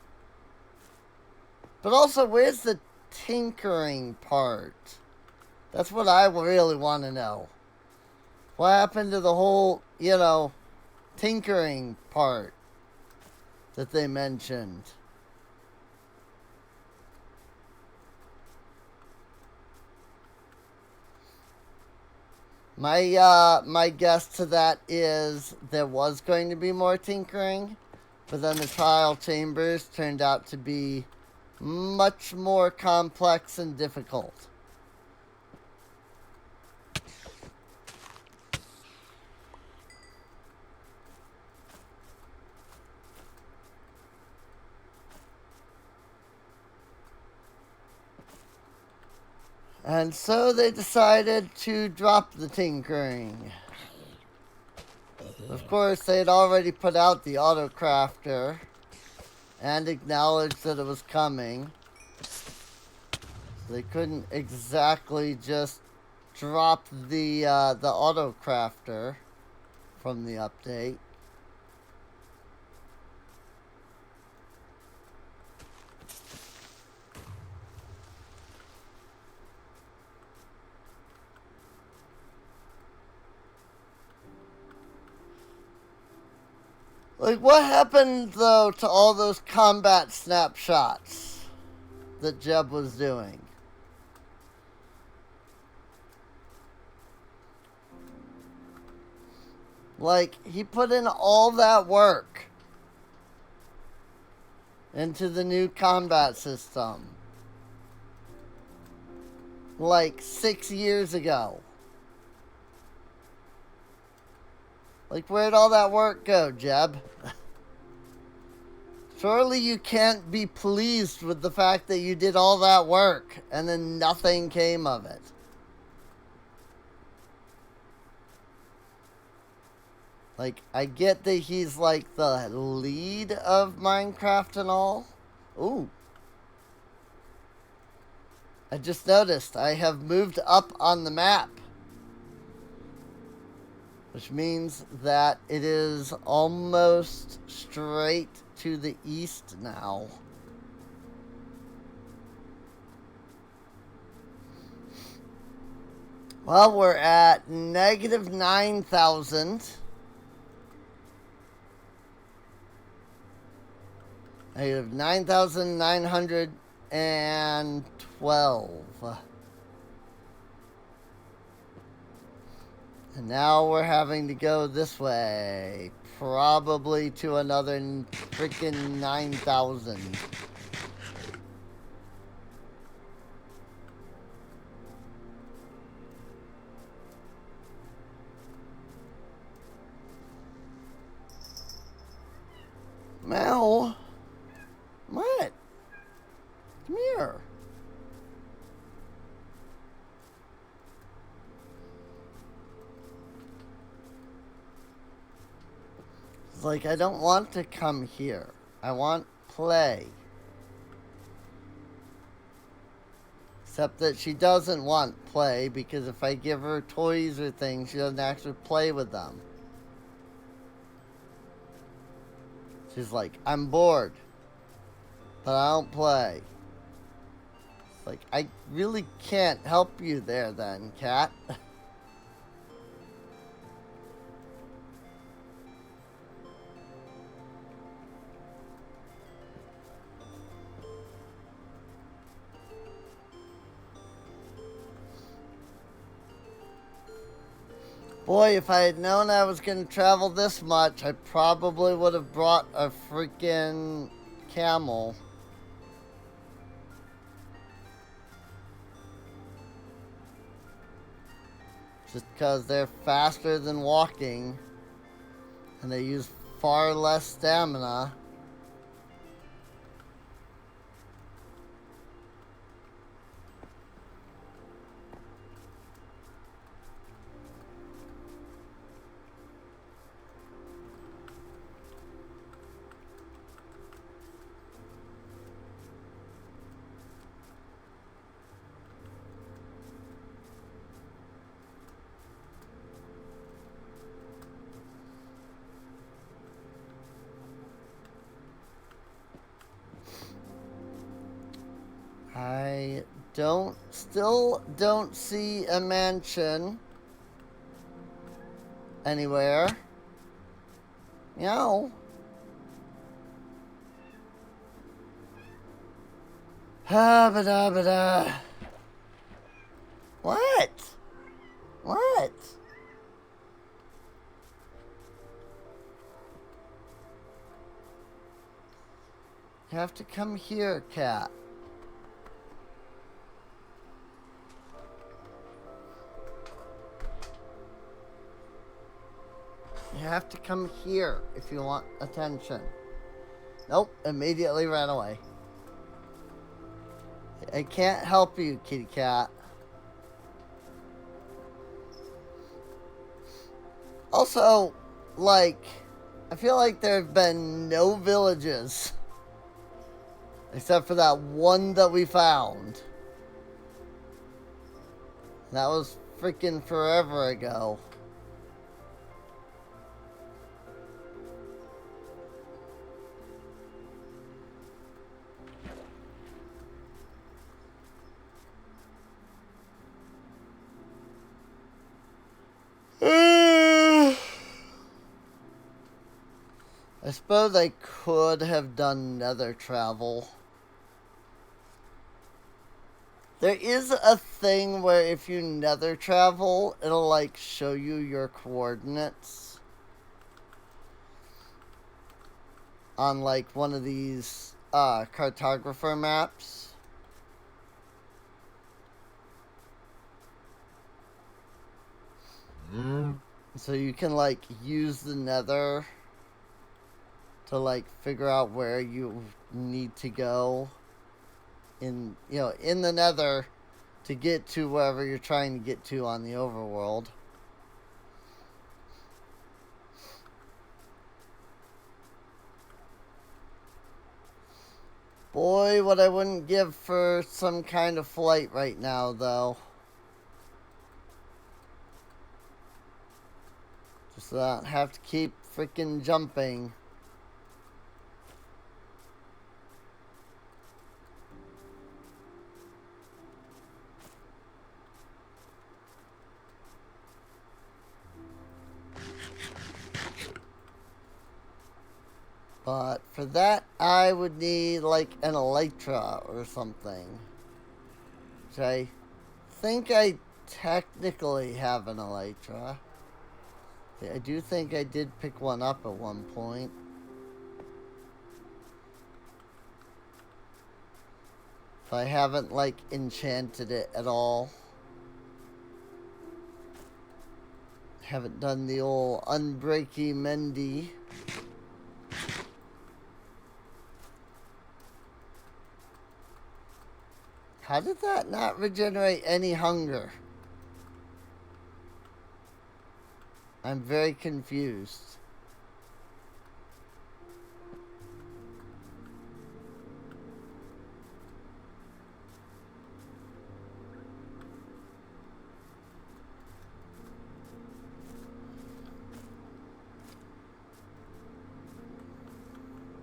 But also, where's the tinkering part? That's what I really want to know. What happened to the whole, tinkering part that they mentioned? My guess to that is there was going to be more tinkering, but then the trial chambers turned out to be much more complex and difficult. And so they decided to drop the tinkering. Of course, they had already put out the autocrafter and acknowledged that it was coming. So they couldn't exactly just drop the autocrafter from the update. Like, what happened, though, to all those combat snapshots that Jeb was doing? Like, he put in all that work into the new combat system. Like, 6 years ago. Like, where'd all that work go, Jeb? Surely you can't be pleased with the fact that you did all that work and then nothing came of it. Like, I get that he's like the lead of Minecraft and all. Ooh. I just noticed I have moved up on the map. Which means that it is almost straight to the east now. Well, we're at negative 9,000. Negative 9,912. And now we're having to go this way. Probably to another freaking 9,000. Mel? What? Come here. It's like, I don't want to come here. I want play. Except that she doesn't want play, because if I give her toys or things, she doesn't actually play with them. She's like, I'm bored, but I don't play. It's like, I really can't help you there then, cat. Boy, if I had known I was going to travel this much, I probably would have brought a freaking camel. Just because they're faster than walking, and they use far less stamina. I still don't see a mansion anywhere. Meow. Ha-ba-da-ba-da. What? What? You have to come here, cat. You have to come here if you want attention. Nope, immediately ran away. I can't help you, kitty cat. Also, like, I feel like there have been no villages except for that one that we found. That was freaking forever ago. I suppose I could have done nether travel. There is a thing where if you nether travel, it'll like show you your coordinates on like one of these cartographer maps. So you can like use the nether to like figure out where you need to go in, you know, in the nether to get to wherever you're trying to get to on the overworld. Boy, what I wouldn't give for some kind of flight right now, though. Just so I don't have to keep freaking jumping. But for that, I would need like an elytra or something. Which I think I technically have an elytra. I do think I did pick one up at one point. If I haven't like enchanted it at all. Haven't done the old unbreaky Mendy. How did that not regenerate any hunger? I'm very confused.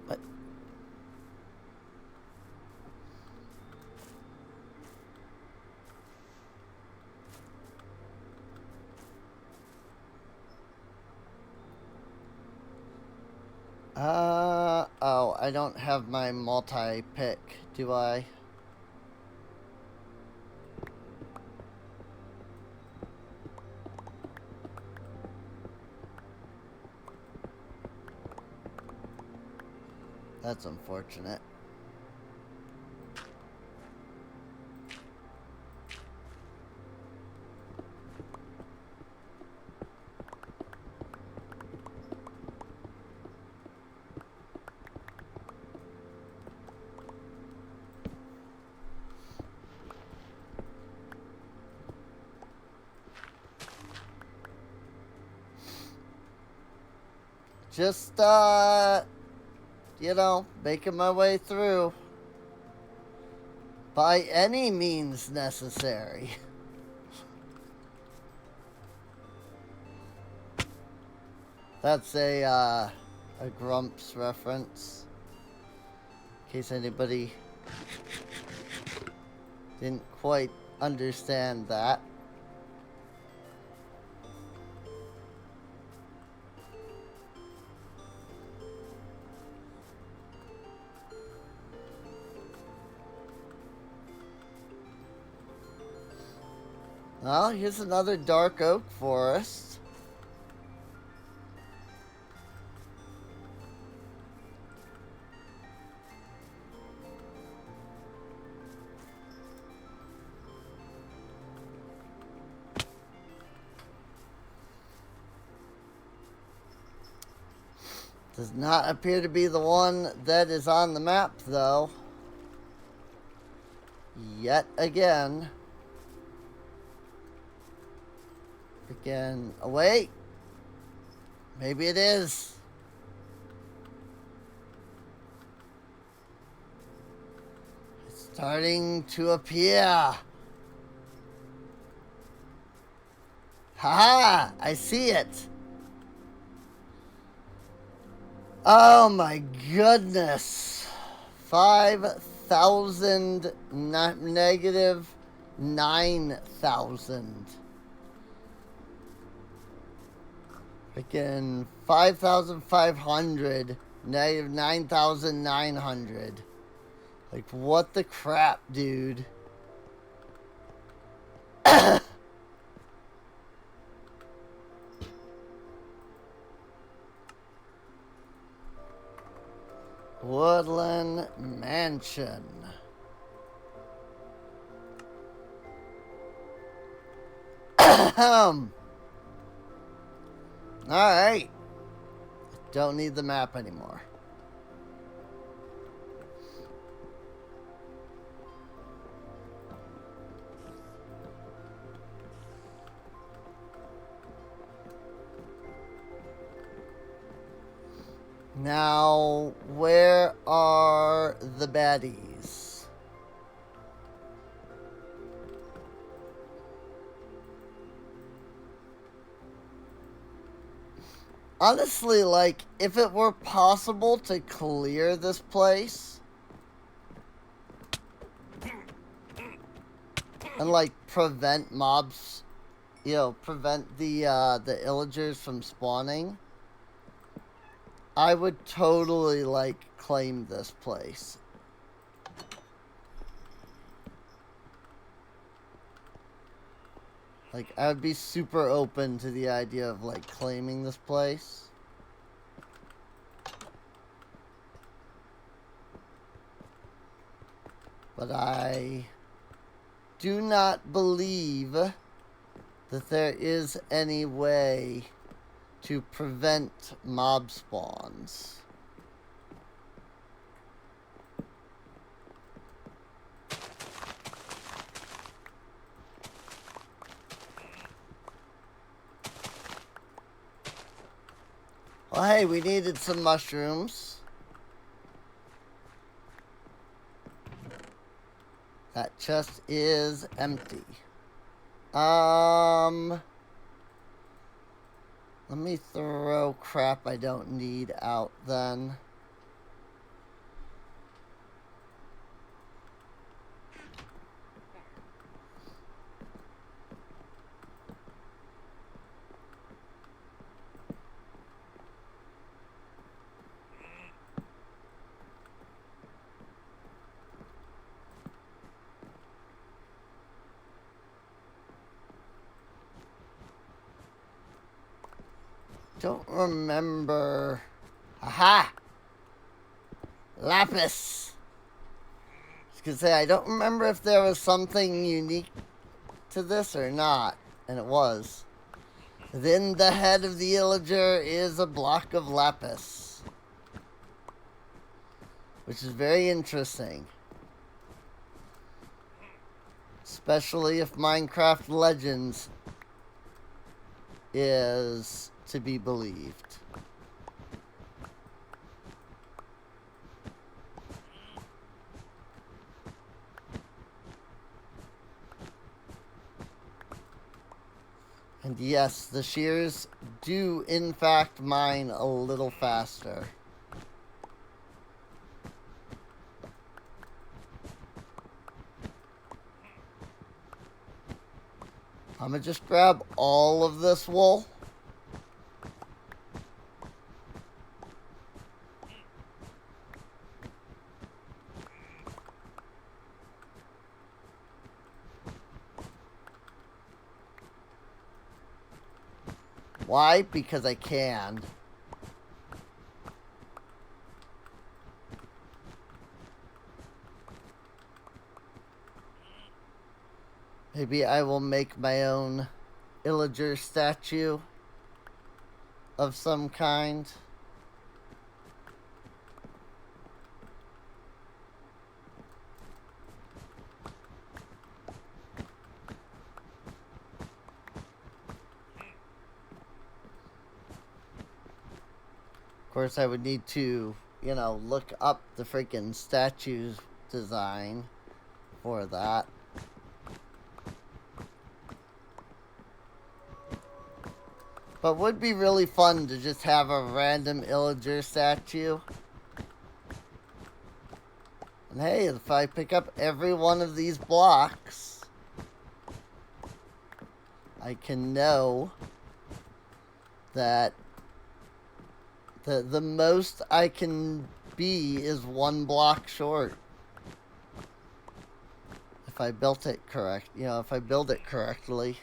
What? Oh, I don't have my multi-pick, do I? That's unfortunate. Just, you know, making my way through. By any means necessary. That's a Grumps reference. In case anybody didn't quite understand that. Well, here's another dark oak forest. Does not appear to be the one that is on the map, though. Yet again. Again. Oh, wait. Maybe it is. It's starting to appear. Haha! I see it. Oh my goodness. 5,000 negative 9,000. Freaking 5,500 negative 9,900. Like, what the crap, dude? Woodland Mansion. Alright. Don't need the map anymore. Now, where are the baddies? Honestly, like, if it were possible to clear this place and, like, prevent mobs, you know, prevent the illagers from spawning, I would totally, like, claim this place. Like, I would be super open to the idea of, like, claiming this place. But I do not believe that there is any way to prevent mob spawns. Well, hey, we needed some mushrooms. That chest is empty. Let me throw crap I don't need out then. Don't remember. Aha! Lapis! I was gonna say, I don't remember if there was something unique to this or not. And it was. Within the head of the illager is a block of lapis. Which is very interesting. Especially if Minecraft Legends is to be believed. And yes, the shears do in fact mine a little faster. I'm gonna just grab all of this wool. Why? Because I can. Maybe I will make my own illager statue of some kind. Of course, I would need to, you know, look up the freaking statue's design for that. But would be really fun to just have a random illager statue. And hey, if I pick up every one of these blocks, I can know that the most I can be is 1 block short. If I built it correct, you know, if I build it correctly.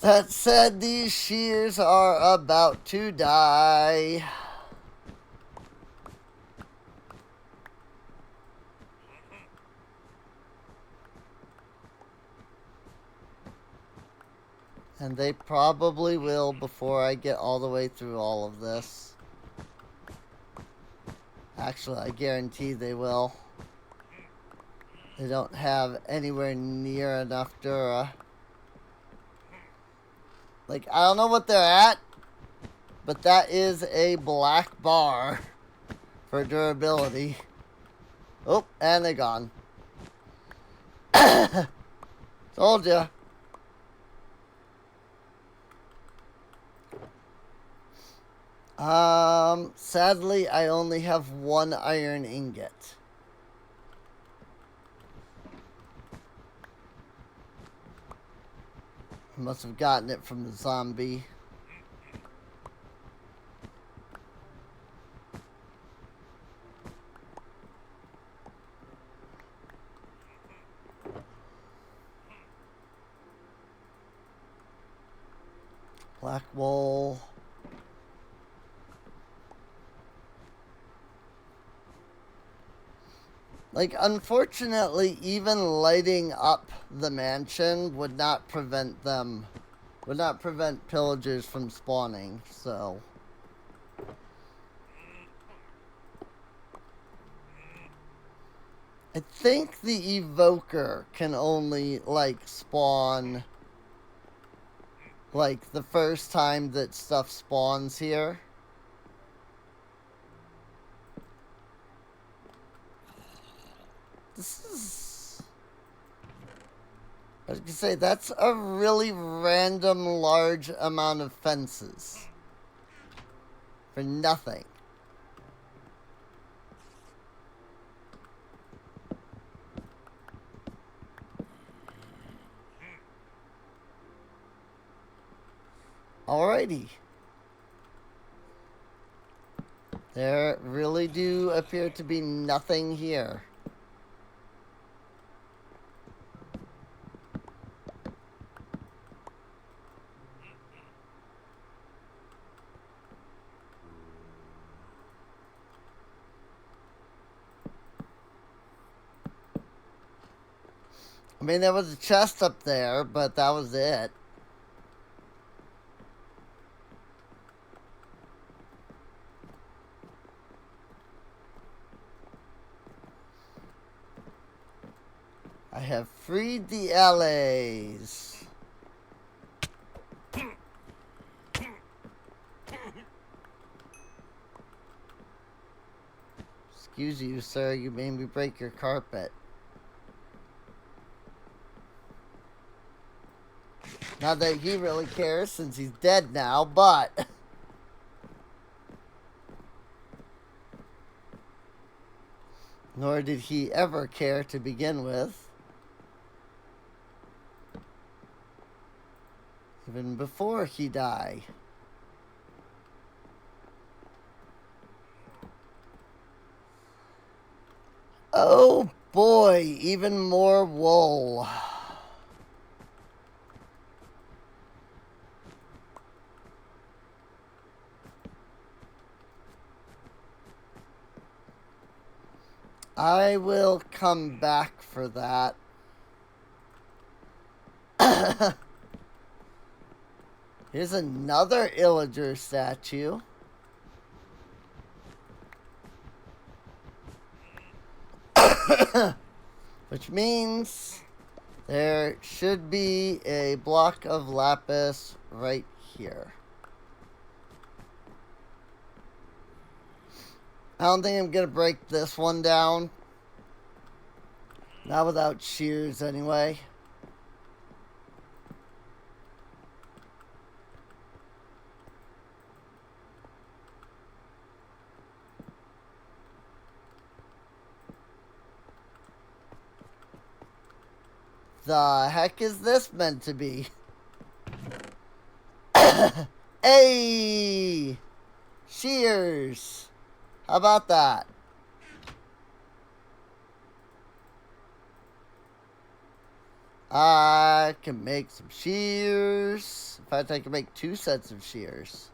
That said, these shears are about to die. And they probably will before I get all the way through all of this. Actually, I guarantee they will. They don't have anywhere near enough Dura. Like, I don't know what they're at, but that is a black bar for durability. Oh, and they're gone. Told ya. Sadly, I only have 1 iron ingot. I must have gotten it from the zombie. Black wool. Like, unfortunately, even lighting up the mansion would not prevent pillagers from spawning, so. I think the evoker can only, like, spawn, like, the first time that stuff spawns here. This is... I was gonna say, that's a really random large amount of fences. For nothing. Alrighty. There really do appear to be nothing here. I mean, there was a chest up there, but that was it. I have freed the LAs. Excuse you, sir. You made me break your carpet. Not that he really cares since he's dead now, but... Nor did he ever care to begin with. Even before he died. Oh boy, even more wool. I will come back for that. Here's another Illager statue. Which means there should be a block of lapis right here. I don't think I'm going to break this one down. Not without shears, anyway. The heck is this meant to be? Hey! Shears! How about that? I can make some shears. In fact, I can make 2 sets of shears.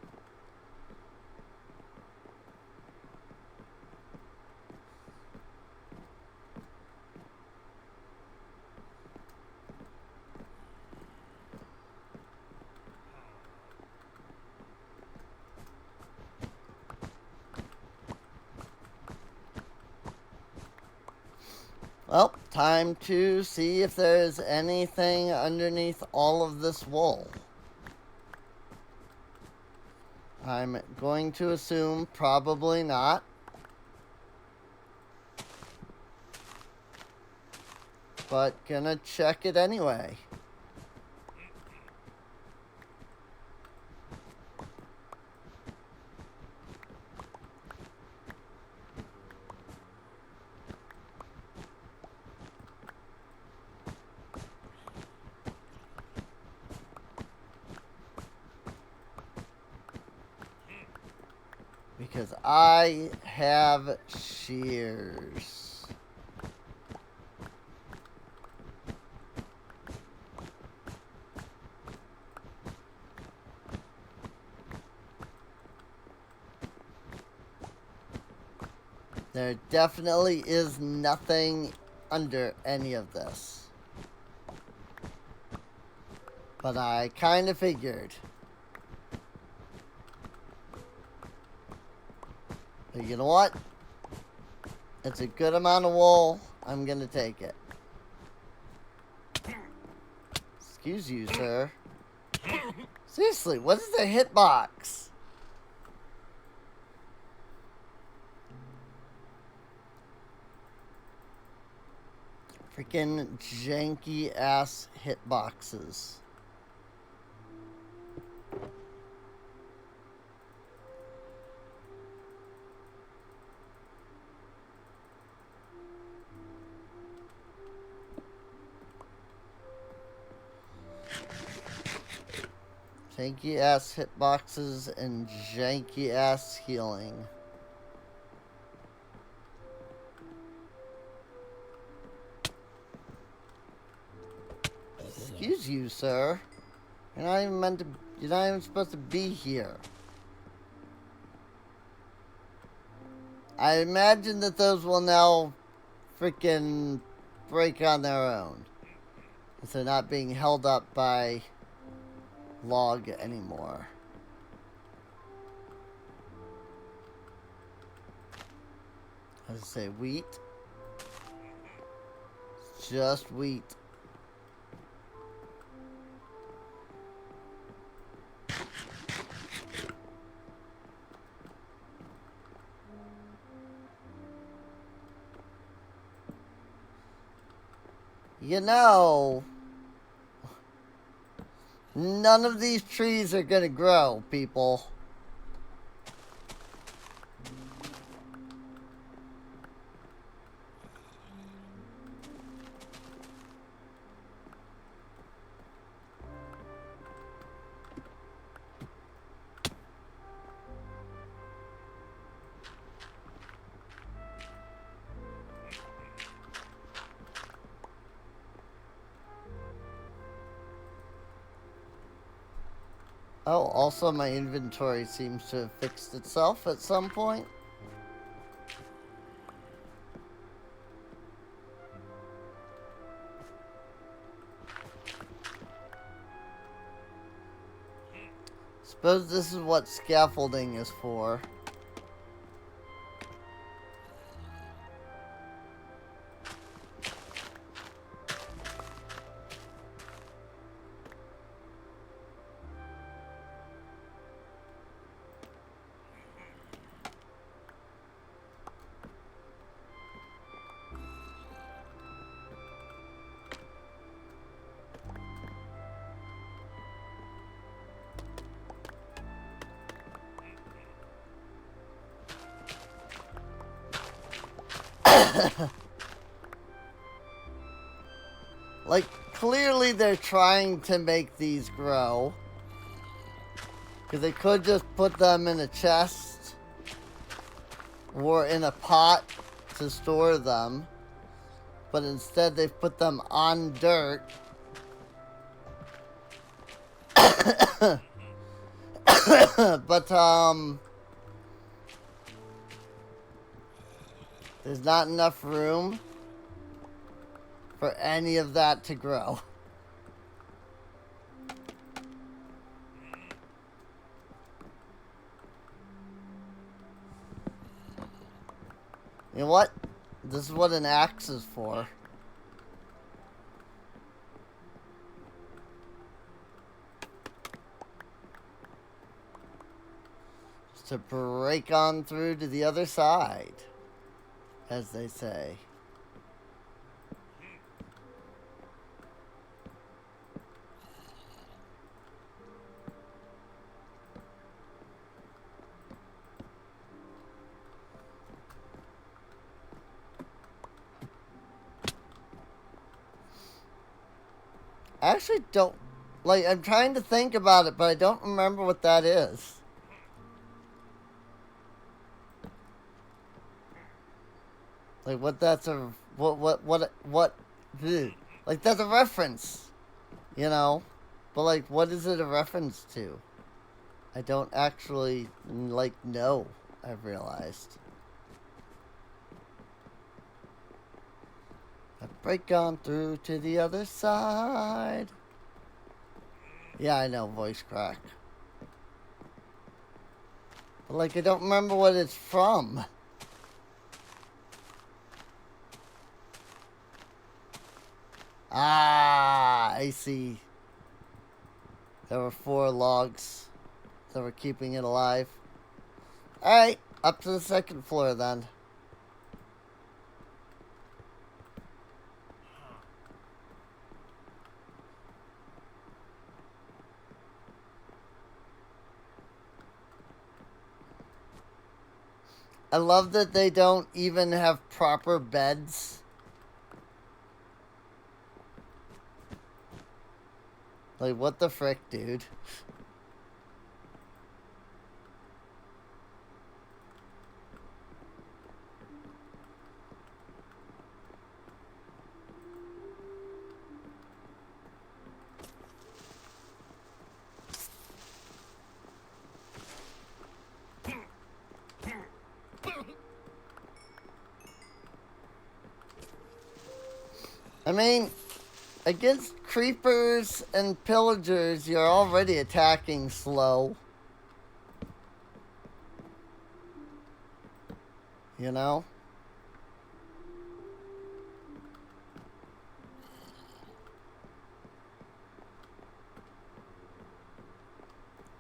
Well, time to see if there's anything underneath all of this wool. I'm going to assume probably not. But gonna check it anyway. Because I have shears. There definitely is nothing under any of this. But I kind of figured. But you know what? It's a good amount of wool. I'm gonna take it. Excuse you, sir. Seriously, what is the hitbox? Freaking janky ass hitboxes. Janky ass hitboxes and janky ass healing. Excuse you, sir. You're not even meant to. You're not even supposed to be here. I imagine that those will now freaking break on their own. Because they're not being held up by log anymore. As I say, wheat. It's just wheat. You know, none of these trees are gonna grow, people. Oh, also my inventory seems to have fixed itself at some point. Suppose this is what scaffolding is for. Like, clearly they're trying to make these grow. Because they could just put them in a chest or in a pot to store them. But instead they've put them on dirt. But, there's not enough room for any of that to grow. You know what? This is what an axe is for. Just to break on through to the other side, as they say. I actually don't, like, I'm trying to think about it, but I don't remember what that is. Like, what that's a, like, that's a reference, you know? But, like, what is it a reference to? I don't actually, like, know, I've realized. I break on through to the other side. Yeah, I know, voice crack. But, like, I don't remember what it's from. Ah, I see. There were 4 logs that were keeping it alive. Alright, up to the 2nd floor then. I love that they don't even have proper beds. Like, what the frick, dude? I mean, against creepers and pillagers, you're already attacking slow. You know?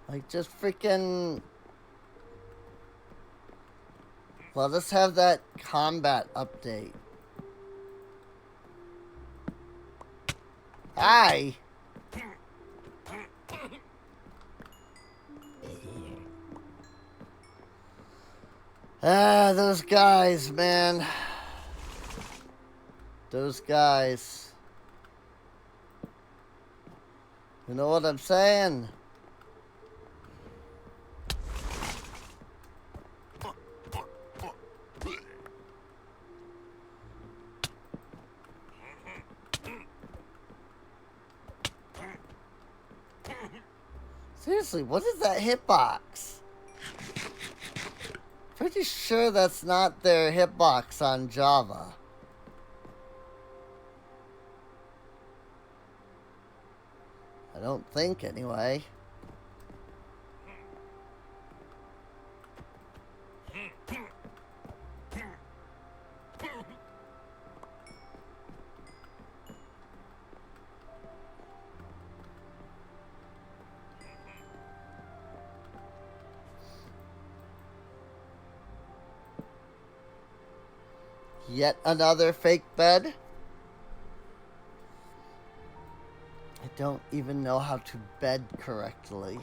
Like, just freaking... Let us have that combat update. Hi! Ah, those guys, man. Those guys. You know what I'm saying? Seriously, what is that hitbox? Pretty sure that's not their hitbox on Java. I don't think, anyway. Yet another fake bed. I don't even know how to bed correctly.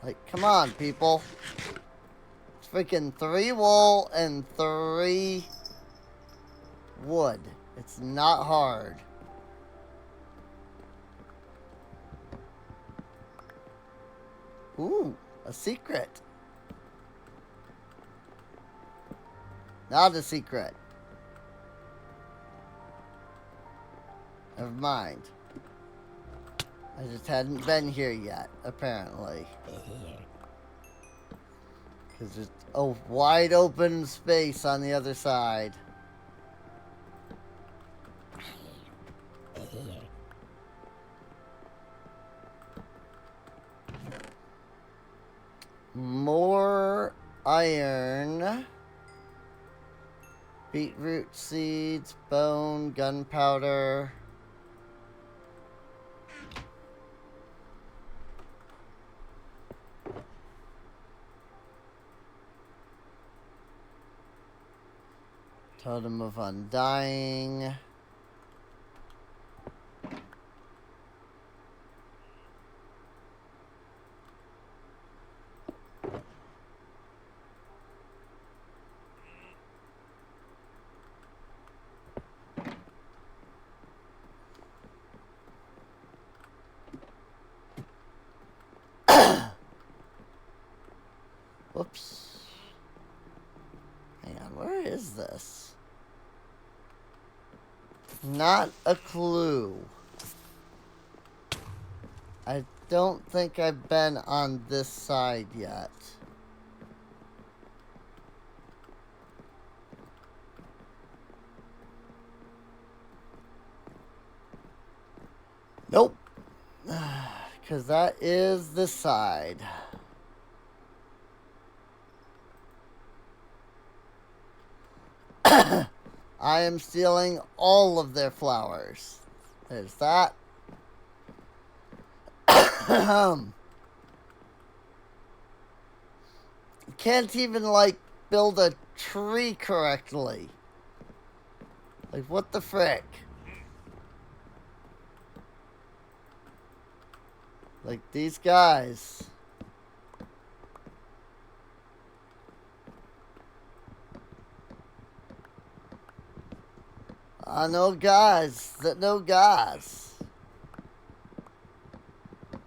Like, come on, people. It's freaking 3 wool and 3 wood. It's not hard. Ooh, a secret. Not a secret. Never mind. I just hadn't been here yet, apparently. Because there's a wide open space on the other side. More iron. Beetroot seeds, bone, gunpowder. Totem of Undying. Whoops. Hang on, where is this? Not a clue. I don't think I've been on this side yet. Nope. Because that is this side. I am stealing all of their flowers. There's that. Can't even, like, build a tree correctly. Like, what the frick? Like, these guys. No guys. No guys. I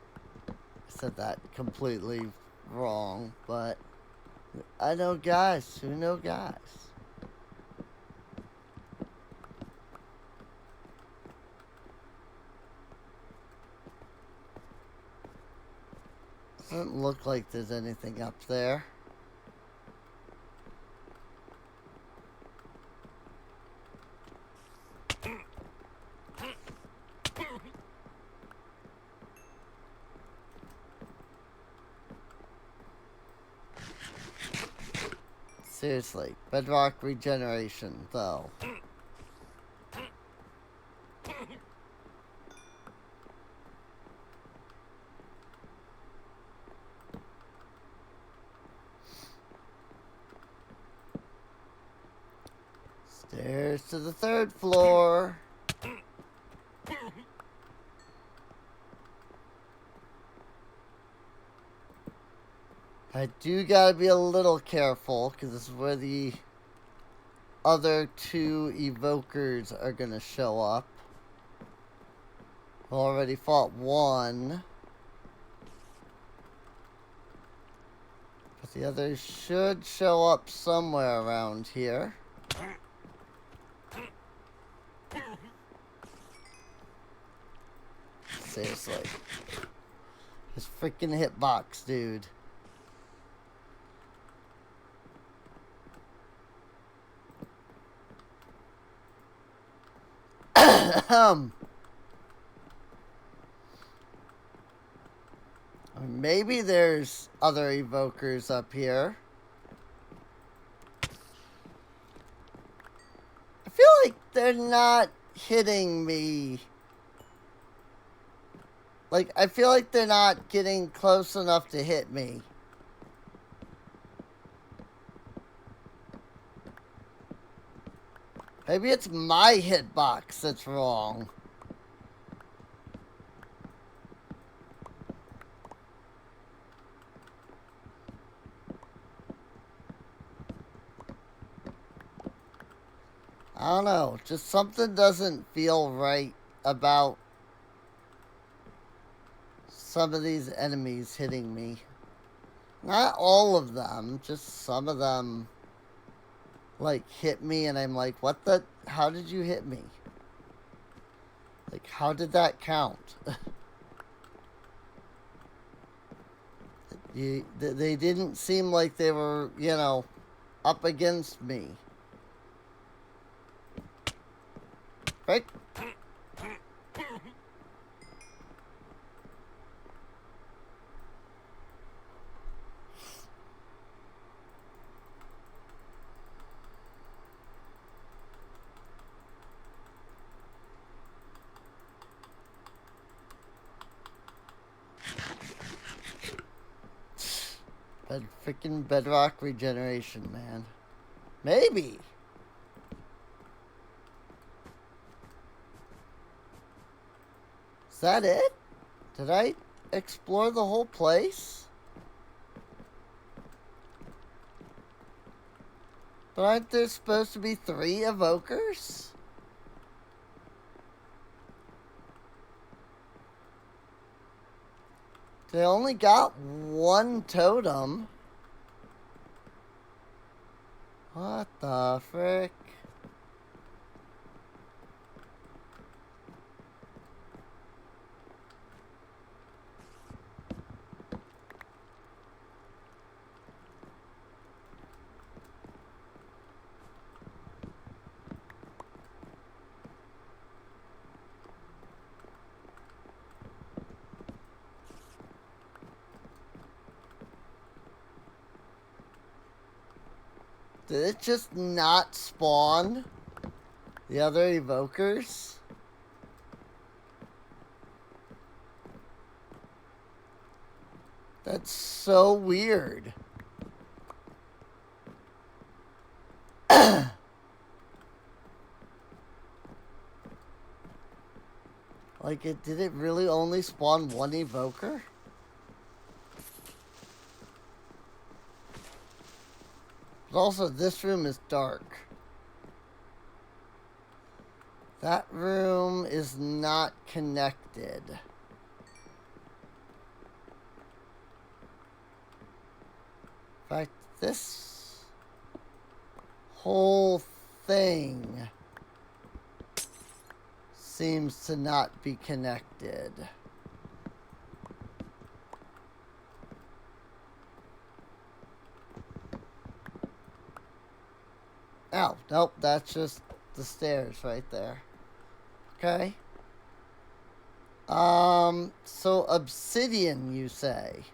said that completely wrong, but I know guys who know guys. Doesn't look like there's anything up there. Seriously, bedrock regeneration, though. Stairs to the 3rd floor. I do gotta be a little careful, because this is where the other 2 evokers are gonna show up. Already fought 1. But the others should show up somewhere around here. Seriously. This freaking hitbox, dude. Maybe there's other evokers up here. I feel like they're not hitting me. Like, I feel like they're not getting close enough to hit me. Maybe it's my hitbox that's wrong. I don't know. Just something doesn't feel right about some of these enemies hitting me. Not all of them, just some of them, like, hit me and I'm like, what the? How did you hit me? Like, how did that count? They didn't seem like they were, you know, up against me. Right? Freaking bedrock regeneration, man. Maybe. Is that it? Did I explore the whole place? But aren't there supposed to be 3 evokers? They only got 1 totem. What the frick? Did it just not spawn the other evokers? That's so weird. Like, did it really only spawn 1 evoker? But also, this room is dark. That room is not connected. In fact, this whole thing seems to not be connected. Oh, nope, that's just the stairs right there. Okay. So obsidian, you say?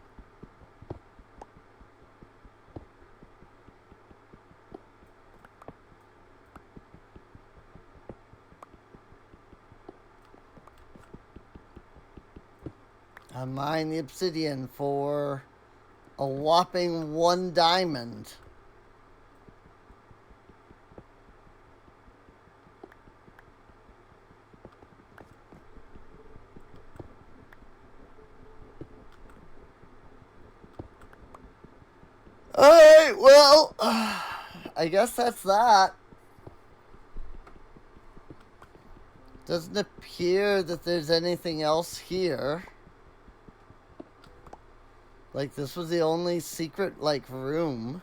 I mine the obsidian for a whopping 1 diamond. Alright, well, I guess that's that. Doesn't appear that there's anything else here. Like, this was the only secret, like, room.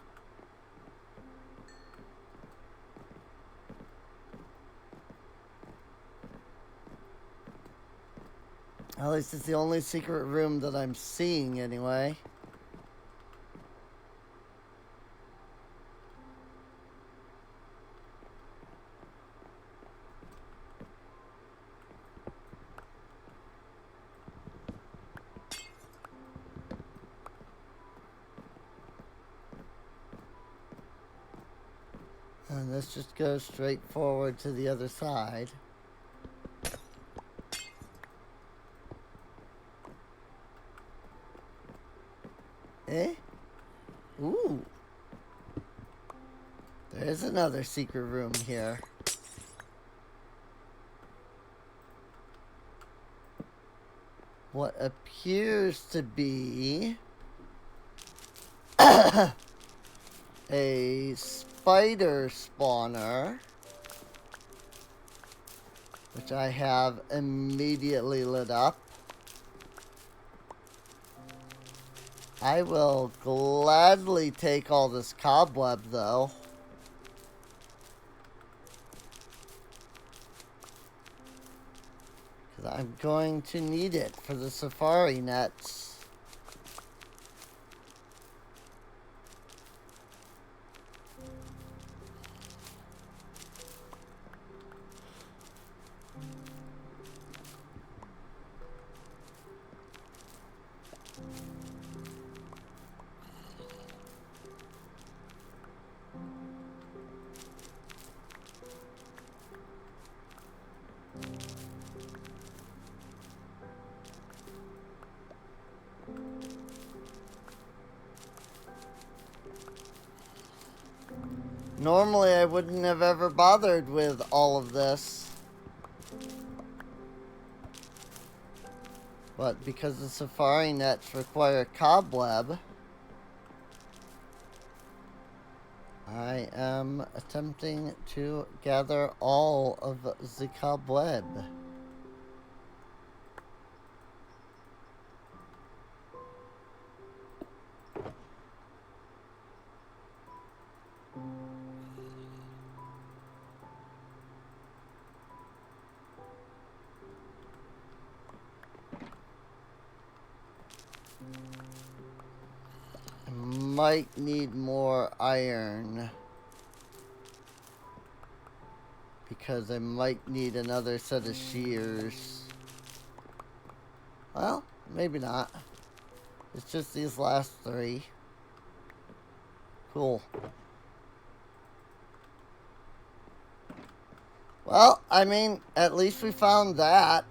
At least it's the only secret room that I'm seeing, anyway. And this just goes straight forward to the other side. Eh? Ooh. There's another secret room here. what appears to be a spider spawner, which I have immediately lit up. I will gladly take all this cobweb, though. Because I'm going to need it for the safari nets. Normally, I wouldn't have ever bothered with all of this. But because the safari nets require cobweb, I am attempting to gather all of the cobweb. I might need more iron, because I might need another set of shears. Well, maybe not. It's just these last 3. Cool. Well, I mean, at least we found that.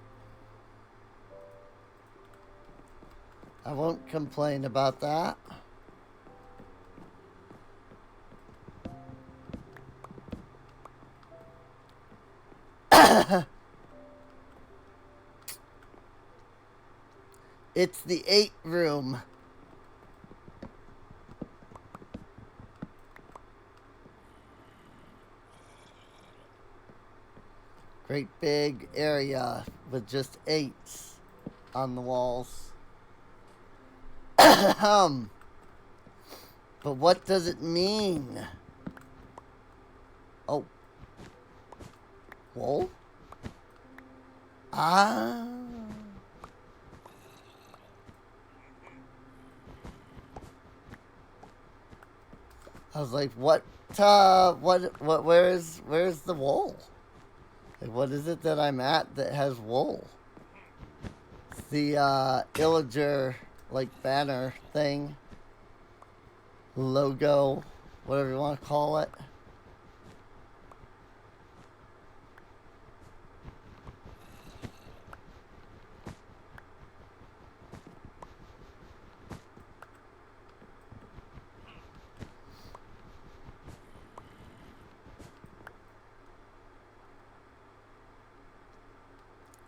I won't complain about that. It's the 8 room. Great big area with just 8s on the walls. But what does it mean? Oh. Wool? Ah. I was like, where's the wool? Like, what is it that I'm at that has wool? It's the, Illager, like, banner thing. Logo, whatever you want to call it.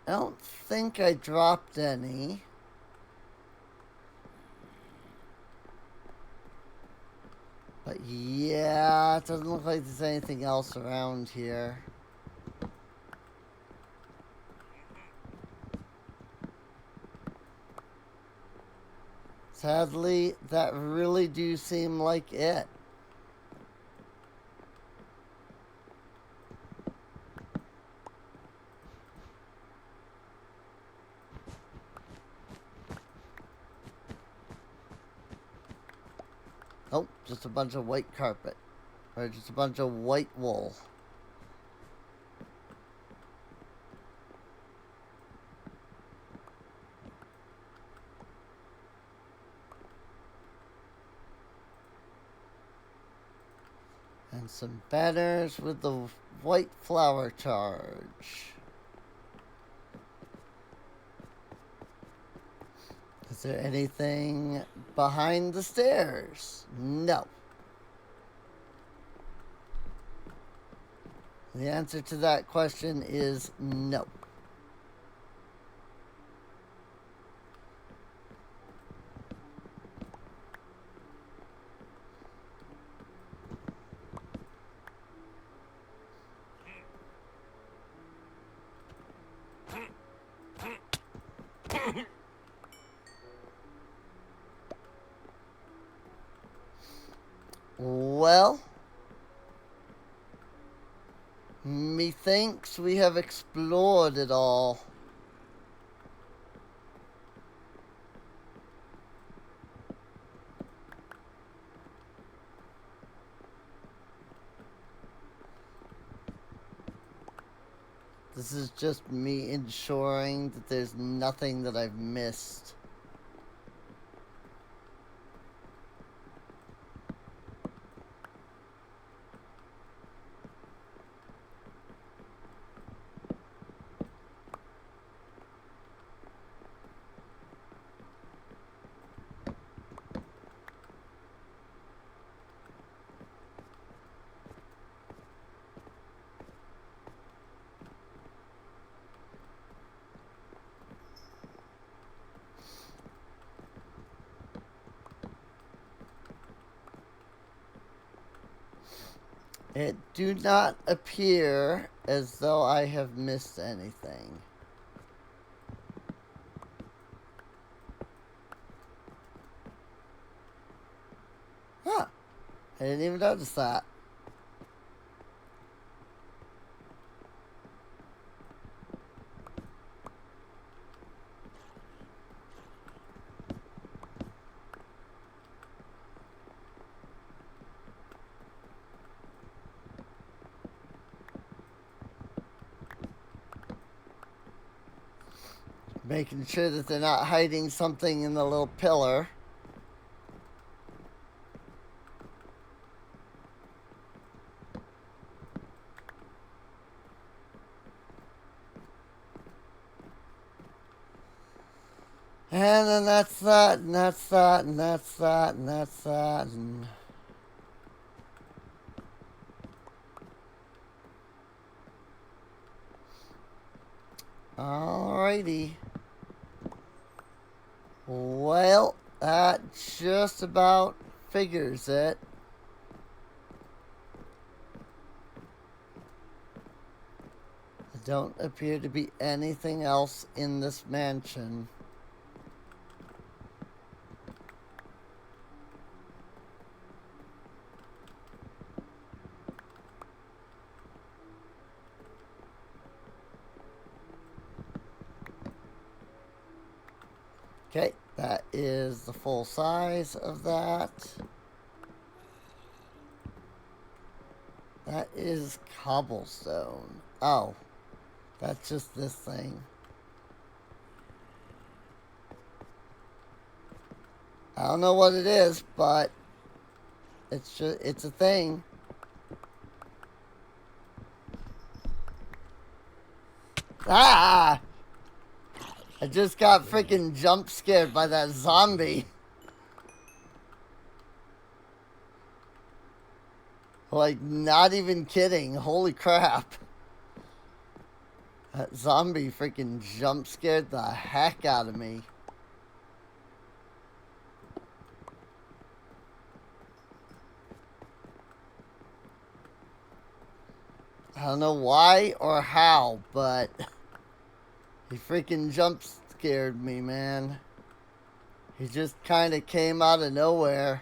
I don't think I dropped any. But yeah, it doesn't look like there's anything else around here. Sadly, that really do seem like it. Oh, just a bunch of white carpet. Or just a bunch of white wool. And some banners with the white flower charge. Is there anything behind the stairs? No. The answer to that question is no. Methinks we have explored it all. This is just me ensuring that there's nothing that I've missed. It do not appear as though I have missed anything. Huh. I didn't even notice that. Making sure that they're not hiding something in the little pillar. And then that's that, and that's that, and that's that, and that's that, and... Alrighty. Well, that just about figures it. There don't appear to be anything else in this mansion. Okay, that is the full size of that. That is cobblestone. Oh, that's just this thing. I don't know what it is, but it's a thing. Ah! I just got freaking jump scared by that zombie. Like, not even kidding. Holy crap. That zombie freaking jump scared the heck out of me. I don't know why or how, but he freaking jump scared me, man. He just kind of came out of nowhere.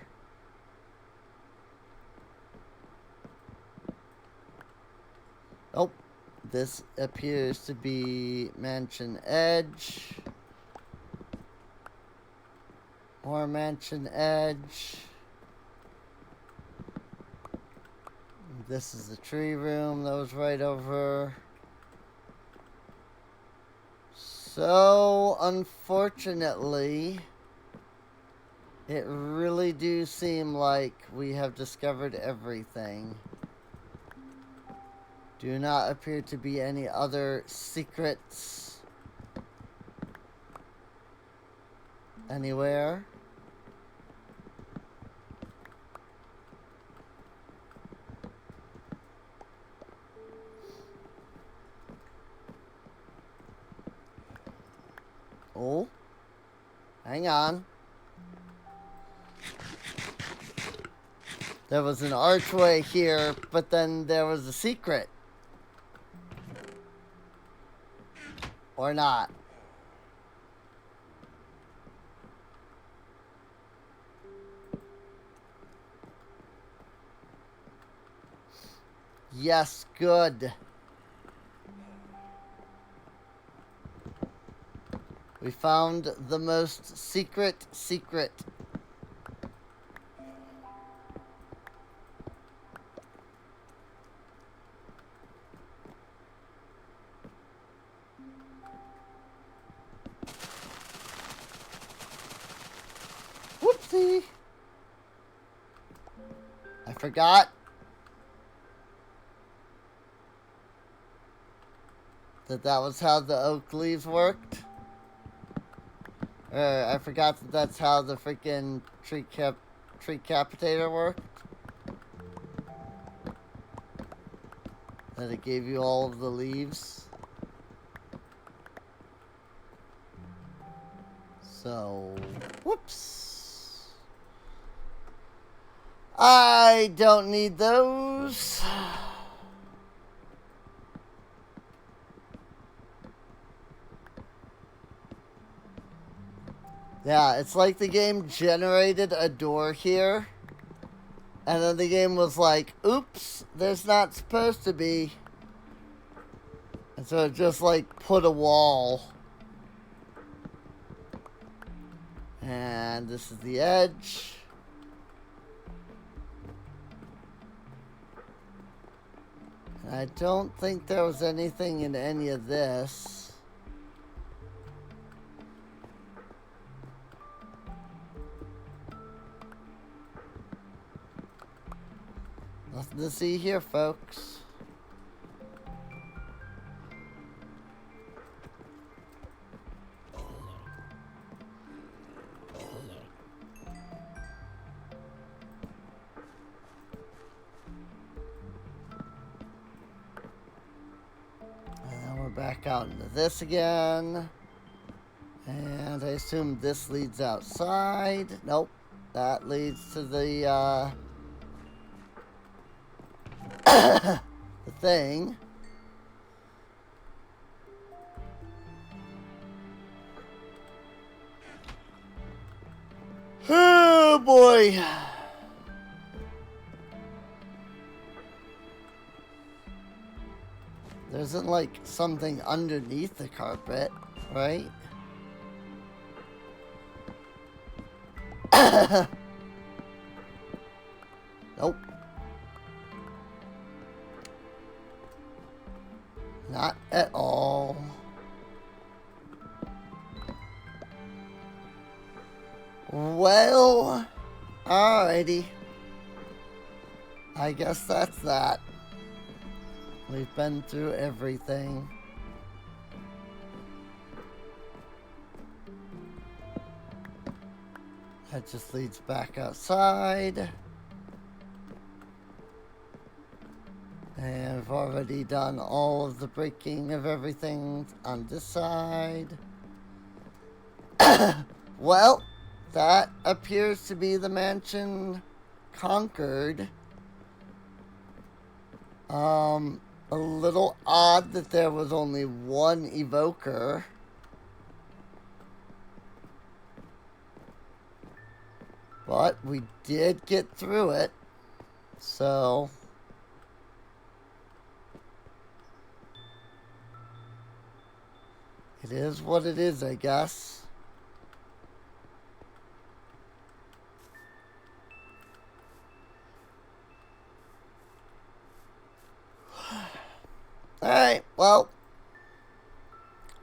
Oh, this appears to be Mansion Edge. More Mansion Edge. This is the tree room that was right over. So, unfortunately, it really do seem like we have discovered everything. Do not appear to be any other secrets anywhere. Oh, hang on. There was an archway here, but then there was a secret. Or not. Yes, good. We found the most secret. Whoopsie. I forgot that was how the oak leaves worked. I forgot that's how the freaking tree capitator worked. That it gave you all of the leaves. So, whoops. I don't need those. Yeah, it's like the game generated a door here. And then the game was like, oops, there's not supposed to be. And so it just like put a wall. And this is the edge. And I don't think there was anything in any of this. Nothing to see here, folks. And then we're back out into this again. And I assume this leads outside. Nope. That leads to the the thing. Oh boy. There isn't like something underneath the carpet, right? Nope. Not at all. Well, alrighty. I guess that's that. We've been through everything. That just leads back outside. And I've already done all of the breaking of everything on this side. Well, that appears to be the mansion conquered. A little odd that there was only one evoker. But we did get through it. So it is what it is, I guess. Alright, well,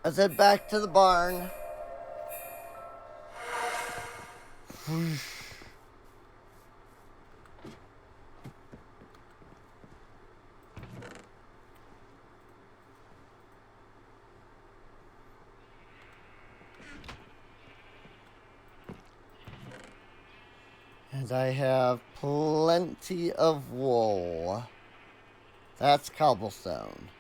let's head back to the barn. And I have plenty of wool. That's cobblestone.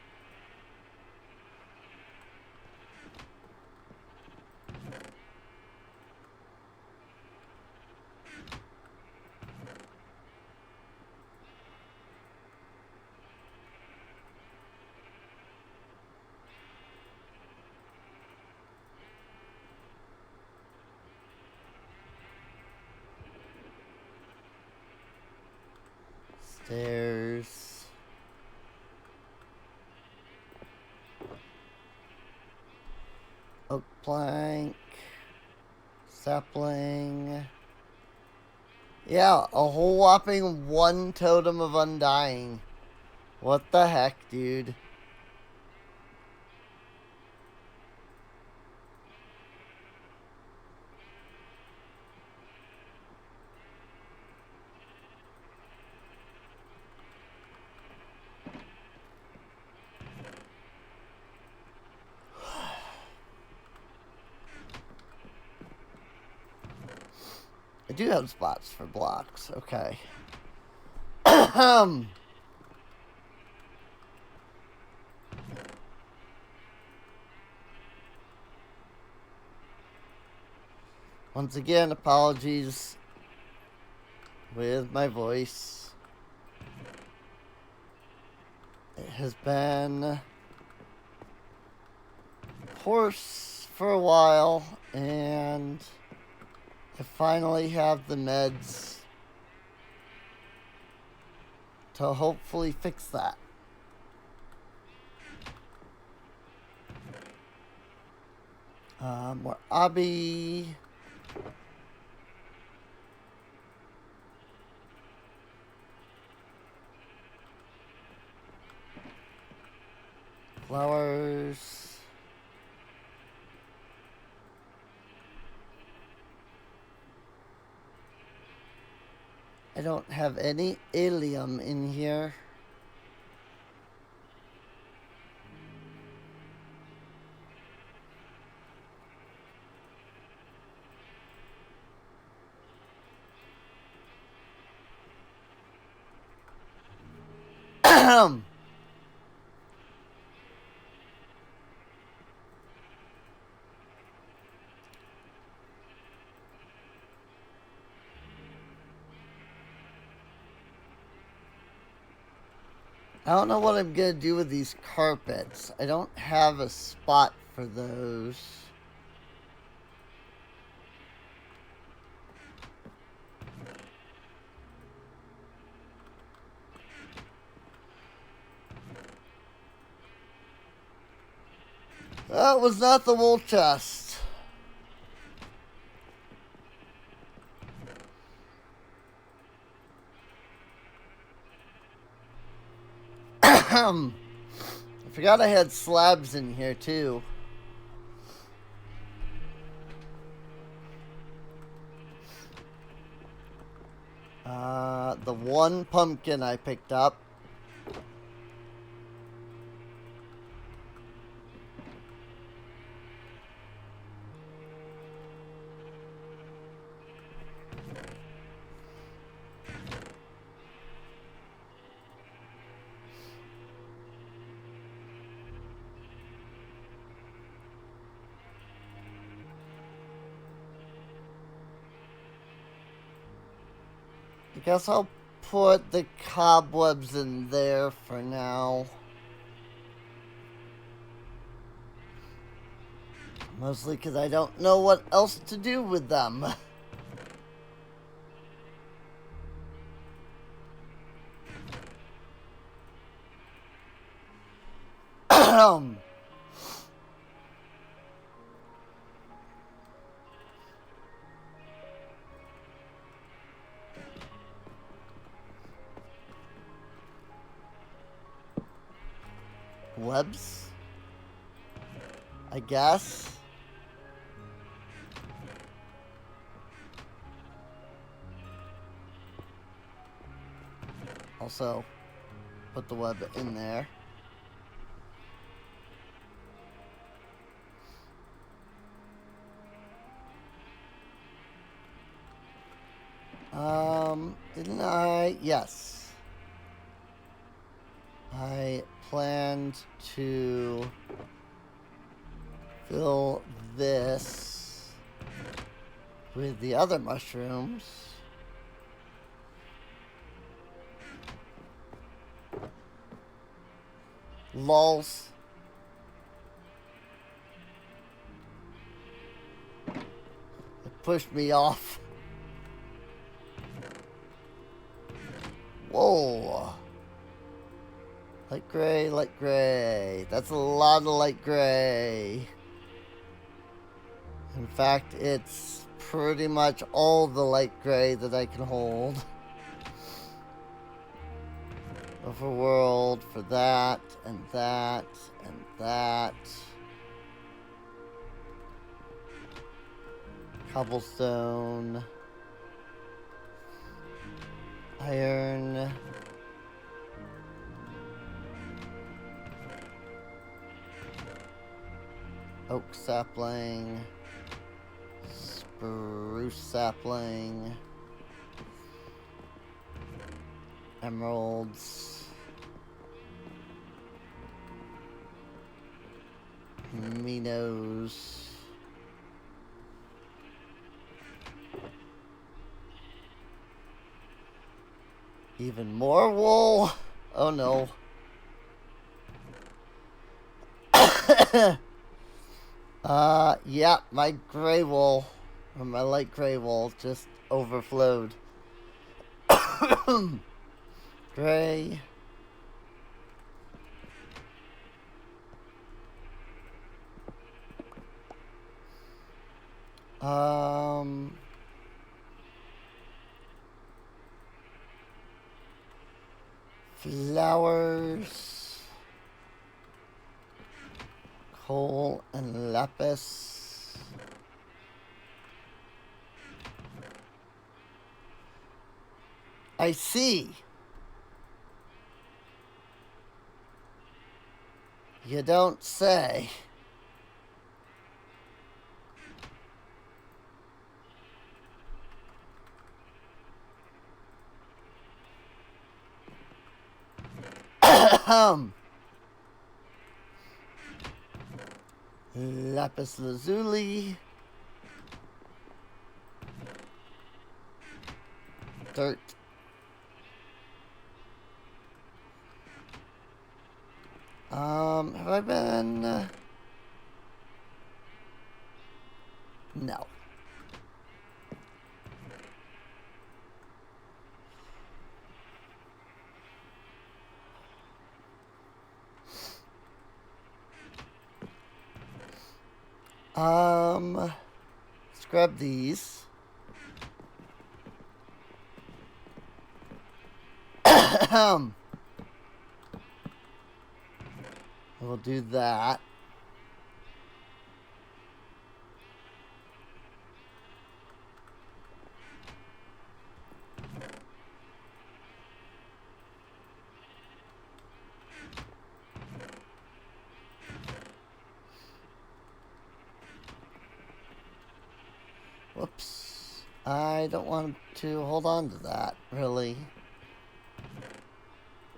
Stairs. Oak plank. Sapling. Yeah, a whole whopping 1 totem of undying. What the heck, dude? I do have spots for blocks. Okay. Once again, apologies with my voice. It has been hoarse for a while, and I finally have the meds to hopefully fix that. More obby. Flowers. I don't have any allium in here. I don't know what I'm gonna do with these carpets. I don't have a spot for those. That was not the wool chest. I forgot I had slabs in here too. The one pumpkin I picked up. I guess I'll put the cobwebs in there for now. Mostly because I don't know what else to do with them. Webs? I guess. Also, put the web in there. Didn't I? Yes. I planned to fill this with the other mushrooms. Lols. It pushed me off. Whoa. Light gray, light gray. That's a lot of light gray. In fact, it's pretty much all the light gray that I can hold. Overworld for that, and that, and that. Cobblestone. Iron. Oak sapling. Spruce sapling. Emeralds. Minos. Even more wool? Oh no. Yeah, my gray wool, or my light gray wool, just overflowed. Gray. Flowers. Coal and lapis. I see. You don't say. Lapis lazuli. Dirt. Have I been? No. Let's grab these. We'll do that. Whoops. I don't want to hold on to that, really.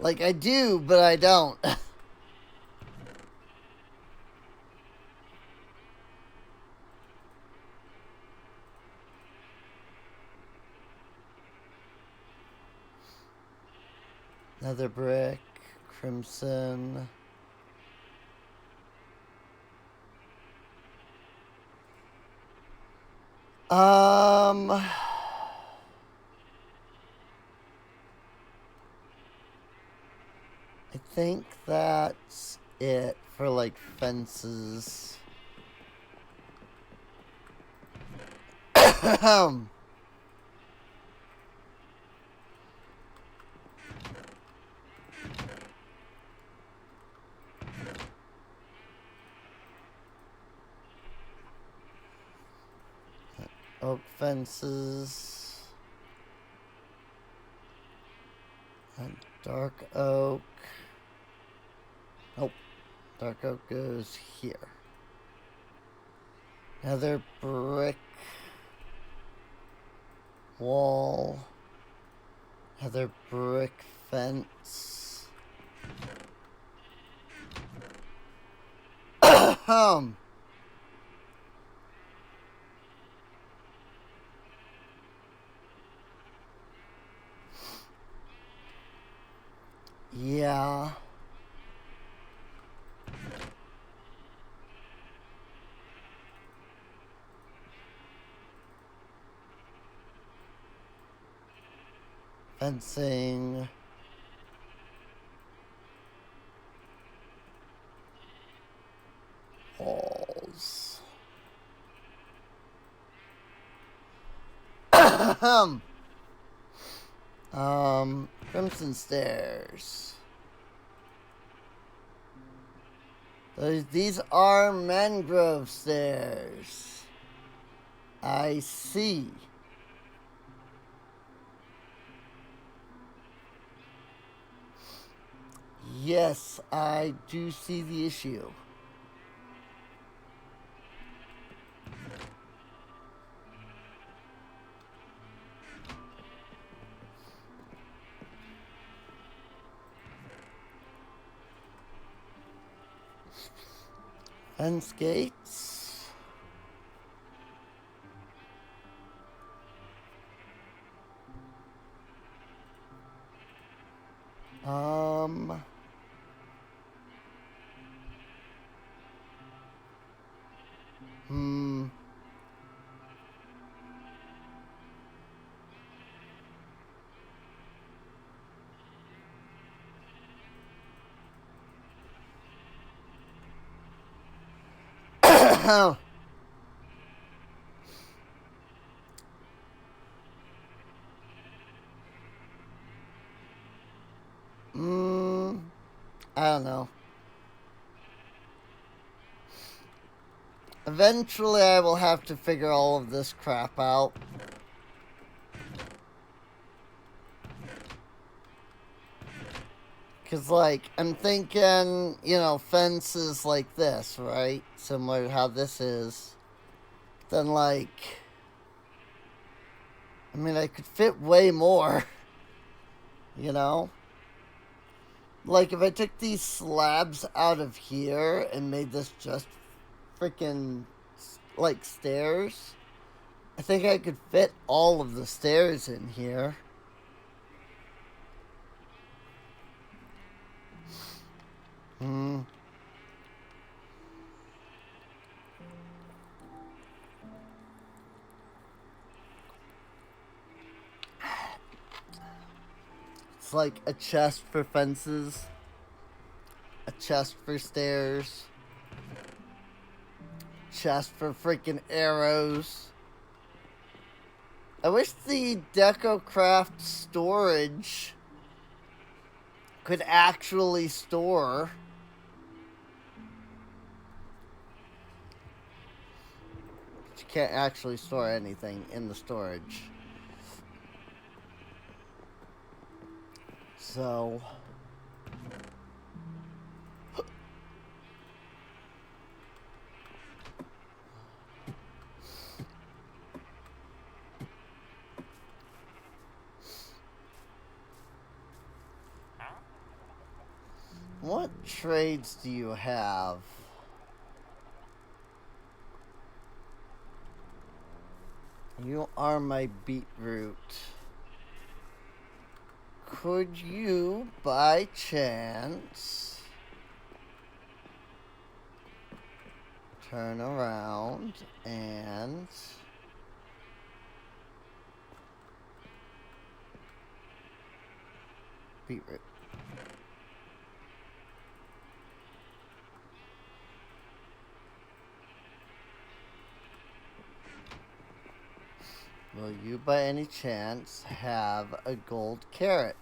Like, I do, but I don't. Another brick. Crimson. I think that's it for, like, fences. Oak fences. And dark oak. Nope. Dark oak goes here. Another brick wall. Another brick fence. Yeah. Fencing. Walls. Crimson Stairs. These are mangrove stairs. I see. Yes, I do see the issue. Fence gates. Hmm. I don't know. Eventually, I will have to figure all of this crap out. Because, like, I'm thinking, you know, fences like this, right? Similar to how this is. Then, like, I mean, I could fit way more, you know? Like, if I took these slabs out of here and made this just freaking, like, stairs, I think I could fit all of the stairs in here. It's like a chest for fences, a chest for stairs, chest for freaking arrows. I wish the DecoCraft storage could actually store. But you can't actually store anything in the storage. So... what trades do you have? You are my beetroot. Could you, by chance, turn around and... beetroot. Will you, by any chance, have a gold carrot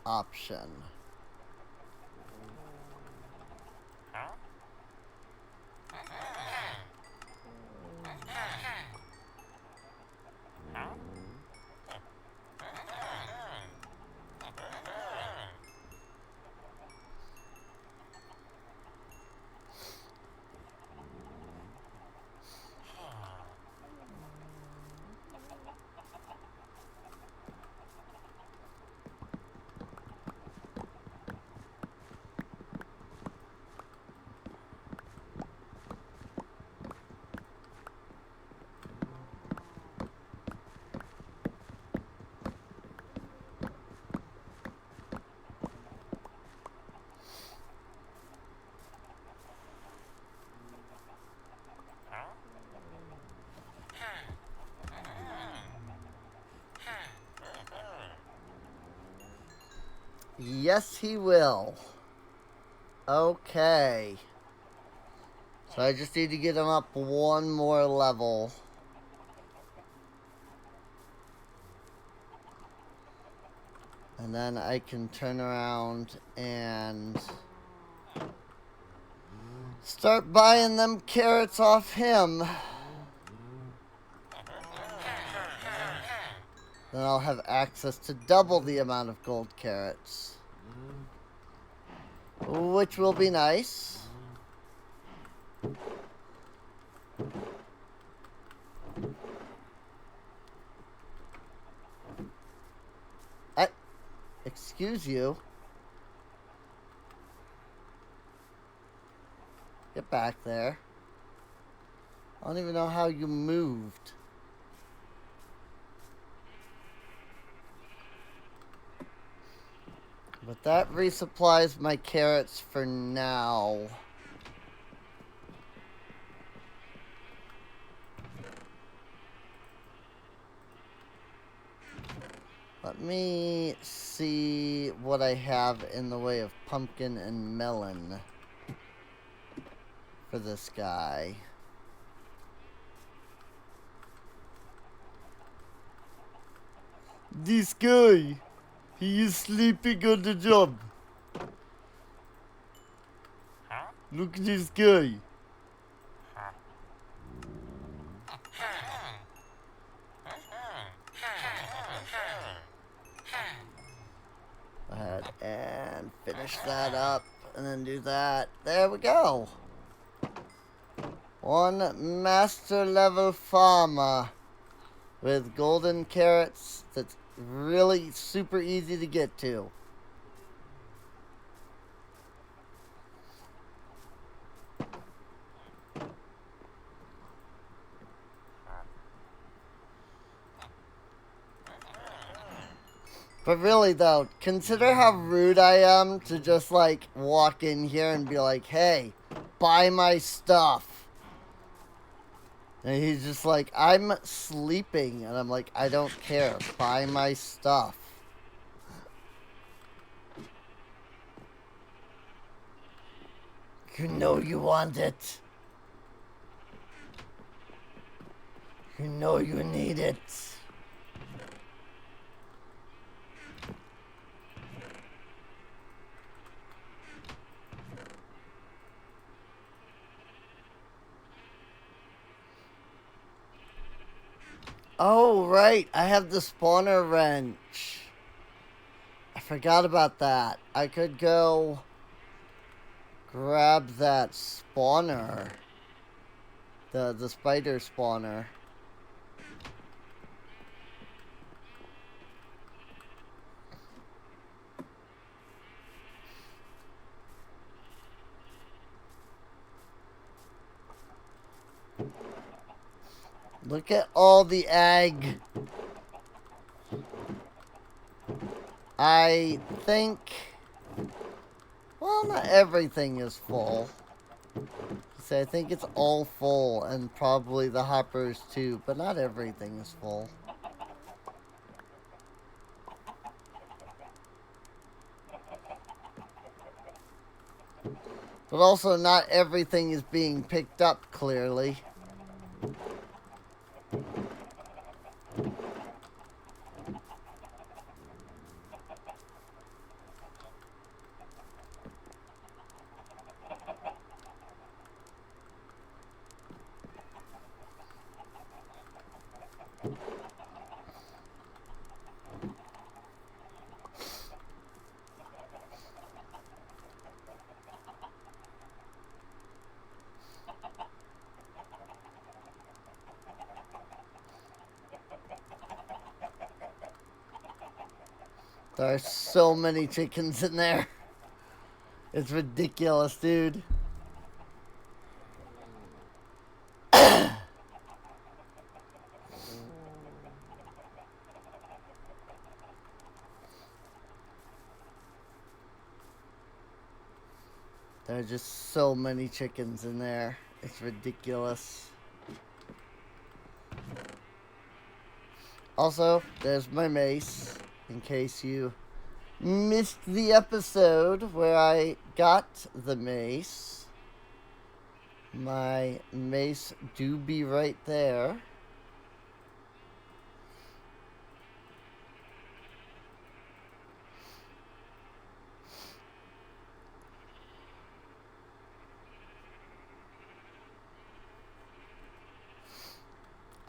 option? Yes, he will. Okay. So I just need to get him up one more level. And then I can turn around and start buying them carrots off him. Then I'll have access to double the amount of gold carrots, which will be nice. Excuse you. Get back there. I don't even know how you moved. But that resupplies my carrots for now. Let me see what I have in the way of pumpkin and melon for this guy. This guy, he is sleeping on the job. Look at this guy. Go ahead and finish that up and then do that. There we go. One master level farmer with golden carrots that's really super easy to get to. But really though, consider how rude I am to just like walk in here and be like, hey, buy my stuff. And he's just like, I'm sleeping. And I'm like, I don't care. Buy my stuff. You know you want it. You know you need it. Oh, right. I have the spawner wrench. I forgot about that. I could go grab that spawner. The spider spawner. Look at all the egg. I think... Well, not everything is full. So I think it's all full, and probably the hoppers too, but not everything is full. But also not everything is being picked up clearly. There are so many chickens in there. It's ridiculous, dude. There are just so many chickens in there. It's ridiculous. Also, there's my mace, in case you missed the episode where I got the mace. My mace do be right there.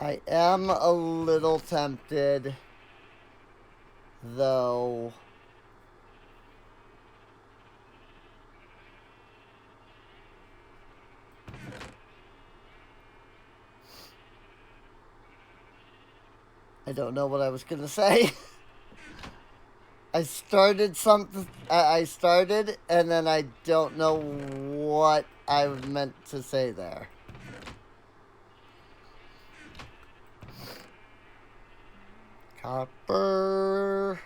I am a little tempted, though. I don't know what I was gonna say. I started something. I started, and then I don't know what I meant to say there. Copper.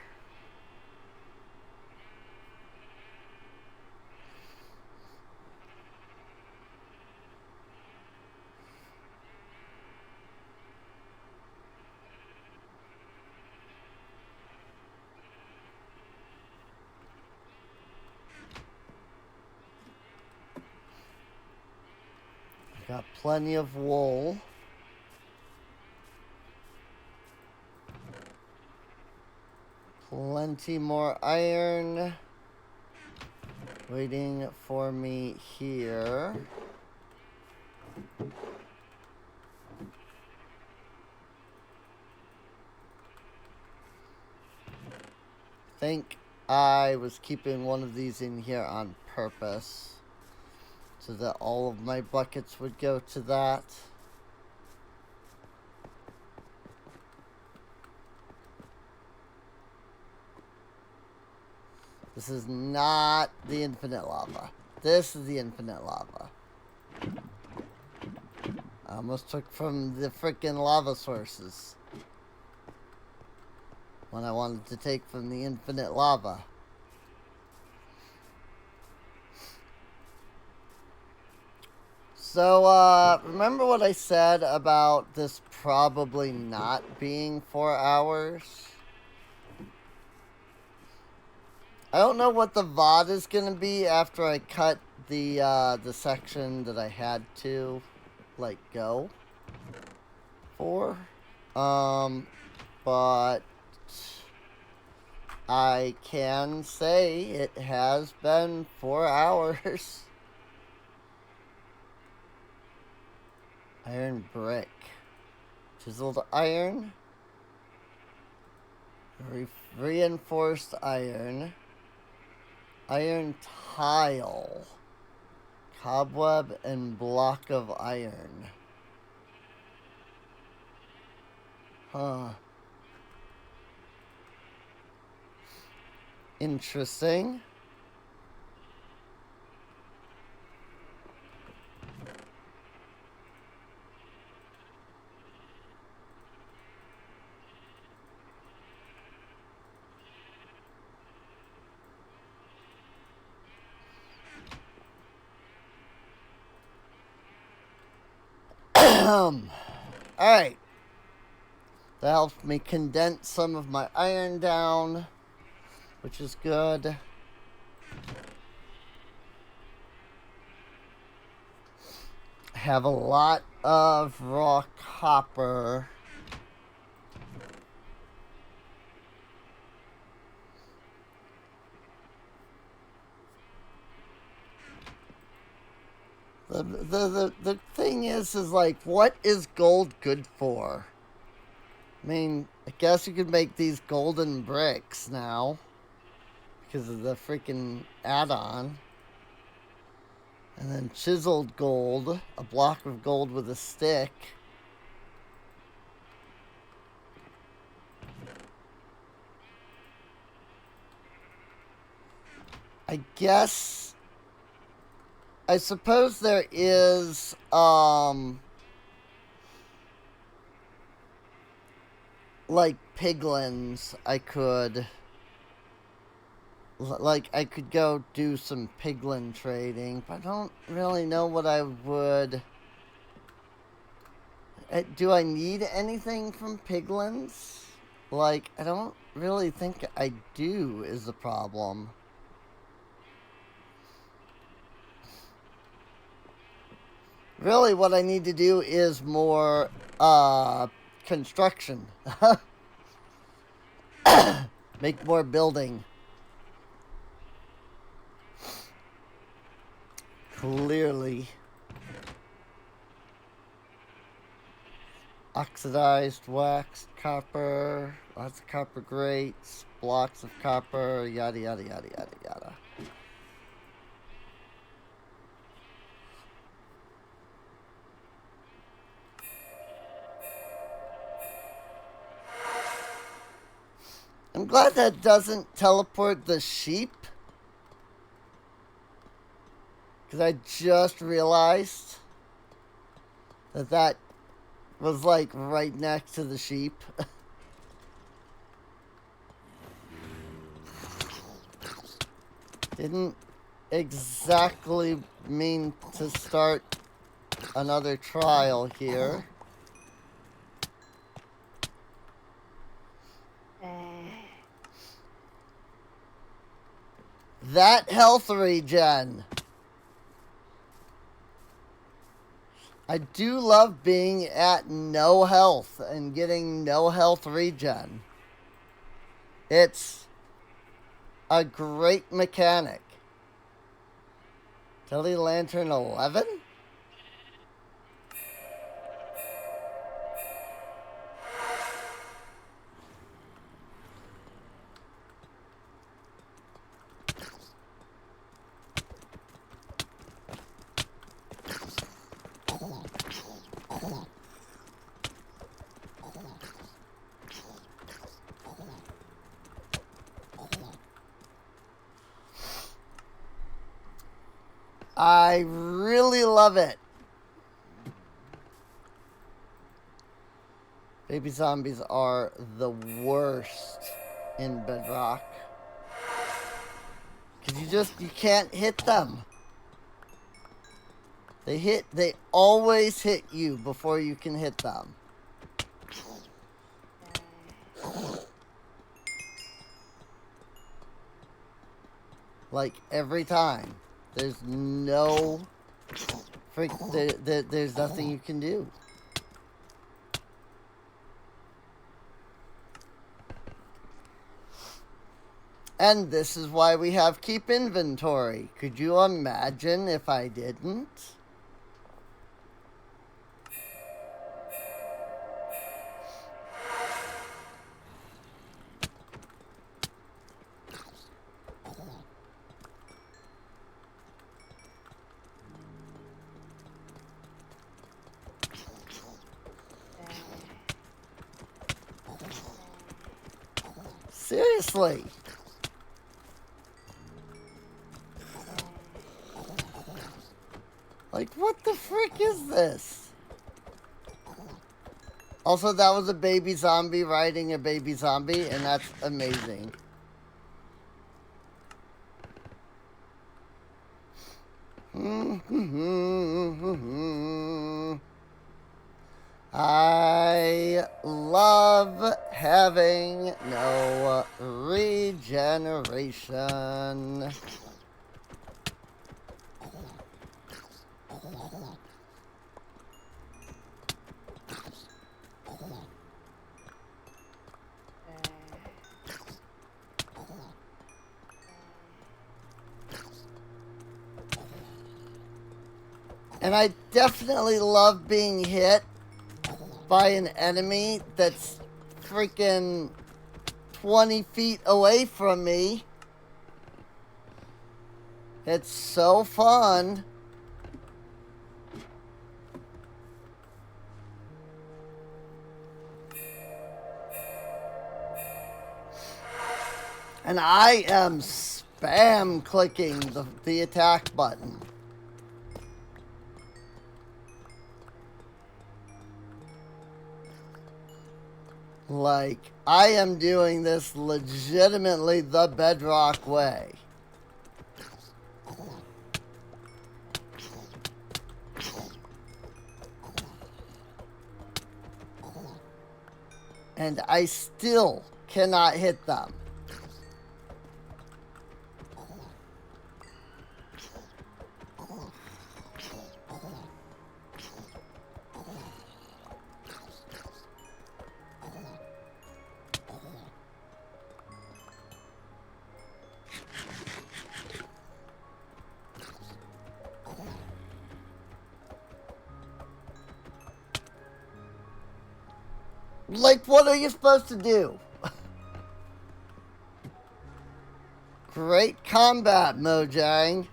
Got plenty of wool. Plenty more iron waiting for me here. I think I was keeping one of these in here on purpose so that all of my buckets would go to that. This is not the infinite lava. This is the infinite lava. I almost took from the freaking lava sources when I wanted to take from the infinite lava. So, remember what I said about this probably not being 4 hours? I don't know what the VOD is going to be after I cut the section that I had to, like, go for. But I can say it has been 4 hours. Iron brick. Chiseled iron. Reinforced iron. Iron tile. Cobweb and block of iron. Huh. Interesting. Alright. That helps me condense some of my iron down, which is good. I have a lot of raw copper. The thing is like, what is gold good for? I mean, I guess you could make these golden bricks now because of the freaking add-on. And then chiseled gold, a block of gold with a stick. I guess, I suppose there is, like piglins I could, like I could go do some piglin trading, but I don't really know what I would. Do I need anything from piglins? Like, I don't really think I do is the problem. Really, what I need to do is more, construction. Make more building. Clearly. Oxidized waxed copper, lots of copper grates, blocks of copper, yada yada yada yada yada. I'm glad that doesn't teleport the sheep. Because I just realized that that was like right next to the sheep. Didn't exactly mean to start another trial here. That health regen. I do love being at no health and getting no health regen. It's a great mechanic. Telly Lantern 11? I really love it. Baby zombies are the worst in Bedrock. Cause you can't hit them. They always hit you before you can hit them. Like every time. There's no there's nothing you can do. And this is why we have keep inventory. Could you imagine if I didn't? Seriously. Like, what the frick is this? Also, that was a baby zombie riding a baby zombie, and that's amazing. I love having no regeneration. And I definitely love being hit by an enemy that's freaking 20 feet away from me. It's so fun. And I am spam clicking the attack button. Like, I am doing this legitimately the Bedrock way. And I still cannot hit them. Like, what are you supposed to do? Great combat, Mojang.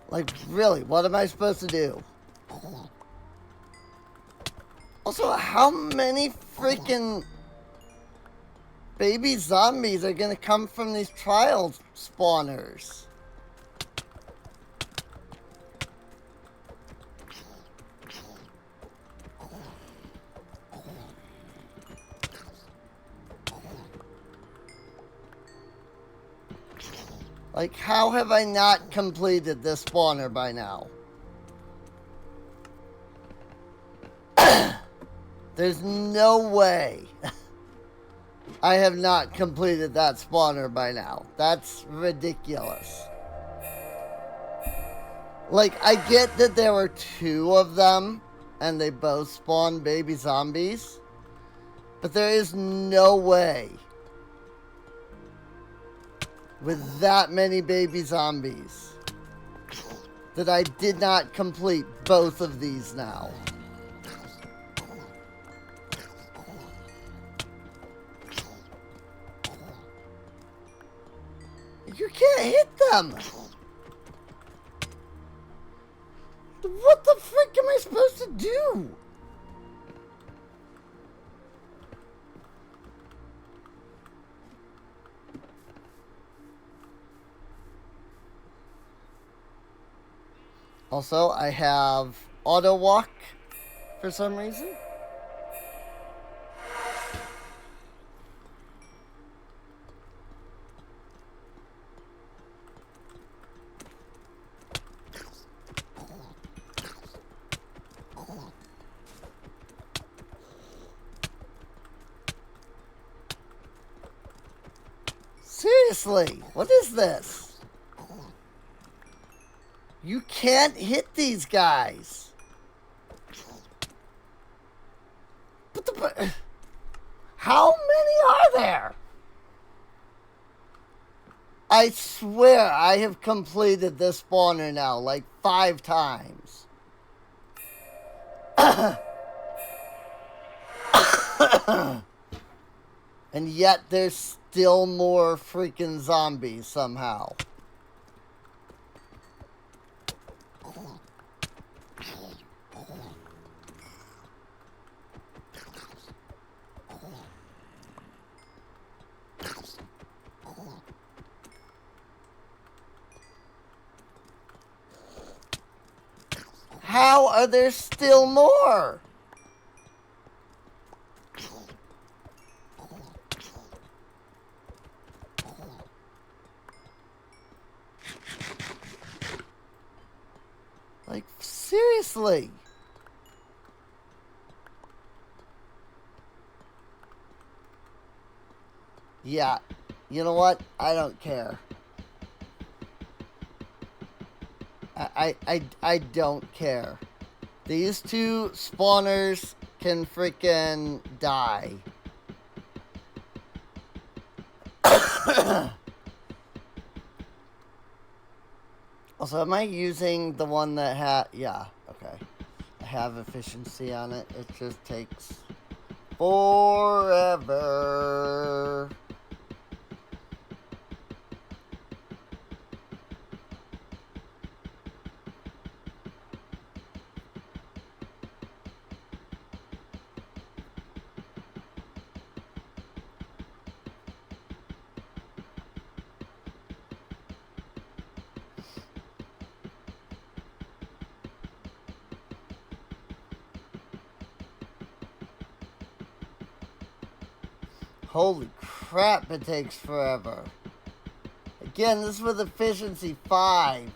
Like, really, what am I supposed to do? Also, how many freaking baby zombies are gonna come from these trial spawners? Like, how have I not completed this spawner by now? There's no way I have not completed that spawner by now. That's ridiculous. Like, I get that there were 2 of them, and they both spawn baby zombies, but there is no way with that many baby zombies that I did not complete both of these now. You can't hit them! What the frick am I supposed to do? Also, I have auto walk for some reason. Seriously, what is this? You can't hit these guys. But how many are there? I swear I have completed this spawner now like 5 times. And yet there's still more freaking zombies somehow. How are there still more? Like, seriously? Yeah, you know what? I don't care. I don't care. These 2 spawners can freaking die. Also, am I using the one that had... Yeah, okay. I have efficiency on it. It just takes forever. Holy crap, it takes forever. Again, this is with efficiency 5.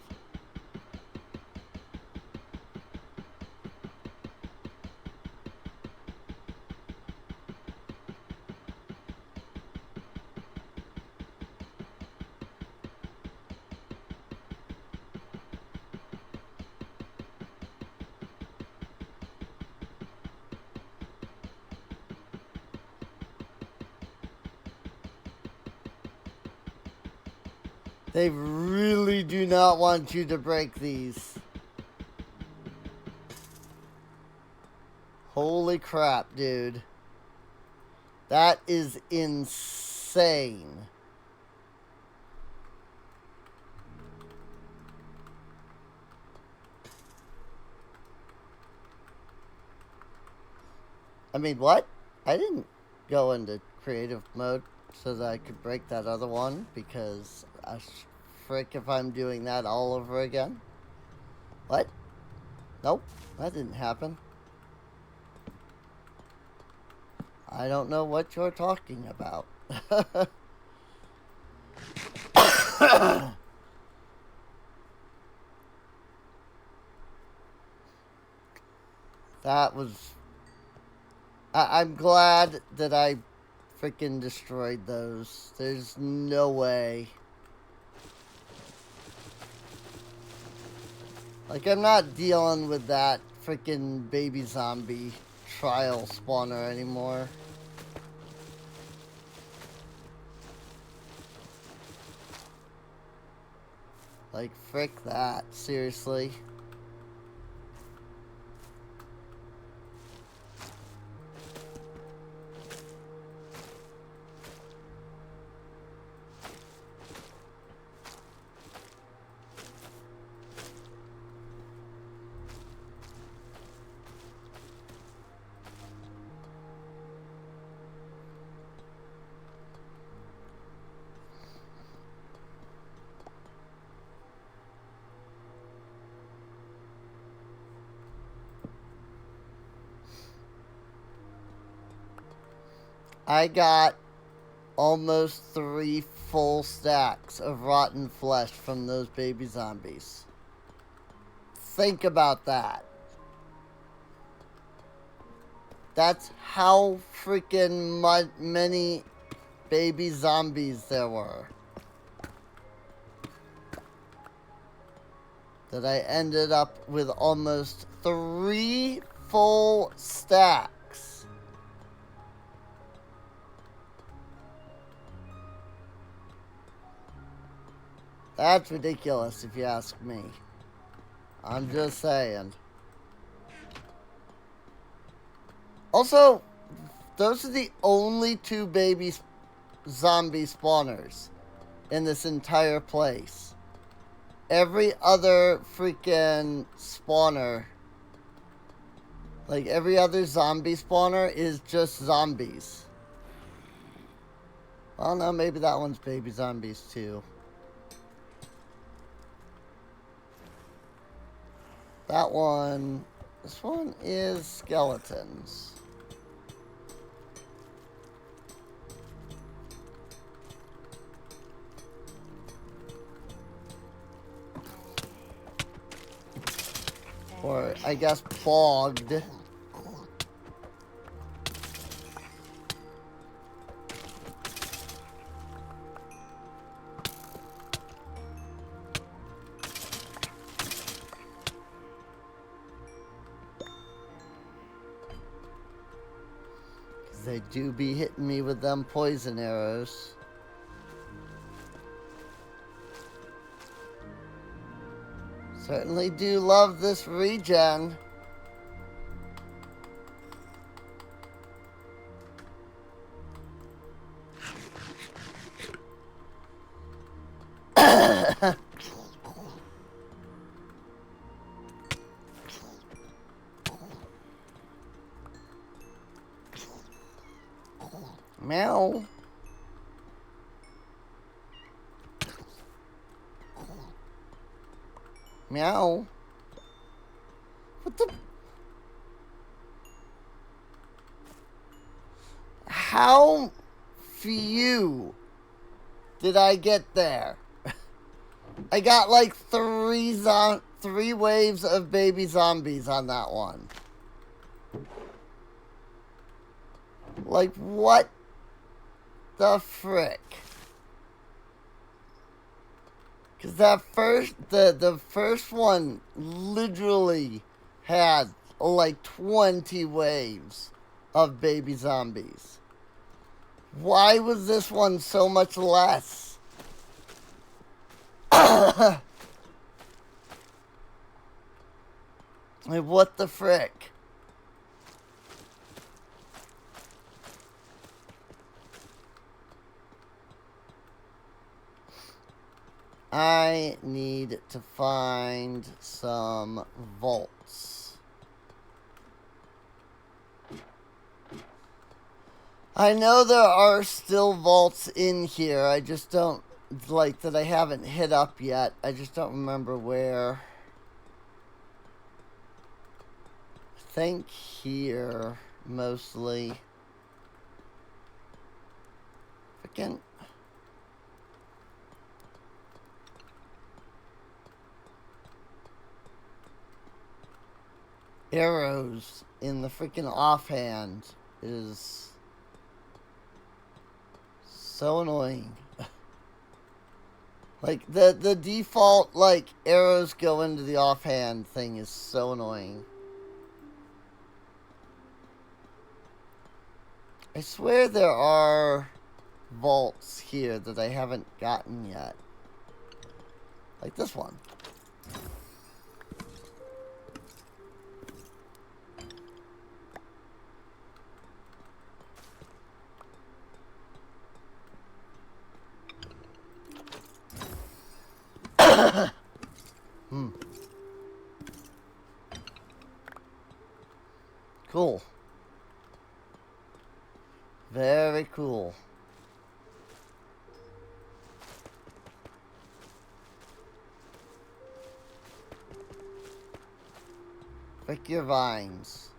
They really do not want you to break these. Holy crap, dude. That is insane. I mean, what? I didn't go into creative mode so that I could break that other one, because frick if I'm doing that all over again. What? Nope, that didn't happen. I don't know what you're talking about. That was... I'm glad that I freaking destroyed those. There's no way. Like, I'm not dealing with that freaking baby zombie trial spawner anymore. Like, frick that. Seriously. I got almost 3 full stacks of rotten flesh from those baby zombies. Think about that. That's how freaking many baby zombies there were. That I ended up with almost 3 full stacks. That's ridiculous if you ask me. I'm just saying. Also, those are the only 2 baby zombie spawners in this entire place. Every other freaking spawner, like every other zombie spawner, is just zombies. Well, no, maybe that one's baby zombies too. That one, this one is skeletons. Or, I guess, bogged. They do be hitting me with them poison arrows. Certainly do love this regen. Meow. Meow. What the? How few did I get there? I got like 3 waves of baby zombies on that one. Like, what the frick? Because that the first one literally had like 20 waves of baby zombies. Why was this one so much less? Like, what the frick? I need to find some vaults. I know there are still vaults in here. I just don't, like, that I haven't hit up yet. I just don't remember where. I think here, mostly. Freaking. Arrows in the freaking offhand is so annoying. Like, the default, like, arrows go into the offhand thing is so annoying. I swear there are vaults here that I haven't gotten yet. Like this one. Cool. Very cool. Pick your vines.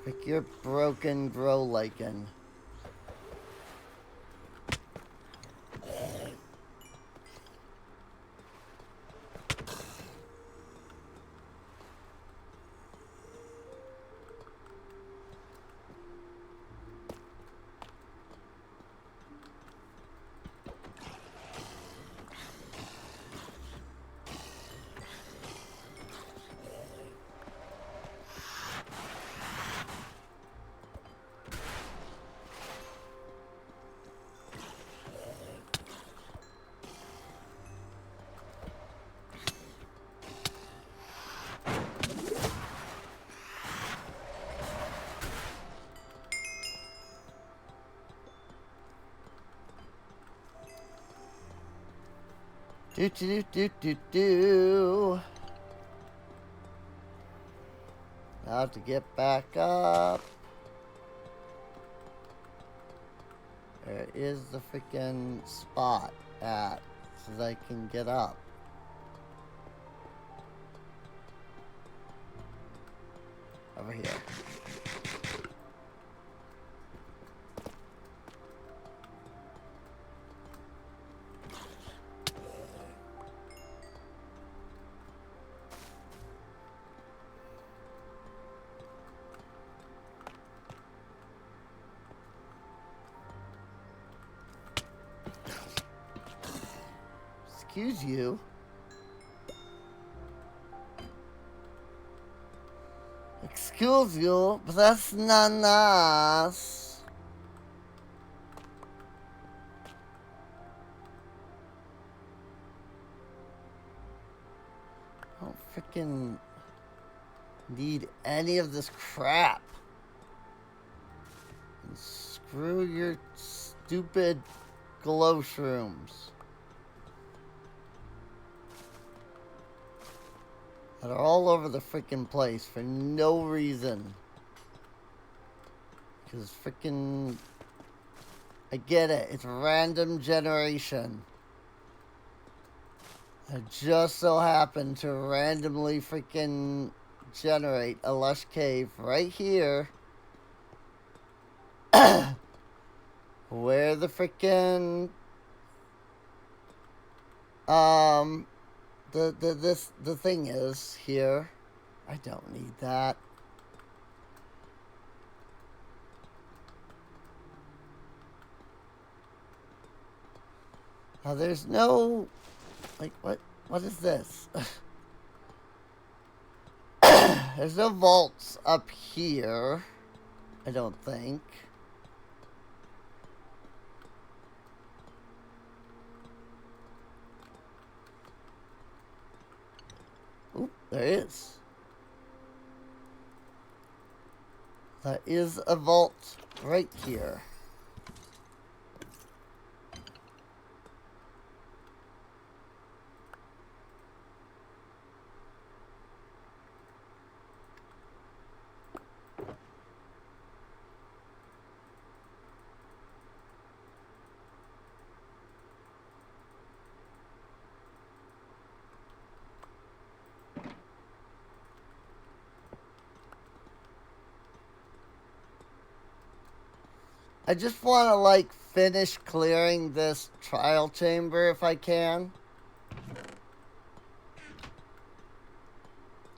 Pick your broken grow lichen. Do. Now to get back up. Where is the freaking spot at so that I can get up? Over here. Excuse you. Excuse you, but that's not nice. I don't freaking need any of this crap. And screw your stupid glow shrooms that are all over the freaking place for no reason. Because freaking, I get it, it's random generation. I just so happen to randomly freaking generate a lush cave right here. Where the freaking the thing is here. I don't need that. Now there's no, like, what is this? There's no vaults up here, I don't think. Oop, there is. There is a vault right here. I just want to, like, finish clearing this trial chamber if I can.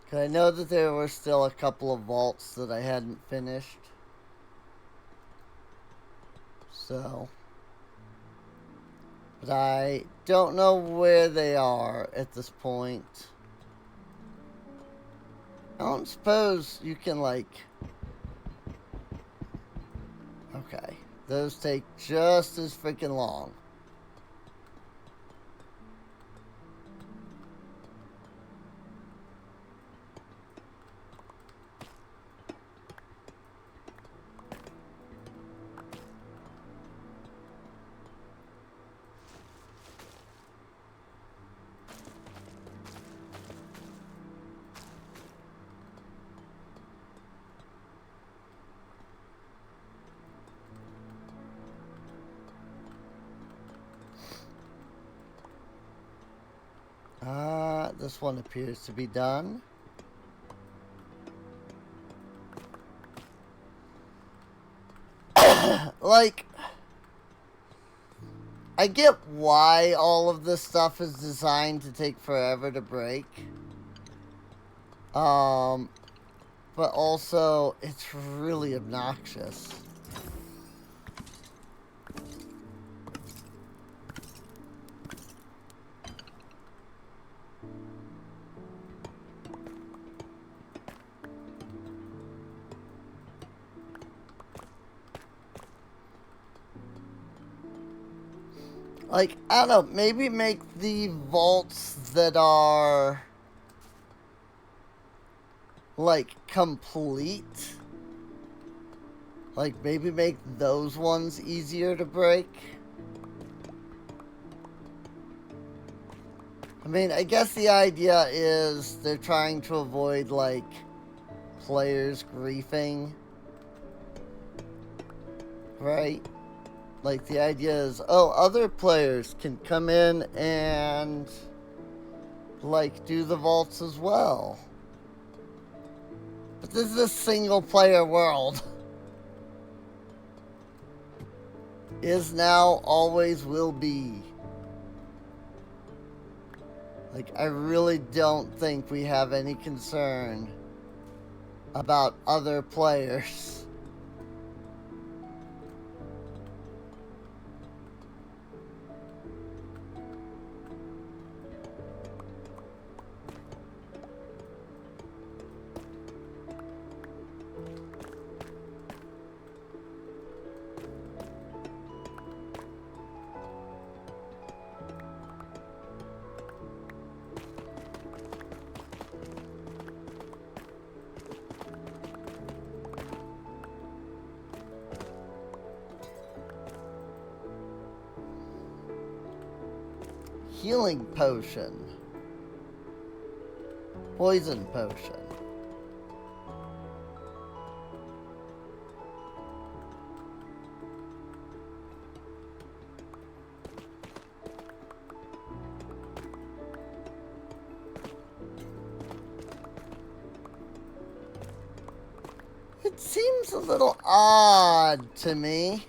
Because I know that there were still a couple of vaults that I hadn't finished. So. But I don't know where they are at this point. I don't suppose you can, like... Okay. Those take just as freaking long. This one appears to be done. Like, I get why all of this stuff is designed to take forever to break. But also, it's really obnoxious. Like, I don't know, maybe make the vaults that are, like, complete. Like, maybe make those ones easier to break. I mean, I guess the idea is they're trying to avoid, like, players griefing. Right? Like, the idea is, oh, other players can come in and, like, do the vaults as well. But this is a single-player world. Is now, always will be. Like, I really don't think we have any concern about other players. Healing potion. Poison potion. It seems a little odd to me.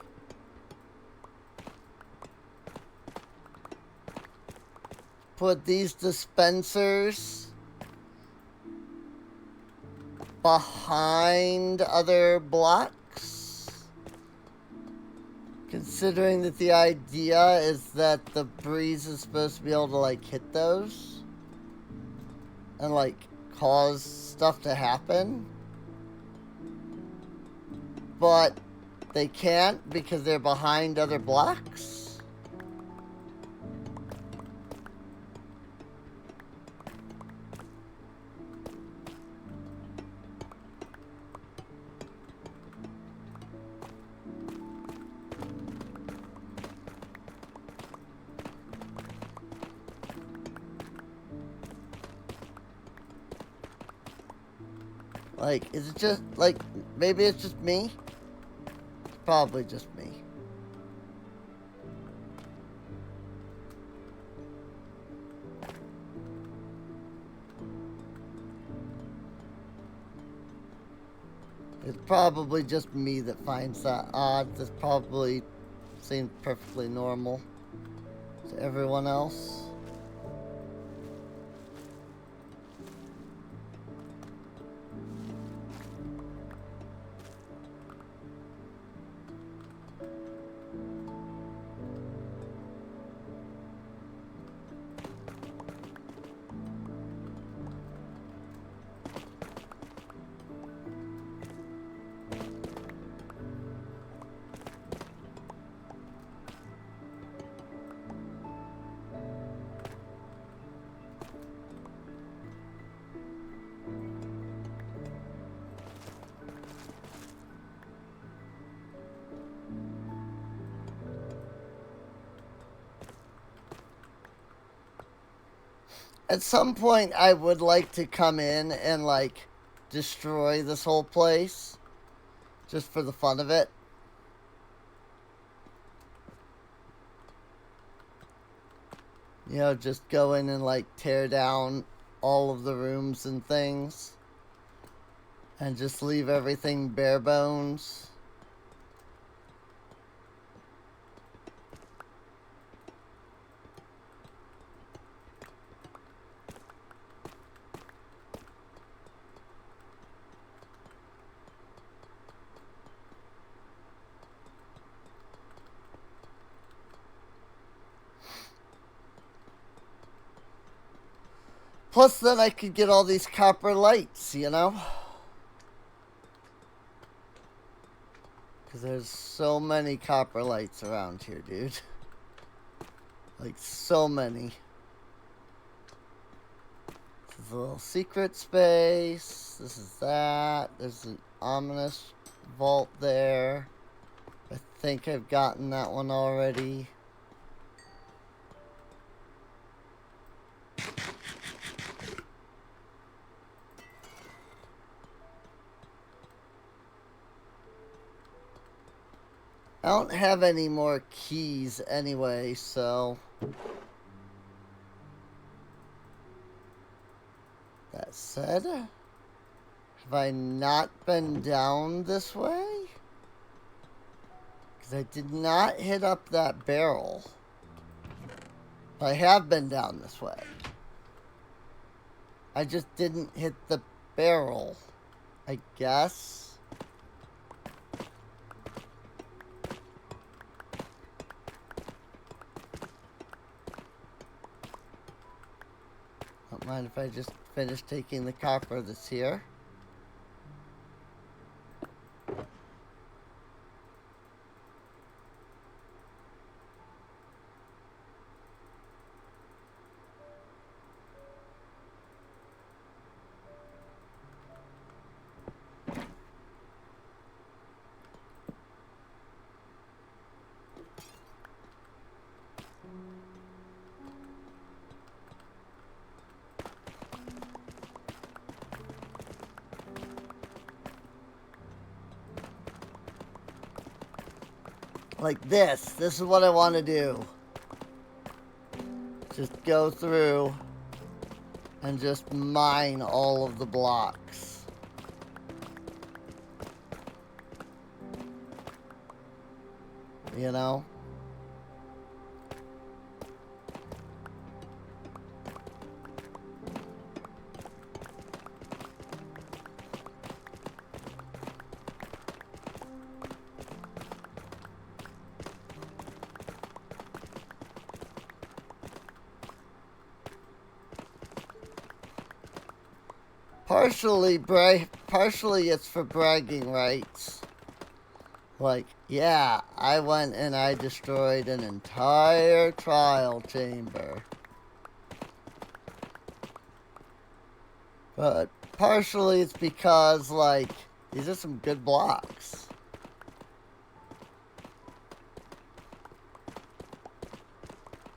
Put these dispensers behind other blocks, considering that the idea is that the breeze is supposed to be able to, like, hit those and, like, cause stuff to happen. But they can't because they're behind other blocks. Like, is it just, like, maybe it's just me? It's probably just me. It's probably just me that finds that odd. This probably seems perfectly normal to everyone else. At some point, I would like to come in and, like, destroy this whole place. Just for the fun of it. You know, just go in and, like, tear down all of the rooms and things. And just leave everything bare bones. Plus, then I could get all these copper lights, you know? Because there's so many copper lights around here, dude. Like, so many. This is a little secret space. This is that. There's an ominous vault there. I think I've gotten that one already. I don't have any more keys anyway, so... That said, have I not been down this way? Because I did not hit up that barrel. But I have been down this way. I just didn't hit the barrel, I guess. Don't mind if I just finish taking the copper that's here. Like this. This is what I want to do. Just go through and just mine all of the blocks. You know? partially it's for bragging rights. Like, yeah, I went and I destroyed an entire trial chamber. But partially it's because, like, these are some good blocks.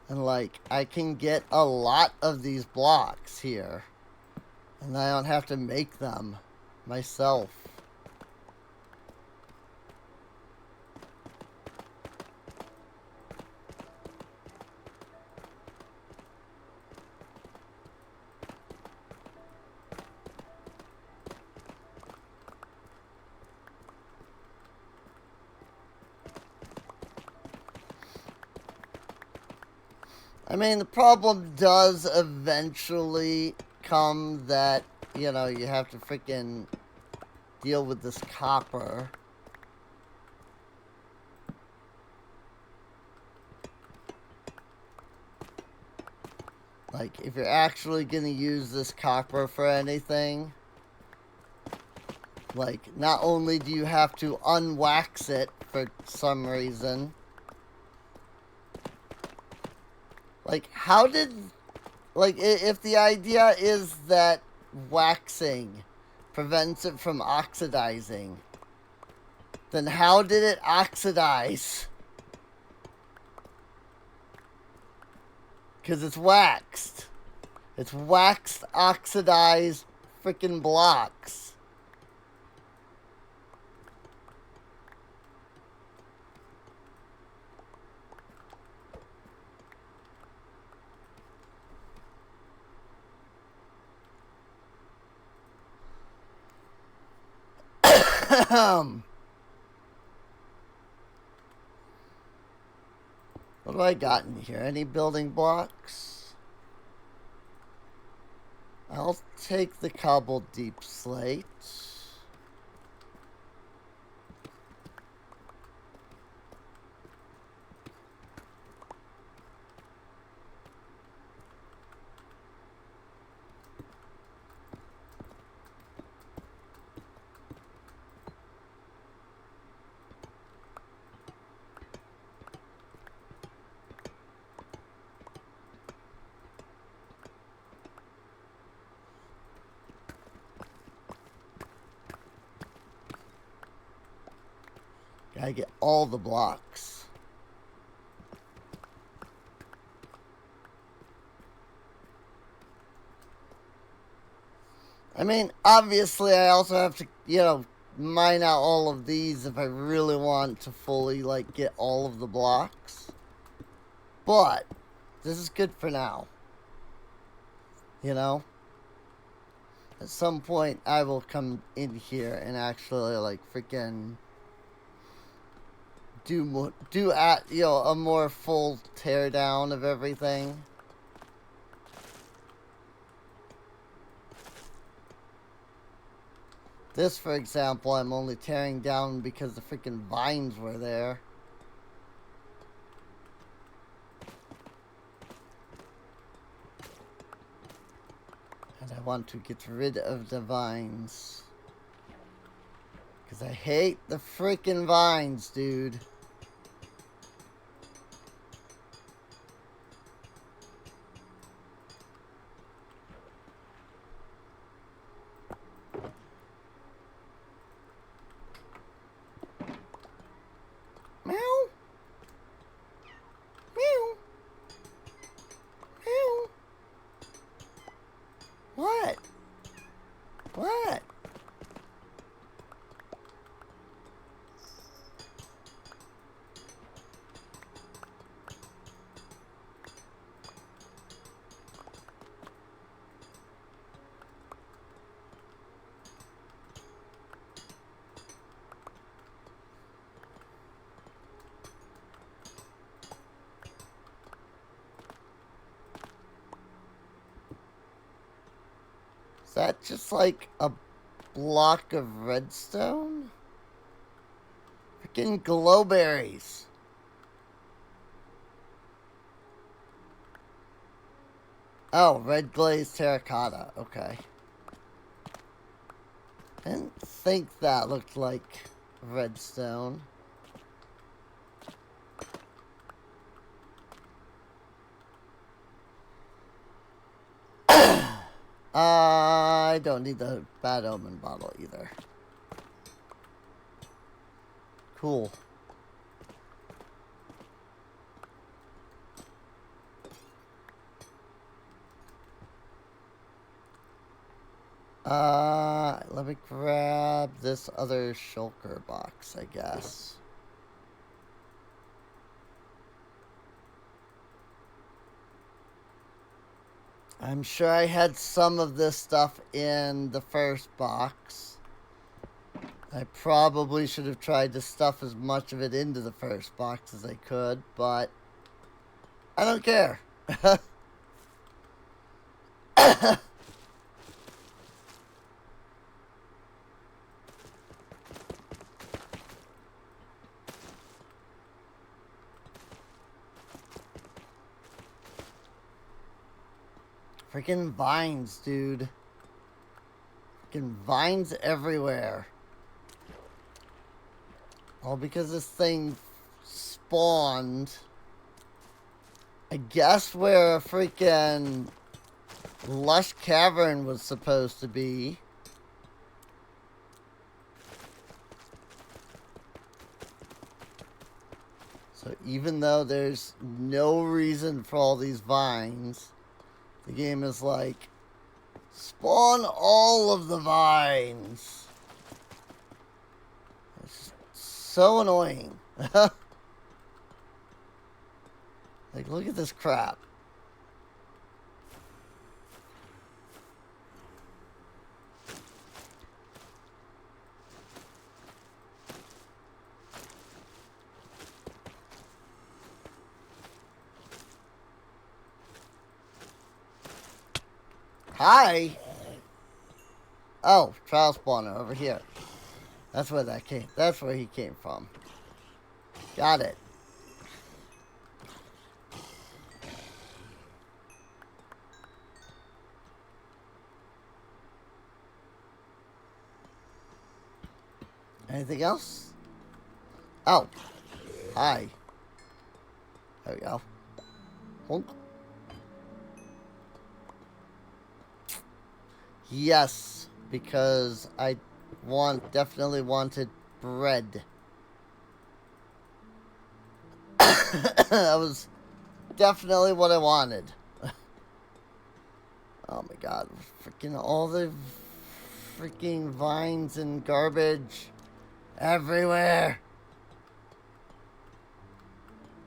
And, like, I can get a lot of these blocks here. And I don't have to make them myself. I mean, the problem does eventually come that, you know, you have to freaking deal with this copper. Like, if you're actually going to use this copper for anything, like, not only do you have to unwax it for some reason, like, how did, like, if the idea is that waxing prevents it from oxidizing, then how did it oxidize? Because it's waxed. It's waxed, oxidized freaking blocks. What do I got in here? Any building blocks? I'll take the cobbled deep slate. Gotta get all the blocks. I mean, obviously I also have to, you know, mine out all of these if I really want to fully, like, get all of the blocks. But this is good for now. You know? At some point I will come in here and actually, like, freaking do at, you know, a more full teardown of everything. This, for example, I'm only tearing down because the freaking vines were there. And I want to get rid of the vines. Because I hate the freaking vines, dude. Meow. Meow. Meow. What? What? Is that just like a block of redstone? Freaking glowberries. Oh, red glazed terracotta. Okay. I didn't think that looked like redstone. I don't need the bad omen bottle either. Cool. Let me grab this other shulker box, I guess. I'm sure I had some of this stuff in the first box. I probably should have tried to stuff as much of it into the first box as I could, but I don't care. Freaking vines, dude. Freaking vines everywhere. All because this thing spawned, I guess, where a freaking lush cavern was supposed to be. So even though there's no reason for all these vines, the game is like, spawn all of the vines. It's so annoying. Like, look at this crap. Hi. Oh, trial spawner over here. That's where that came. That's where he came from. Got it. Anything else? Oh. Hi. There we go. Honk. Yes, because I definitely wanted bread. That was definitely what I wanted. Oh my god, freaking all the freaking vines and garbage everywhere.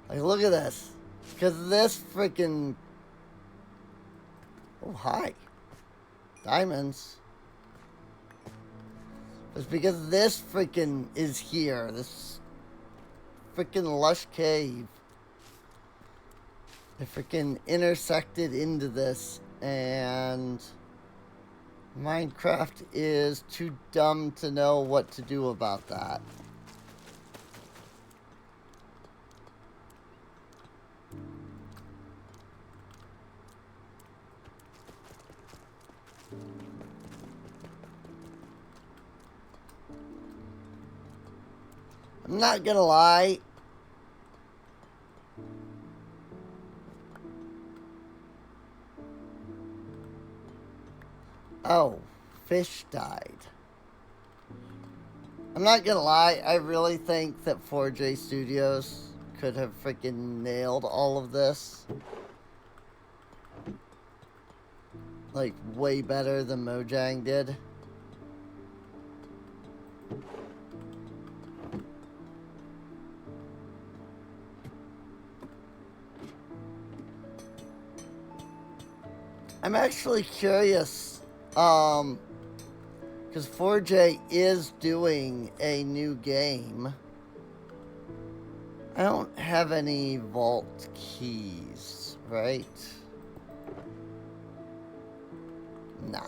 Like, look at this. Because this freaking... Oh, hi. Diamonds. It's because this freaking is here. This freaking lush cave. They freaking intersected into this, and Minecraft is too dumb to know what to do about that. I'm not gonna lie. Oh, fish died. I'm not gonna lie, I really think that 4J Studios could have freaking nailed all of this. Like, way better than Mojang did. I'm actually curious, because 4J is doing a new game. I don't have any vault keys, right? Nah.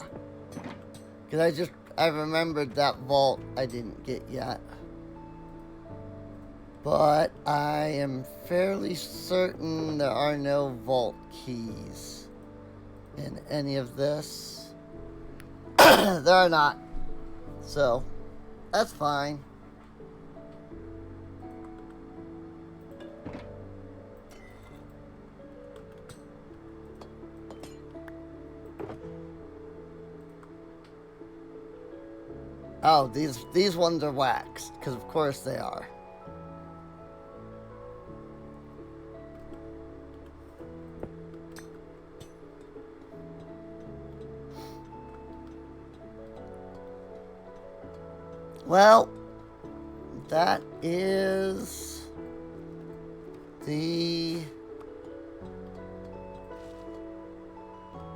Because I remembered that vault I didn't get yet. But I am fairly certain there are no vault keys in any of this. There are not. So, that's fine. Oh, these ones are waxed, because of course they are. Well, that is the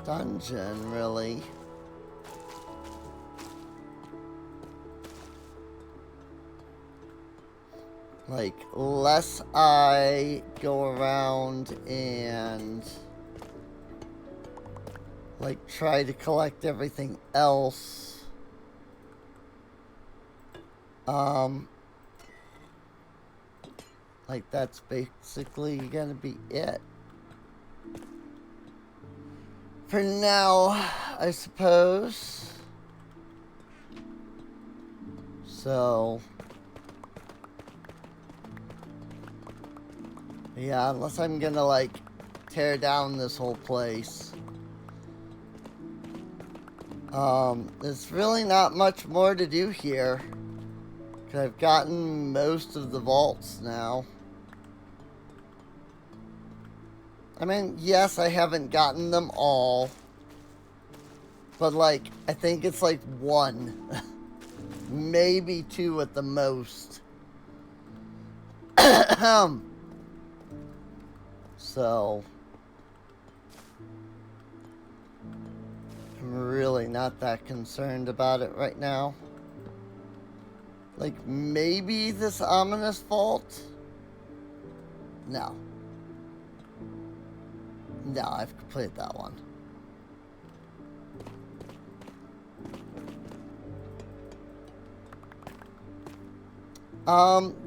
dungeon, really. Like, less I go around and like try to collect everything else. Like, that's basically gonna be it. For now, I suppose. So, yeah, unless I'm gonna, like, tear down this whole place. There's really not much more to do here. 'Cause I've gotten most of the vaults now. I mean, yes, I haven't gotten them all. But, like, I think it's like one. Maybe two at the most. So, I'm really not that concerned about it right now. Like, maybe this ominous vault? No. No, I've completed that one.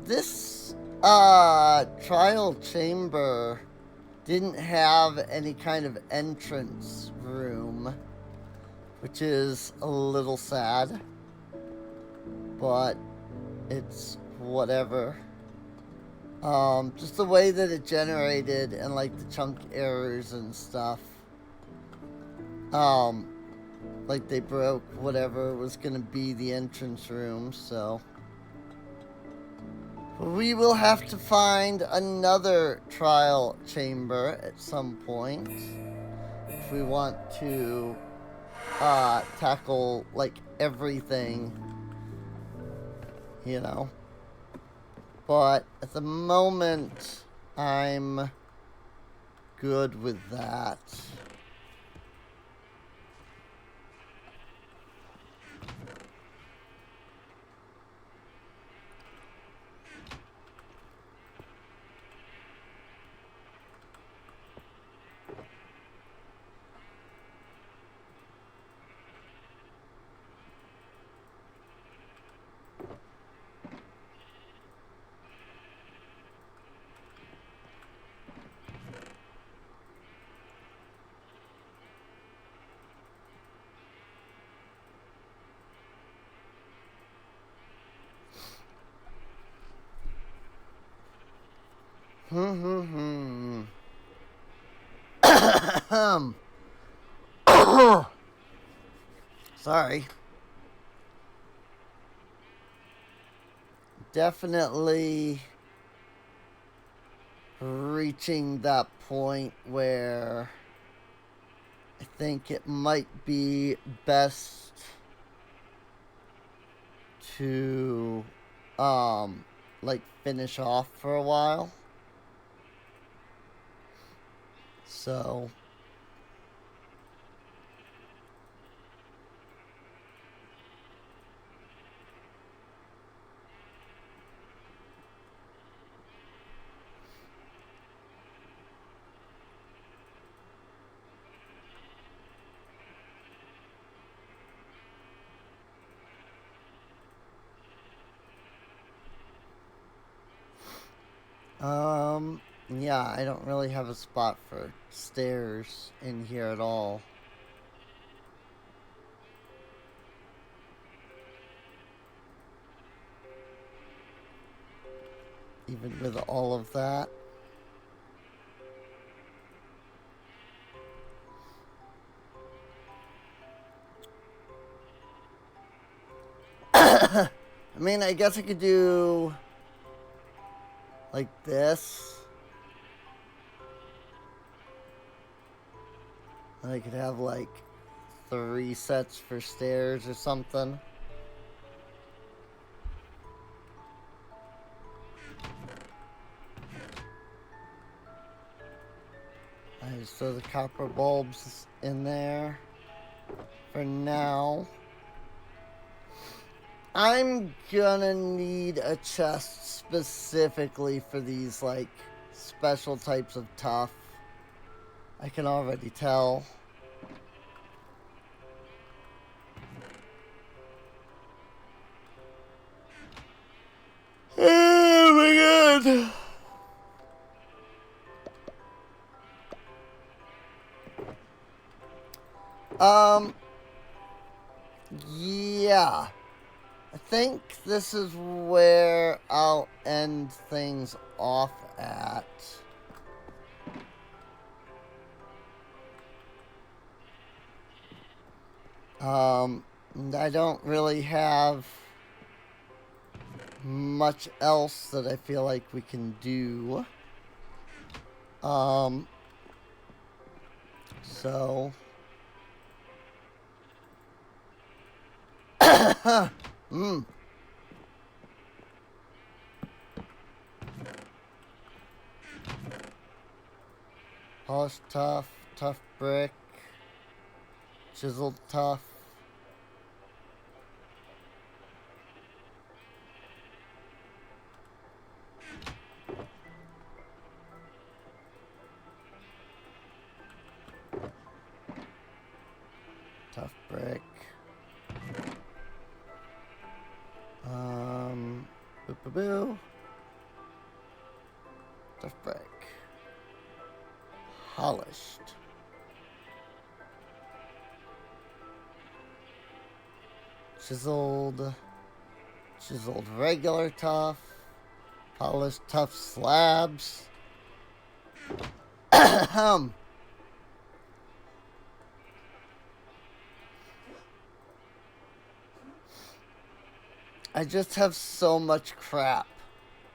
This, trial chamber didn't have any kind of entrance room, which is a little sad, but it's whatever. Just the way that it generated and like the chunk errors and stuff. Like they broke whatever was gonna be the entrance room, so we will have to find another trial chamber at some point if we want to tackle like everything, you know. But at the moment, I'm good with that. Sorry. Definitely reaching that point where I think it might be best to like finish off for a while. So yeah, I don't really have a spot for stairs in here at all. even with all of that. I mean, I guess I could do like this. I could have like 3 sets for stairs or something. I just throw the copper bulbs in there for now. I'm gonna need a chest specifically for these like special types of tuff. I can already tell. Oh my god. Yeah. I think this is where I'll end things off at. I don't really have much else that I feel like we can do. So Polished tough, tough brick, chiseled tough. Tough brick. Boo. Tough brick. Polished. Chiseled regular tough. Polished tough slabs. I just have so much crap.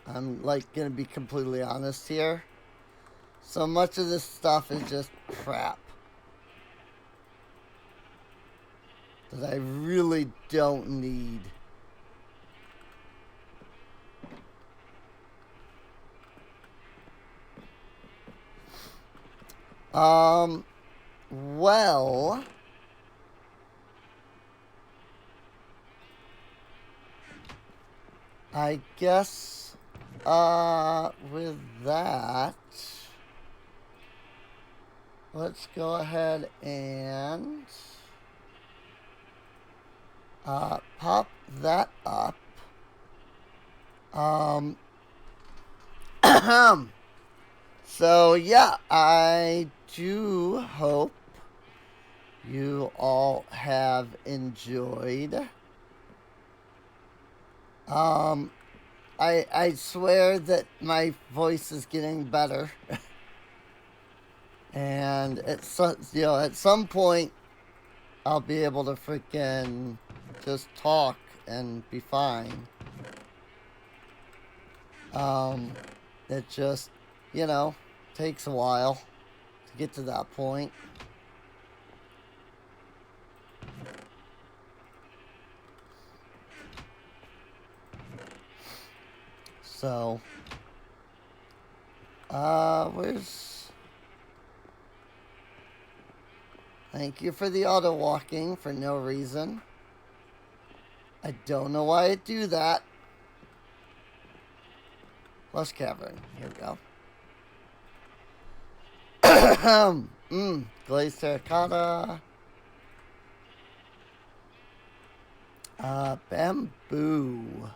I'm like gonna be completely honest here. So much of this stuff is just crap that I really don't need. Well, I guess, with that, let's go ahead and, pop that up. So yeah, I do hope you all have enjoyed. I swear that my voice is getting better. And at some point I'll be able to freaking just talk and be fine. It just, takes a while to get to that point. So, thank you for the auto walking for no reason. I don't know why it do that. Lush cavern. Here we go. Glazed terracotta. Bamboo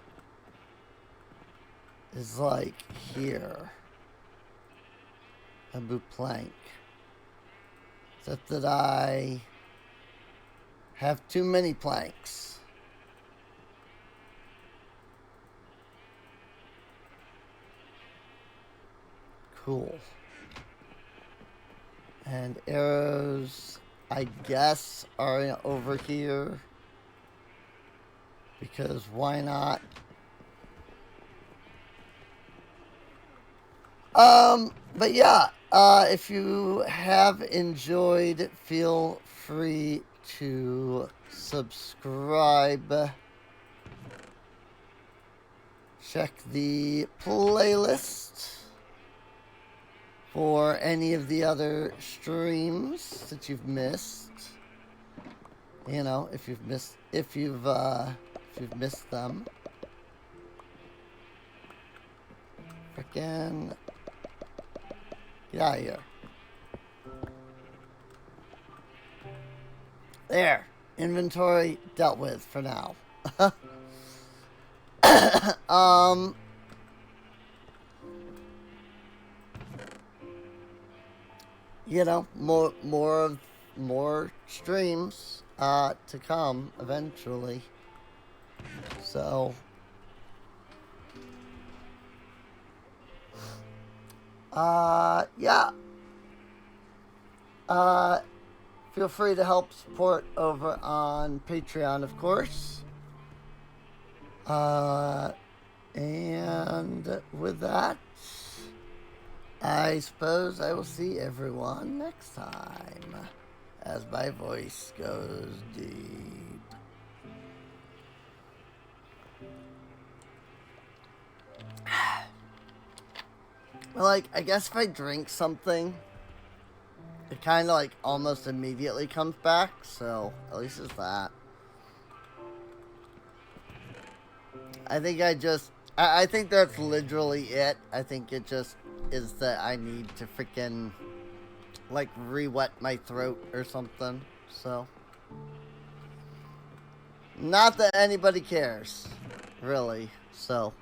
is like here. Bamboo plank. Except that I have too many planks. Cool. And arrows, I guess, are over here. Because why not? But yeah, if you have enjoyed, feel free to subscribe. Check the playlist for any of the other streams that you've missed. You know, if you've missed them. Frickin' get out of here. There. Inventory dealt with for now. You know, more streams to come eventually. So yeah. Feel free to help support over on Patreon, of course. And with that, I suppose I will see everyone next time, as my voice goes deep. Like, I guess if I drink something, it kind of like almost immediately comes back, so at least it's that. I think I think that's literally it. I think it just is that I need to freaking like re-wet my throat or something, so. Not that anybody cares, really, so